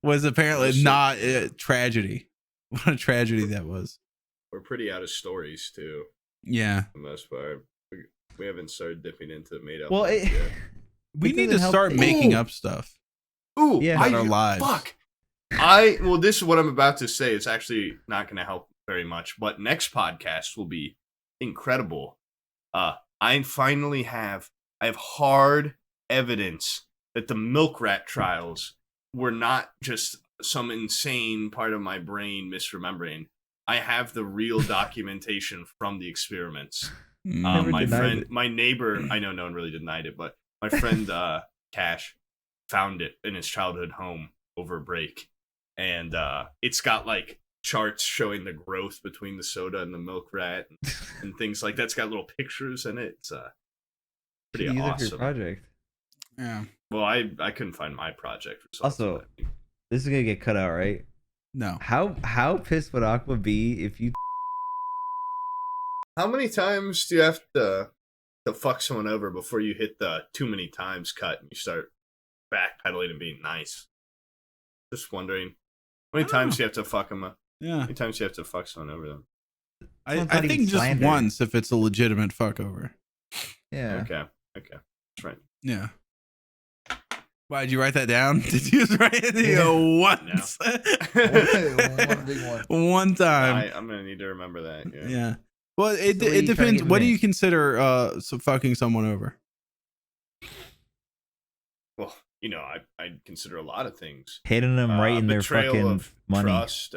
was apparently not a tragedy. What a tragedy that was. We're pretty out of stories too. Yeah, for the most part. We haven't started dipping into made up. Well, yet. We need to start making up stuff. Ooh, yeah, in our lives. Fuck. This is what I'm about to say. It's actually not going to help very much, but next podcast will be incredible. I have hard evidence that the milk rat trials were not just some insane part of my brain misremembering. I have the real documentation from the experiments. My neighbor, I know no one really denied it, but my friend Cash found it in his childhood home over break. And it's got like charts showing the growth between the soda and the milk rat and things like that. It's got little pictures in it. It's pretty awesome. Project. Yeah. Well, I couldn't find my project. Also, this is gonna get cut out, right? No. How pissed would Aqua be if you? How many times do you have to fuck someone over before you hit the too many times cut and you start backpedaling and being nice? Just wondering. How many times do you have to fuck them up? Yeah. How many times do you have to fuck someone over them? I think just slander. Once if it's a legitimate fuck over. Yeah. Okay. That's right. Yeah. Why did you write that down? Did you just write it once? No. One big one. One time. I'm gonna need to remember that. Yeah. Well, it depends. What do you consider fucking someone over? Well, you know, I'd consider a lot of things. Hitting them right in their Betrayal fucking of money. trust,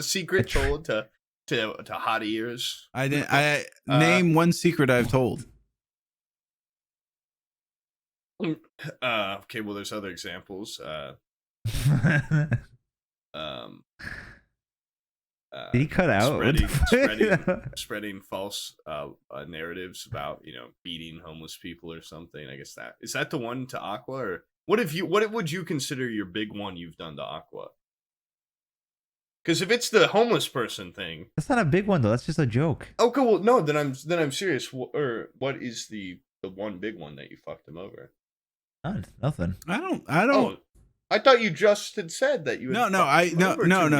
secret told to hot ears. I name one secret I've told. Okay, well, there's other examples. Did he cut out? Spreading false narratives about, you know, beating homeless people or something. I guess is that the one to Aqua, or what would you consider your big one you've done to Aqua? Because if it's the homeless person thing, that's not a big one though. That's just a joke. Okay, well, no, then I'm serious. Or what is the one big one that you fucked him over? Nothing. I don't. Oh, I thought you just had said that you. No.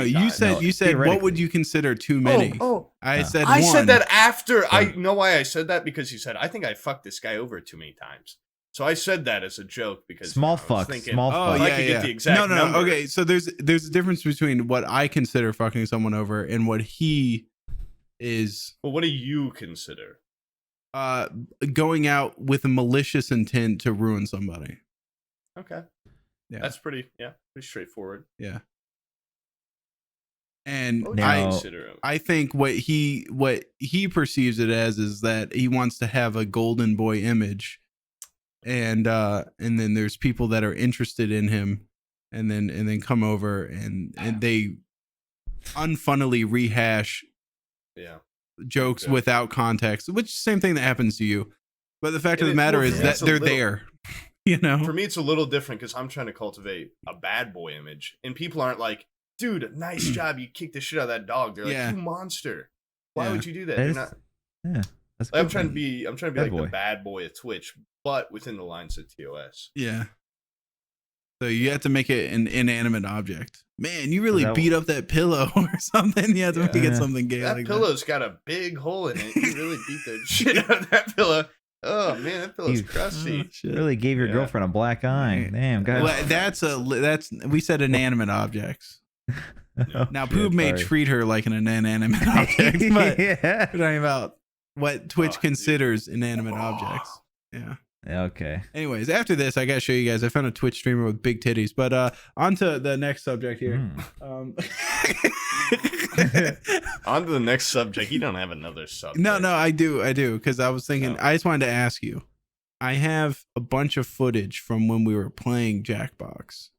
You said what would you consider too many? I said that after. I know why I said that, because you said I think I fucked this guy over too many times. So I said that as a joke because small fuck. Thinking, small fuck. I could get the exact number. Okay, so there's a difference between what I consider fucking someone over and what he is. Well, what do you consider? Going out with a malicious intent to ruin somebody. Okay. Yeah. That's pretty straightforward. Yeah. And I think what he perceives it as is that he wants to have a golden boy image. And then there's people that are interested in him and then come over and they unfunnily rehash jokes without context, which is the same thing that happens to you. But the fact of the matter is that they're there. You know, for me, it's a little different because I'm trying to cultivate a bad boy image, and people aren't like, "Dude, nice job, you kicked the shit out of that dog." They're like, "You monster! Why would you do that?" That's I'm trying to be like boy. the bad boy of Twitch, but within the lines of TOS. Yeah. So you have to make it an inanimate object. Man, you really beat up that pillow or something. You have to make it something gay. That pillow's got a big hole in it. You really beat the shit out of that pillow. Oh man, that pillow's crusty. Really gave your girlfriend a black eye. Damn, guys. Well, we said inanimate objects. Now Poob may treat her like an inanimate object, but we're talking about what Twitch considers inanimate objects. Yeah. Okay. Anyways, after this, I gotta show you guys. I found a Twitch streamer with big titties. But on to the next subject here. On to the next subject. You don't have another subject. No, I do, because I was thinking. I just wanted to ask you. I have a bunch of footage from when we were playing Jackbox,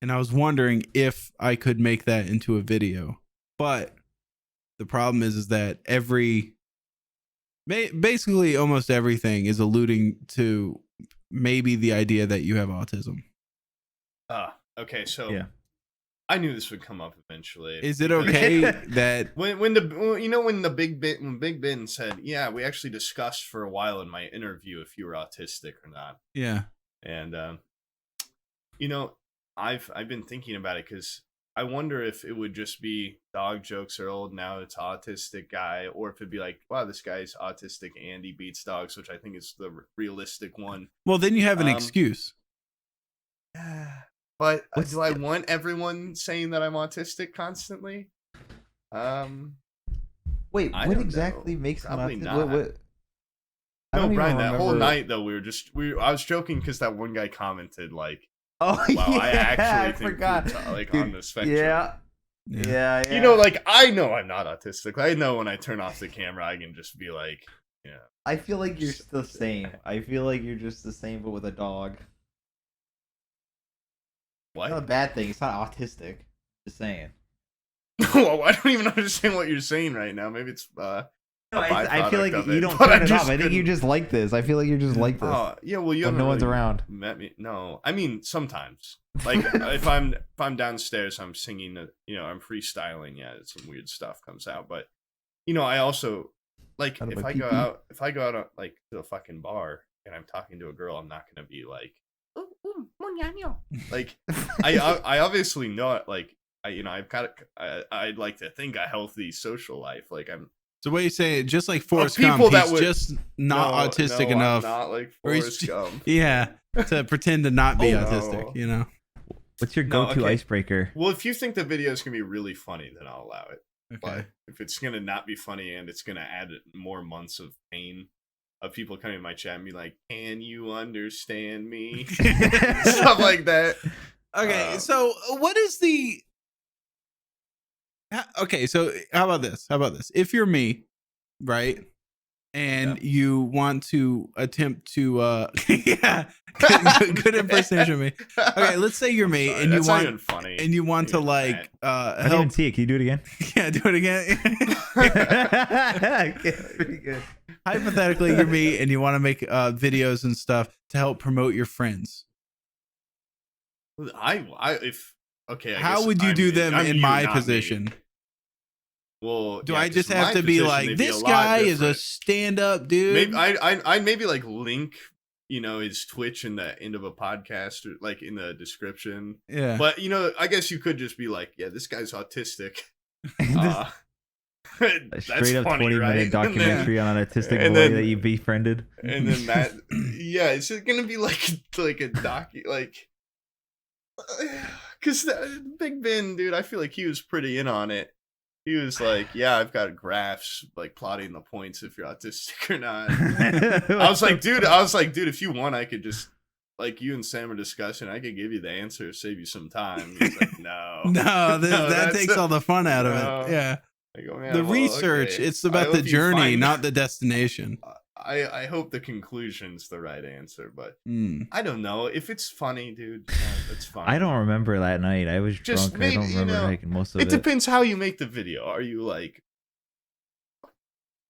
and I was wondering if I could make that into a video. But the problem is that basically almost everything is alluding to maybe the idea that you have autism. Okay, so I knew this would come up eventually. Is it okay that when Big Ben said, "Yeah, we actually discussed for a while in my interview if you were autistic or not." Yeah. And I've been thinking about it because I wonder if it would just be dog jokes are old, now it's autistic guy, or if it'd be like, wow, this guy's autistic and he beats dogs, which I think is the realistic one. Well, then you have an excuse. But do I want everyone saying that I'm autistic constantly? Wait, what exactly makes him autistic? Not. No, Brian, that whole night though, I was joking because that one guy commented like, "Oh, wow, I actually think forgot. On the spectrum." Yeah. You know, like I know I'm not autistic. I know when I turn off the camera, I can just be like, I feel like you're the same. I feel like you're just the same, but with a dog. What? It's not a bad thing. It's not autistic. Just saying. Well, I don't even understand what you're saying right now. Maybe it's No, I feel like you don't turn it off. I think you just like this. I feel like you're just like this. Oh, yeah. Well, you when no one's around. Met me. No, I mean sometimes. Like if I'm downstairs, I'm singing. I'm freestyling. Yeah, some weird stuff comes out. But I also like if I go out like to a fucking bar and I'm talking to a girl, I'm not gonna be like, like I obviously know it. Like I've got I'd like to think a healthy social life. Like I'm. So what you say? Just like Forrest Gump, he's just not autistic enough. I'm not like Forrest Gump. Yeah, to pretend to not be autistic. What's your go-to icebreaker? Well, if you think the video is gonna be really funny, then I'll allow it. Okay. But if it's gonna not be funny and it's gonna add more months of pain of people coming in my chat and be like, "Can you understand me?" Stuff like that. Okay, so what is the? Okay, so how about this? If you're me, right, and you want to attempt to, yeah, good impersonation of me. Okay, let's say you're me, and you want, funny. And you want to like, I didn't even see it. Can you do it again? Yeah, do it again. Pretty good. Hypothetically, you're me, and you want to make videos and stuff to help promote your friends. How would you do them in my position? Well, do I just have to be like, this guy is a stand-up dude? Maybe I maybe like link, his Twitch in the end of a podcast or like in the description. Yeah. But I guess you could just be like, yeah, this guy's autistic. A straight up funny, 20-minute documentary on an autistic boy that you befriended. And then that, yeah, it's gonna be like a because Big Ben, dude, I feel like he was pretty in on it. He was like, yeah, I've got graphs like plotting the points if you're autistic or not. I was like, dude, if you want, I could just, like, you and Sam are discussing, I could give you the answer, save you some time. He's like, no. That takes all the fun out of it. Yeah. I go, man, the research, okay. it's about the journey, not the destination. I hope the conclusion's the right answer, but I don't know. If it's funny, dude, that's fine. I don't remember that night. I was just drunk. Maybe, I don't remember making most of it. It depends how you make the video. Are you like,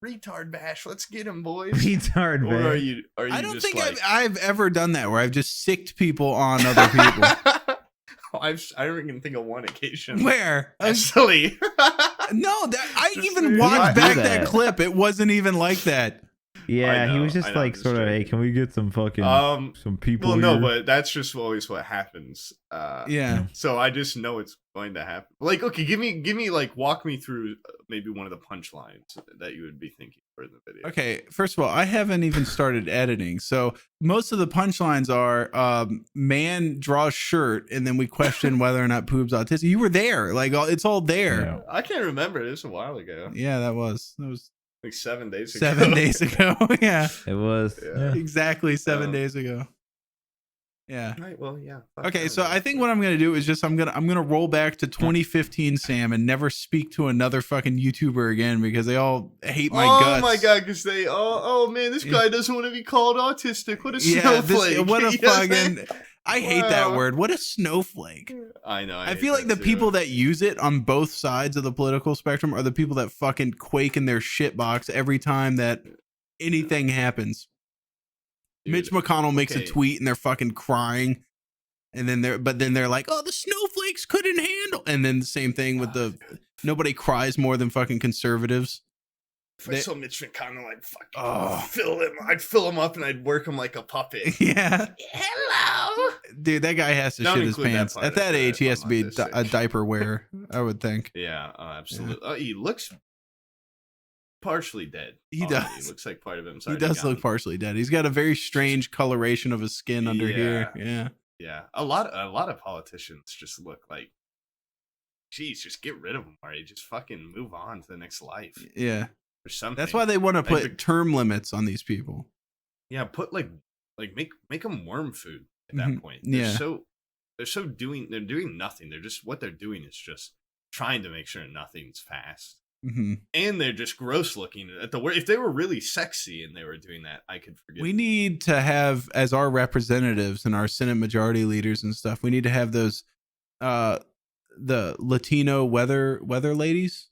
retard bash, let's get him, boys? Retard bash. Or are you I don't just think like... I've ever done that where I've just sicked people on other people. I don't even think of one occasion. Where? Silly. No, I even watched back that clip. It wasn't even like that. Yeah, he was just like sort of, hey, can we get some fucking some people? Well, no, here? but that's just always what happens. Yeah. So I just know it's going to happen. Like, okay, give me like walk me through maybe one of the punchlines that you would be thinking for the video. Okay, first of all, I haven't even started editing, so most of the punchlines are man draws shirt, and then we question whether or not Poob's autistic. You were there, like it's all there. Yeah. I can't remember. It was a while ago. Yeah, that was like 7 days ago. 7 days ago. Yeah, it was exactly 7 days ago. Yeah. Right. Well, yeah. Okay, so I think what I'm gonna do is just I'm gonna roll back to 2015, Sam, and never speak to another fucking YouTuber again because they all hate my guts. Oh my god, because they oh man, this guy doesn't want to be called autistic. What a snowflake! What a fucking. I hate that word. What a snowflake. I know. I feel like the people that use it on both sides of the political spectrum are the people that fucking quake in their shit box every time that anything happens. Dude, Mitch McConnell makes a tweet and they're fucking crying. And then they're like, oh, the snowflakes couldn't handle. And then the same thing with nobody cries more than fucking conservatives. If I saw Mitch McConnell, I'd fucking fill him. I'd fill him up and I'd work him like a puppet. Yeah. Hello. Dude, that guy has to shit his pants. At that age, he has to be a diaper wearer, I would think. Yeah, absolutely. Yeah. He looks partially dead. He does. He looks like part of him. He does look partially dead. He's got a very strange coloration of his skin under here. Yeah. Yeah. A lot of politicians just look like, geez, just get rid of them already. Just fucking move on to the next life. Yeah. Or something. That's why they want to put term limits on these people. Yeah, put like make them worm food at that point. They're doing nothing. They're just, what they're doing is just trying to make sure nothing's fast. Mm-hmm. And they're just gross looking at the word. If they were really sexy and they were doing that, I could forget. We need to have, as our representatives and our Senate majority leaders and stuff, we need to have those the Latino weather ladies.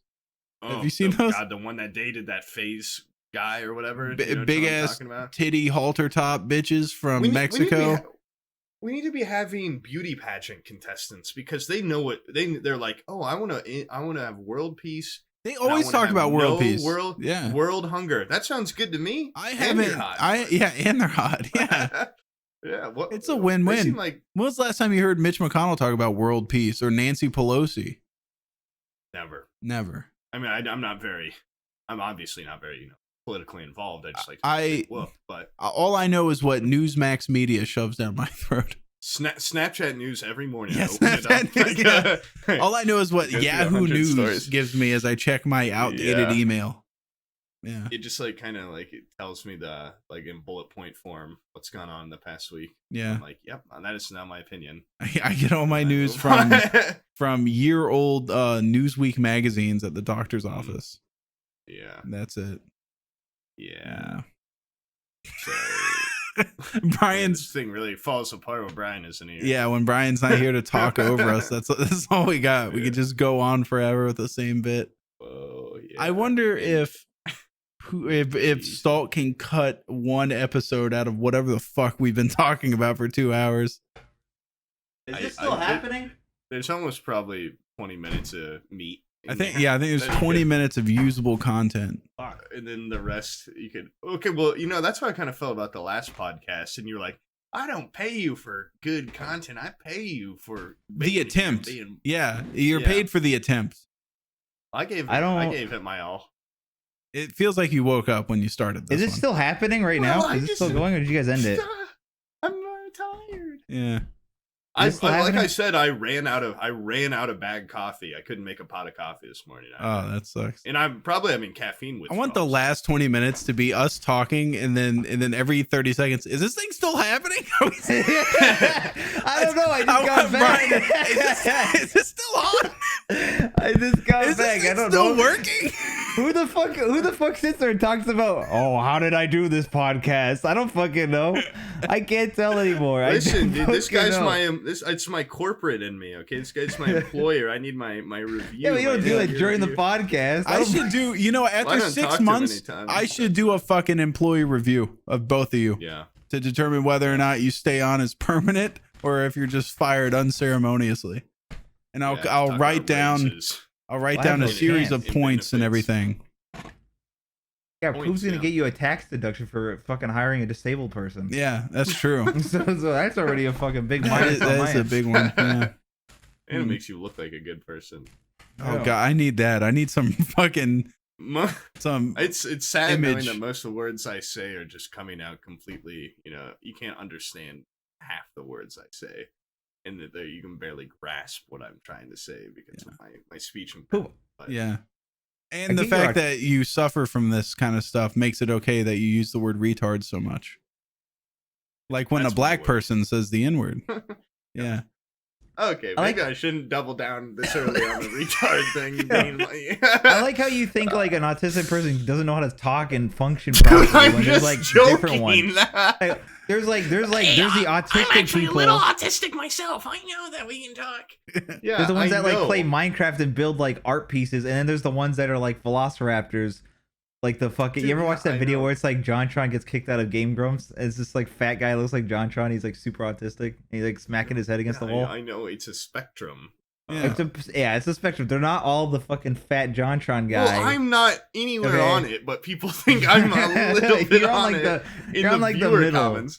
Have you seen those? God, the one that dated that phase guy or whatever. Big ass titty halter top bitches from Mexico. We need to be having beauty pageant contestants because they know what they're like. Oh, I want to have world peace. They always talk about world peace. World hunger. That sounds good to me. I haven't. And they're hot. Yeah. Yeah. It's a win-win. When was the last time you heard Mitch McConnell talk about world peace or Nancy Pelosi? Never. I mean, I'm obviously not very, politically involved. I just like but all I know is what Newsmax Media shoves down my throat. Snapchat news every morning. Yeah, all I know is what Yahoo News gives me as I check my outdated email. Yeah. it just like kind of like it tells me the like in bullet point form what's gone on in the past week. Yeah. I'm like, yep, that is now my opinion. I get all my news from year-old Newsweek magazines at the doctor's office. Yeah. That's it. Yeah. So Brian's this thing really falls apart when Bryan isn't here. Yeah, when Brian's not here to talk over us, that's all we got. We could just go on forever with the same bit. Oh yeah. I wonder if STALLTT can cut one episode out of whatever the fuck we've been talking about for 2 hours. Is this still happening? There's almost probably 20 minutes of meat. I think there's 20 minutes of usable content. And then the rest you could. Okay, well, you know, that's how I kind of felt about the last podcast. And you're like, I don't pay you for good content. I pay you for the attempt. Yeah, you're paid for the attempt. I gave it my all. It feels like you woke up when you started this. Is it still happening right now? Is it still going, or did you guys end it? I'm tired. Yeah. Like I said, I ran out of bagged coffee. I couldn't make a pot of coffee this morning. Oh, that sucks. And I'm probably having caffeine with. I want the last 20 minutes to be us talking, and then every 30 seconds, is this thing still happening? I don't know. I just got back. Is this still on? I just got back. I don't know. Still working? Who the fuck sits there and talks about, oh, how did I do this podcast? I don't fucking know. I can't tell anymore. Listen, dude, this guy's it's my corporate in me, okay? This guy's my employer. I need my review. Yeah, but you don't do it during the podcast. I should do, after 6 months, I should do a fucking employee review of both of you. Yeah. To determine whether or not you stay on as permanent or if you're just fired unceremoniously. And I'll write down a series of points and everything. Yeah, Poob's gonna get you a tax deduction for fucking hiring a disabled person. Yeah, that's true. so that's already a fucking big minus. That is a big one. Yeah. And it makes you look like a good person. Oh god, I need that. I need some fucking It's sad image. knowing that most of the words I say are just coming out completely. You can't understand half the words I say, and that you can barely grasp what I'm trying to say because of my speech impediment. Yeah. And the fact that you suffer from this kind of stuff makes it okay that you use the word retard so much. Like when a black person says the N-word. Yeah. Okay, maybe I shouldn't double down this early on the retard thing. I like how you think like an autistic person doesn't know how to talk and function properly when there's like different ones. Like, there's the autistic I'm actually people. a little autistic myself. I know that we can talk. Yeah, there's the ones that like play Minecraft and build like art pieces, and then there's the ones that are like velociraptors. Like the fucking, you ever watch that video where it's like JonTron gets kicked out of Game Grumps? It's this like fat guy looks like JonTron. He's like super autistic. And he's like smacking his head against the wall. I know, it's a spectrum. It's a spectrum. They're not all the fucking fat JonTron guy. Well, I'm not anywhere on it, but people think I'm a little bit on it. You're on like the middle. Comments.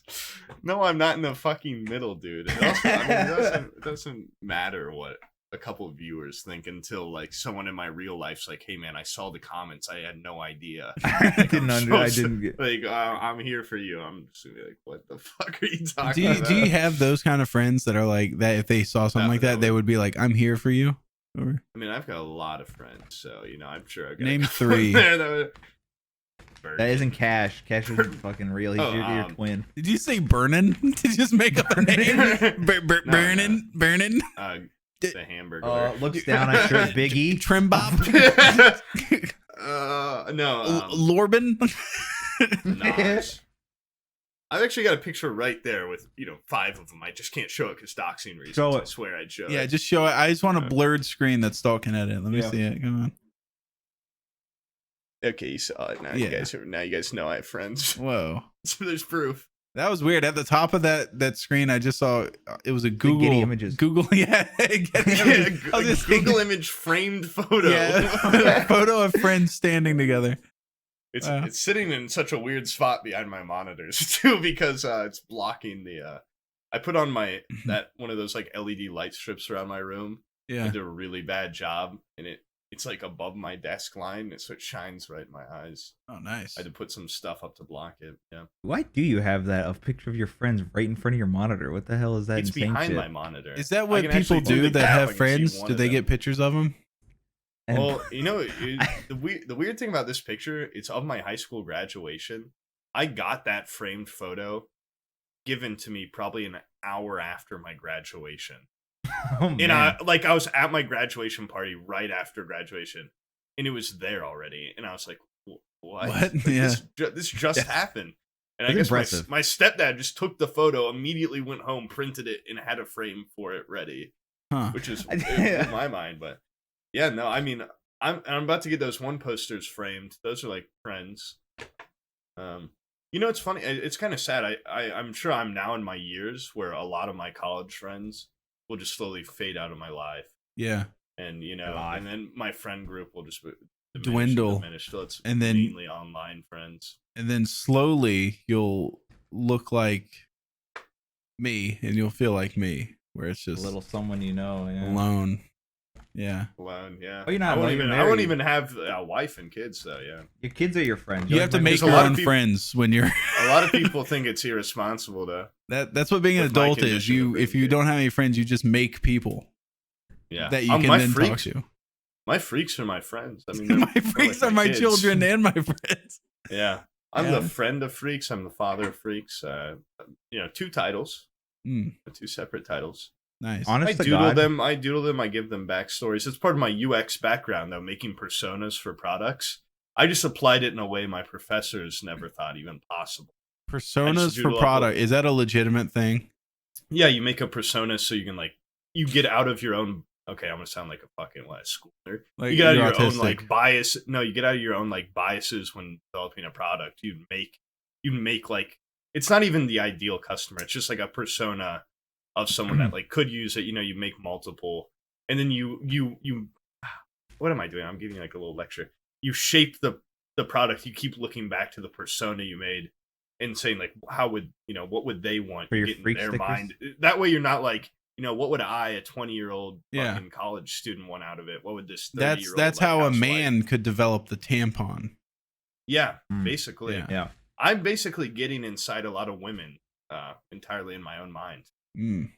No, I'm not in the fucking middle, dude. It also, it doesn't matter what a couple of viewers think until like someone in my real life's like, hey man, I saw the comments, I had no idea. I didn't get like I'm here for you. I'm just gonna be like, what the fuck are you talking about? Do you have those kind of friends that are like that? If they saw something like that, they would be like, I'm here for you? Or I mean, I've got a lot of friends, so I'm sure I've got name 3. That isn't Cash. Cash isn't fucking real. He's your twin. Did you say Burnin? Did you just make up a name? Burnin? The hamburger. Looks down at shirt Biggie. Trimbop. No. Lorben. Nice. I've actually got a picture right there with 5 of them. I just can't show it because doxing reasons. I swear I'd show it. Yeah, just show it. I just want a blurred screen that's stalking at it. Let me see it. Come on. Okay, you saw it. Now you guys know I have friends. Whoa. So there's proof. That was weird. At the top of that screen, I just saw it was a Google Getty Images. Google, yeah, Google image framed photo. Yeah, photo of friends standing together. It's sitting in such a weird spot behind my monitors too because it's blocking the. I put on that one of those like LED light strips around my room. Yeah, I did a really bad job, and it's like above my desk line, so it shines right in my eyes. Oh, nice. I had to put some stuff up to block it. Yeah. Why do you have a picture of your friends right in front of your monitor? What the hell is that? It's insane behind shit? my monitor. Is that what people do that have friends? Do they get pictures of them? And Well, the weird thing about this picture, it's of my high school graduation. I got that framed photo given to me probably an hour after my graduation. oh, And man. I was at my graduation party right after graduation, and it was there already. And I was like, what? What? Like, Yeah. this just happened. And I That's guess impressive. my stepdad just took the photo, immediately went home, printed it, and had a frame for it ready, Huh. which is it blew my mind. But yeah, no, I mean, I'm about to get those one posters framed. Those are like friends. It's funny. It's kind of sad. I'm sure I'm now in my years where a lot of my college friends will just slowly fade out of my life. Yeah. And Life. and then my friend group will just diminish till it's And then- mainly online friends. And then slowly you'll look like me and you'll feel like me, where it's A just little someone you know. Yeah. alone. Yeah. Alone, yeah. Oh, you're not I won't even even. I won't married. even have a wife and kids though. Yeah. Your kids are your friends. You have to make a your lot of own people- friends when you're A lot of people think it's irresponsible though. that's what being an With my adult is. condition You of if you being don't have any friends, you just make people Yeah. that you can my then freaks, talk to. My freaks are my friends. I mean, My freaks are my kids. children and my friends. Yeah. I'm Yeah. the friend of freaks. I'm the father of freaks. 2 titles, Mm, 2 separate titles. nice. Honest I to doodle God, them. I give them backstories. It's part of my UX background, though, making personas for products. I just applied it in a way my professors never thought even possible. Personas for doodle up product. Is that a legitimate thing? Yeah, you make a persona so you can you get out of your own. Okay, I'm gonna sound like a fucking school nerd. Like You get out you're of your own autistic. bias. No, you get out of your own biases when developing a product. You make it's not even the ideal customer. It's just like a persona of someone that could use it. You make multiple, and then you what am I doing? I'm giving you a little lecture. You shape the product. You keep looking back to the persona you made and saying how would what would they want? For You your get in freak their stickers? mind. That way you're not what would I, a 20-year-old Yeah. fucking college student, want out of it? What would this 30-year-old That's how a housewife- man could develop the tampon. Yeah, Mm. basically. Yeah. yeah. I'm basically getting inside a lot of women entirely in my own mind. Mm.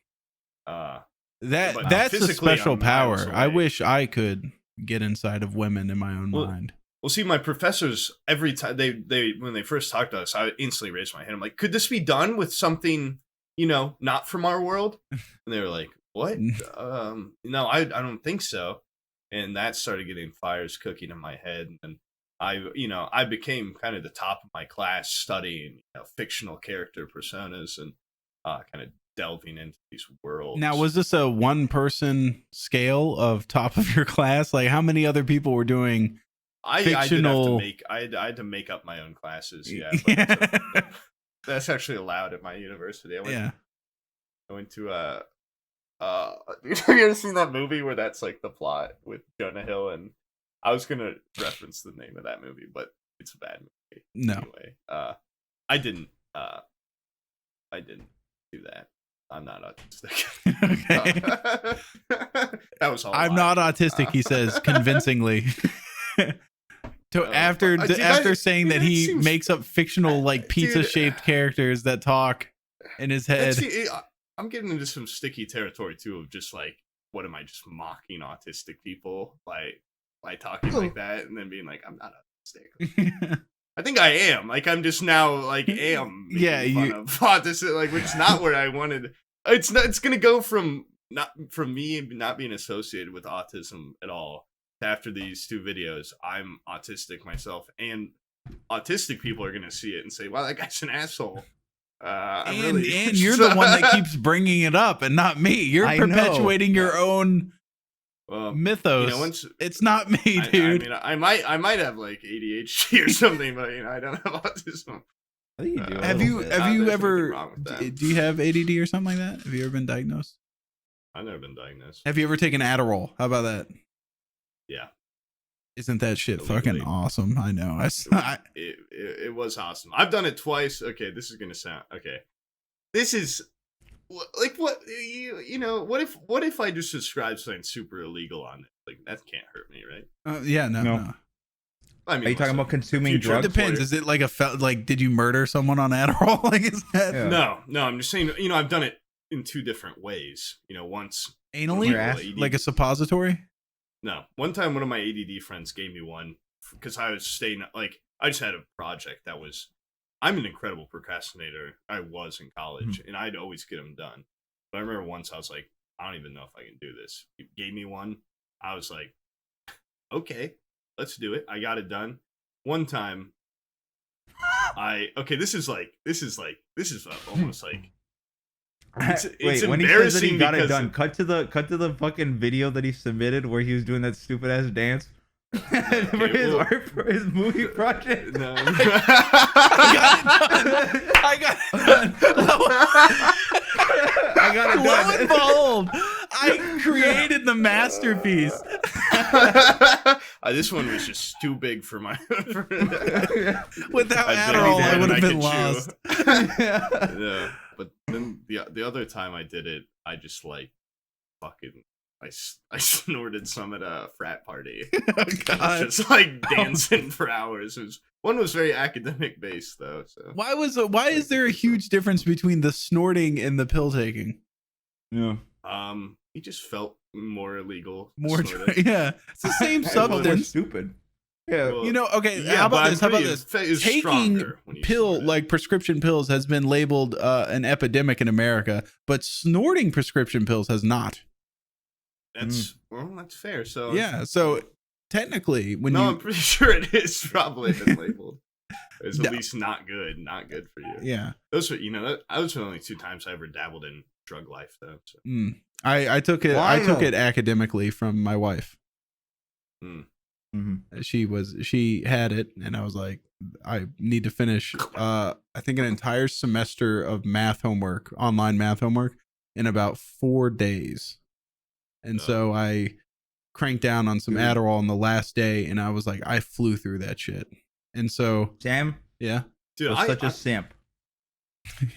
But That's a physically, special I'm miles power. I away. wish I could get inside of women in my own Well, mind. Well, see, my professors, every time they when they first talked to us, I instantly raised my hand. I'm like, could this be done with something, not from our world? And they were like, what? No, I don't think so. And that started getting fires cooking in my head. And I became kind of the top of my class studying fictional character personas and kind of delving into these worlds. Now, was this a 1-person scale of top of your class? Like, how many other people were doing? I fictional- I had to make up my own classes. Yeah, Yeah. that's actually allowed at my university. I went to have you ever seen that movie where that's the plot with Jonah Hill? And I was gonna reference the name of that movie, but it's a bad movie. No. Anyway, I didn't do that. I'm not autistic. Okay. That was all. I'm not autistic, he says convincingly. So after dude, after saying that that he seems- makes up fictional pizza-shaped characters that talk in his head. I'm getting into some sticky territory too of just what am I just mocking autistic people by talking like that and then being like, I'm not autistic. I think I am. I'm just now am making Yeah, fun of autistic, which is not where I wanted. It's gonna go from me not being associated with autism at all to after these 2 videos, I'm autistic myself, and autistic people are gonna see it and say, wow, that guy's an asshole. And you're the one that keeps bringing it up and not me. You're I know. perpetuating your own well, mythos. once It's not me, dude. I might have ADHD or something, but I don't have autism. I think you do. a have little you bit. have There's you nothing ever wrong with that. do you have ADD or something like that? Have you ever been diagnosed? I've never been diagnosed. Have you ever taken Adderall? How about that? Yeah. Isn't that shit Illegally. fucking awesome? I know. It was awesome. I've done it twice. Okay, this is gonna sound okay. This is what what if I just describe something super illegal on it? That can't hurt me, right? Yeah, no. No. I mean, Are you talking about consuming future It drugs? depends. Is it did you murder someone on Adderall? Is that Yeah. No, I'm just saying. I've done it in 2 different ways. Once anally? Your ass? ADD. Like a suppository? No. One time, one of my ADD friends gave me one because I was staying. Like, I just had a project that was. I'm an incredible procrastinator. I was in college, and I'd always get them done. But I remember once I was like, I don't even know if I can do this. He gave me one. I was like, okay, let's do it. I got it done. One time, this is almost like. It's when he says that he embarrassing got it because done, cut to the fucking video that he submitted where he was doing that stupid ass dance for his movie project. No. I got it done. I got it Lo done. and behold, I created the masterpiece. This one was just too big for my. Without I Adderall, I would have been could lost. Yeah, but then the other time I did it, I just like fucking I snorted some at a frat party. Oh, God. Just like dancing for hours. One was very academic based though. So Why is there a huge difference between the snorting and the pill taking? Yeah. he just felt more illegal. More, sort of. yeah, it's the same More substance. stupid. Yeah. Well, You know, okay. yeah, how but about I'm this? How about pretty- this? it's Taking stronger when you pill, snort it. like prescription pills, has been labeled an epidemic in America, but snorting prescription pills has not. That's fair. So Yeah, so technically, when no, you, I'm pretty sure it is probably been labeled. It's No. at least not good for you. yeah, Those were, those were the only 2 times I ever dabbled in drug life though. So. I took it. Why I took though? it academically from my wife. Mm-hmm. She had it, and I was like, I need to finish. I think an entire semester of math homework, online math homework, in about 4 days, and so I cranked down on some Adderall on the last day, and I was like, I flew through that shit, and so Sam yeah, Dude, was such a simp.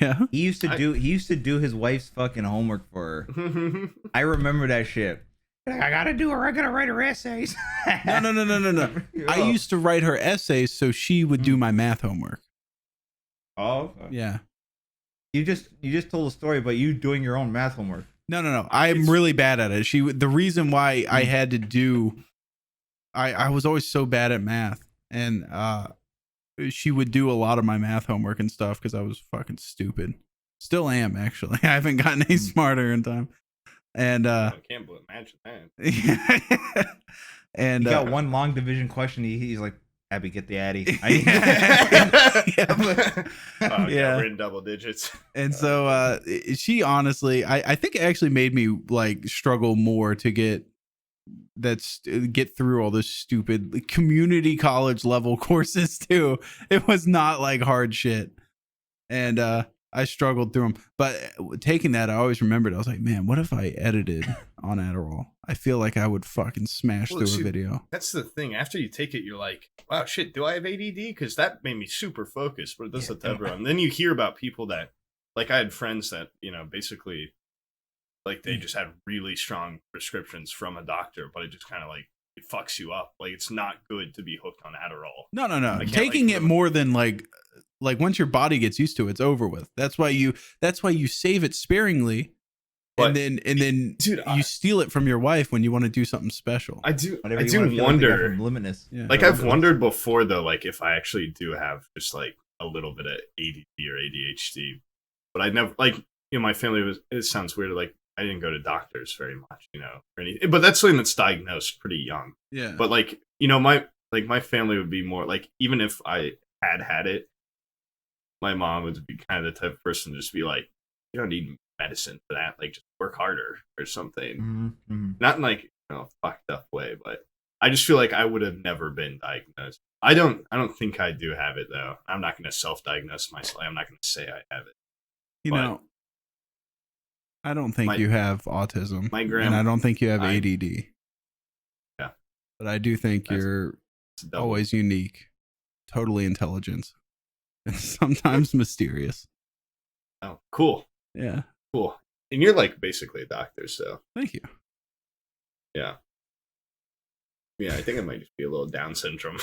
yeah. He used to do his wife's fucking homework for her. I remember that shit. I gotta write her essays. No. I used to write her essays so she would do my math homework. Oh, okay. Yeah. You just told a story about you doing your own math homework. No. I'm really bad at it. The reason why I had to do, I was always so bad at math, and she would do a lot of my math homework and stuff because I was fucking stupid. Still am, actually. I haven't gotten any smarter in time. And I can't imagine that. and He got one long division question. He's like, Abby, get the Addy. Yeah. We're in double digits. And so she honestly, I think it actually made me like struggle more to get through all this stupid community college level courses too. It was not like hard shit. And I struggled through them. But taking that, I always remembered, I was like, man, what if I edited on Adderall? I feel like I would fucking smash through a video. That's the thing. After you take it, you're like, wow, shit, do I have ADD? Because that made me super focused, but it doesn't to everyone. Then you hear about people that, like, I had friends that, basically, like, they just had really strong prescriptions from a doctor, but it just kind of, like, it fucks you up. Like, it's not good to be hooked on Adderall. No. Taking it more than like once your body gets used to it, it's over with. That's why you save it sparingly. But, and then dude, you steal it from your wife when you want to do something special. I do Whatever you wanna feel wonder. Like they got from Limitless. Yeah. Like, I've wondered before, though, like, if I actually do have just, like, a little bit of ADD or ADHD. But I never, like, my family it sounds weird, like, I didn't go to doctors very much, or anything. But that's something that's diagnosed pretty young. Yeah. But, like, my family would be more, like, even if I had it, my mom would be kind of the type of person to just be like, you don't need medicine for that. Like, just work harder or something. Mm-hmm. Not in, like, fucked up way, but I just feel like I would have never been diagnosed. I don't think I do have it, though. I'm not going to self-diagnose myself. I'm not going to say I have it. I don't think you have autism. And I don't think you have ADD. Yeah. But I do think you're always unique, totally intelligent, and sometimes mysterious. Oh, cool. Yeah. Cool. And you're, like, basically a doctor, so. Thank you. Yeah. Yeah, I think it might just be a little Down syndrome.